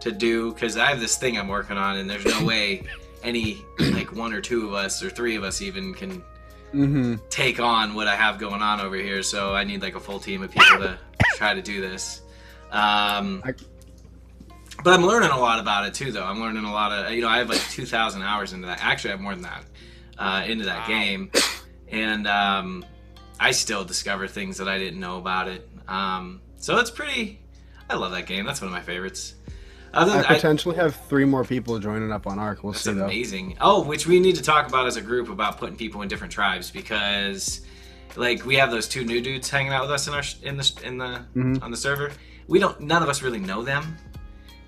to do, because I have this thing I'm working on, and there's no way any like 1 or 2 of us or 3 of us even can take on what I have going on over here. So I need like a full team of people to try to do this. But I'm learning a lot about it too, though. I'm learning a lot of, I have like 2,000 hours into that. Actually, I have more than that into that game, and I still discover things that I didn't know about it. So it's pretty. I love that game. That's one of my favorites. I potentially have 3 more people joining up on Ark. We'll see. That's amazing. Oh, which we need to talk about as a group about putting people in different tribes, because, like, we have those 2 new dudes hanging out with us on the server. None of us really know them.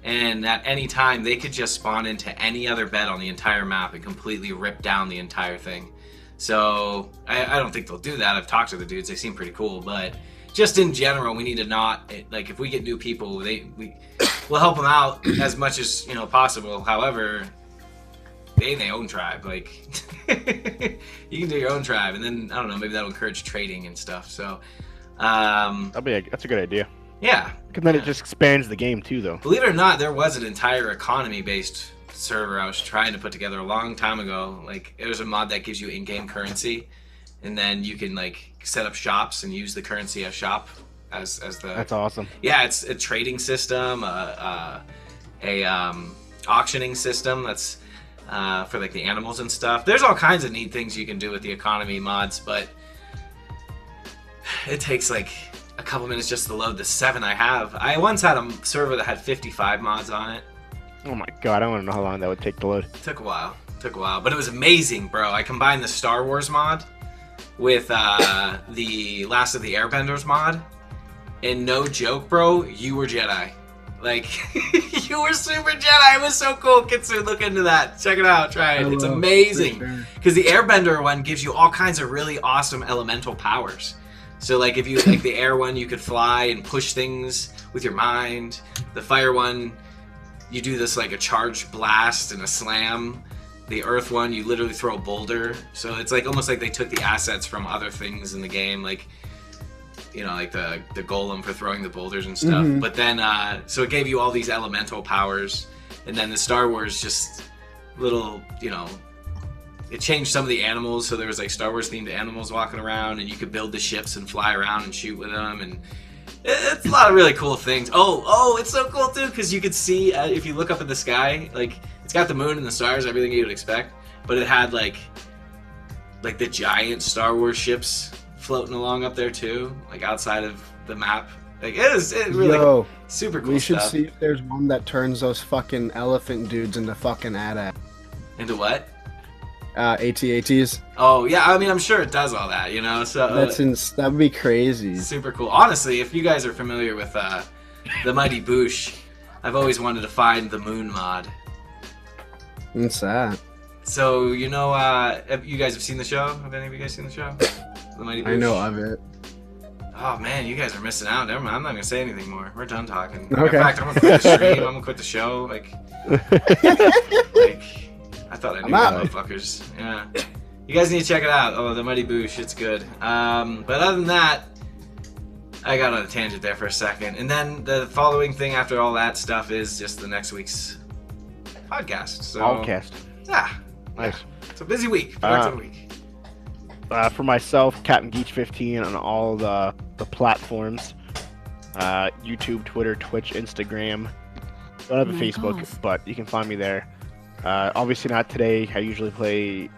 And at any time, they could just spawn into any other bed on the entire map and completely rip down the entire thing. So, I don't think they'll do that. I've talked to the dudes. They seem pretty cool. But just in general, we need to not... Like, if we get new people, we'll help them out as much as, possible. However, they in their own tribe. Like, you can do your own tribe. And then, I don't know, maybe that'll encourage trading and stuff. So, that's a good idea. Yeah. Because then it just expands the game too, though. Believe it or not, there was an entire economy-based server I was trying to put together a long time ago. Like, there's a mod that gives you in-game currency, and then you can like set up shops and use the currency as shop as the. That's awesome. Yeah, it's a trading system, auctioning system that's for like the animals and stuff. There's all kinds of neat things you can do with the economy mods, but it takes like a couple minutes just to load the 7 I have. I once had a server that had 55 mods on it. Oh my god, I want to know how long that would take to load. It took a while, but it was amazing, bro. I combined the Star Wars mod with the Last of the Airbenders mod, and no joke, bro, you were Jedi. Like, you were super Jedi. It was so cool. Kids, look into that. Check it out. Try it. It's amazing. Because the Airbender one gives you all kinds of really awesome elemental powers. So, like, if you like the air one, you could fly and push things with your mind. The fire one, you do this like a charged blast and a slam. The earth one, you literally throw a boulder. So it's like almost like they took the assets from other things in the game, like, like the golem for throwing the boulders and stuff. But then, so it gave you all these elemental powers. And then the Star Wars just little, it changed some of the animals, so there was like Star Wars themed animals walking around, and you could build the ships and fly around and shoot with them, and it's a lot of really cool things. Oh, it's so cool too, because you could see if you look up at the sky, like it's got the moon and the stars, everything you would expect, but it had like the giant Star Wars ships floating along up there too, like outside of the map. Like it really super cool. We should stuff. see if there's one that turns those fucking elephant dudes into fucking AT-AT. Into what? AT-ATs. Oh yeah, I mean I'm sure it does all that, So that'd be crazy. Super cool. Honestly, if you guys are familiar with the Mighty Boosh, I've always wanted to find the Moon mod. What's that? So you guys have seen the show? Have any of you guys seen the show? The Mighty Boosh. I know of it. Oh man, you guys are missing out. Never mind. I'm not gonna say anything more. We're done talking. Okay. In fact, I'm gonna quit the stream. I'm gonna quit the show. Like I thought I knew you motherfuckers. Yeah. You guys need to check it out. Oh, the Mighty Boosh, it's good. But other than that, I got on a tangent there for a second. And then the following thing after all that stuff is just the next week's podcast. So, Podcast. Yeah. Nice. It's a busy week. Productive week. For myself, Captain Geach 15 on all the platforms. YouTube, Twitter, Twitch, Instagram. Don't have a Facebook, but you can find me there. Obviously not today. I usually play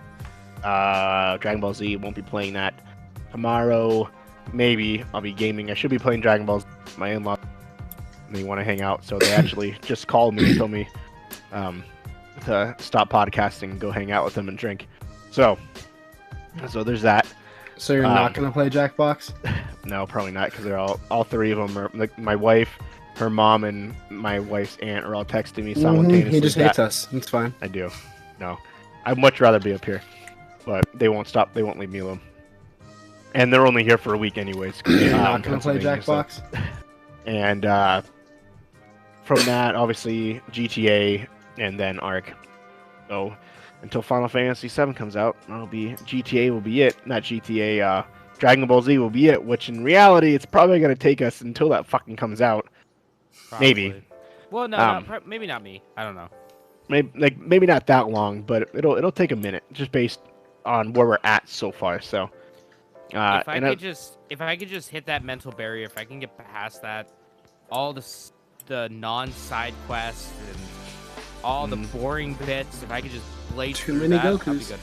Dragon Ball Z. Won't be playing that. Tomorrow, maybe I'll be gaming. I should be playing Dragon Ball Z. My in-laws, they want to hang out, so they actually just called me and told me to stop podcasting and go hang out with them and drink. So there's that. So you're not gonna play Jackbox? No, probably not, because they're all 3 of them are like my wife, her mom, and my wife's aunt are all texting me simultaneously. He just hates us. It's fine. I do. No. I'd much rather be up here. But they won't stop. They won't leave me alone. And they're only here for a week anyways. You're not going to play Jackbox? And from that, obviously, GTA and then Ark. So until Final Fantasy VII comes out, GTA will be it. Not GTA, Dragon Ball Z will be it, which in reality, it's probably going to take us until that fucking comes out. Probably. Maybe. Well, no, maybe not me. I don't know. Maybe not that long, but it'll take a minute, just based on where we're at so far. So, if I could just hit that mental barrier, if I can get past that, all the non-side quests and all the boring bits, if I could just blaze through that, I'd be good.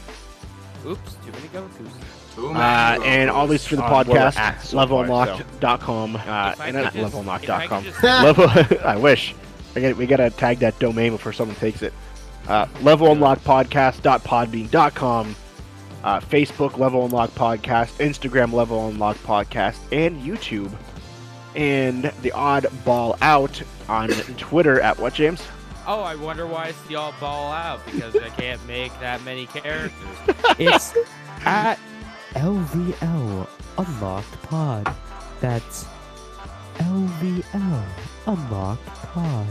Oops, too many Gokus. And all these for the podcast at levelunlocked.com. And at levelunlocked.com. I wish. We gotta tag that domain before someone takes it. Levelunlockpodcast.podbean.com. Facebook Level Unlock Podcast, Instagram Level Unlock Podcast, and YouTube. And the Odd Ball Out on Twitter at what, James? Oh, I wonder why it's the Odd Ball Out, because I can't make that many characters. It's at LVL Unlocked Pod. That's LVL Unlocked Pod.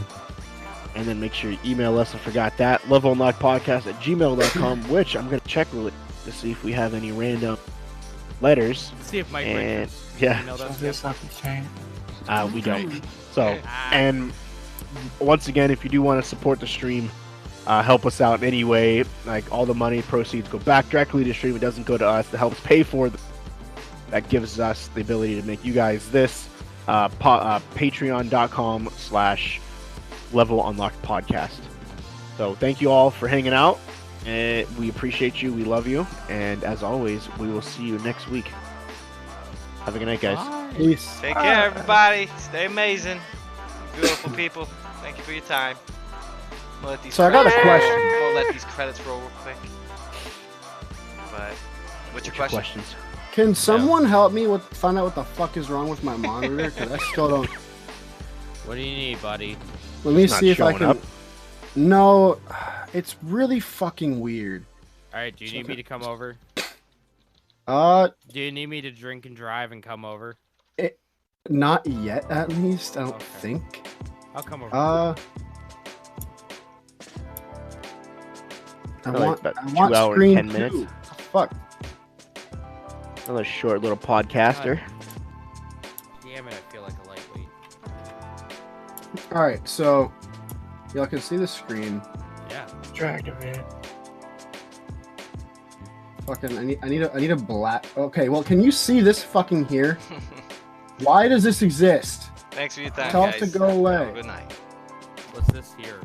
And then make sure you email us. I forgot that. levelunlockpodcast@gmail.com, which I'm going to check really to see if we have any random letters. Let's see if Mike and yeah. We don't. So, and once again, if you do want to support the stream, help us out in any way. Like, all the money proceeds go back directly to the stream. It doesn't go to us. That helps pay for that gives us the ability to make you guys this. Patreon.com/Level Unlocked Podcast. So thank you all for hanging out. We appreciate you. We love you. And as always, we will see you next week. Have a good night, guys. Bye. Peace. Take care, everybody. Stay amazing. Beautiful people. Thank you for your time. So I got a question. I'm gonna let these credits roll real quick. But what's your question? Questions? Can someone help me find out what the fuck is wrong with my monitor? Because I still don't. What do you need, buddy? Let me see if I can. Up. No, it's really fucking weird. All right, do you need me to come over? Do you need me to drink and drive and come over? Not yet, at least. I don't think. I'll come over. I Like want about 2 hours screen 10 minutes. two. Fuck. Another short little podcaster. Damn it, I feel like a lightweight. All right, so y'all can see the screen. Yeah. Drag a bit. Fucking, I need a black. Okay, well, can you see this fucking here? Why does this exist? Thanks for your time, Tell guys. it to go away. Have a good night. What's this here?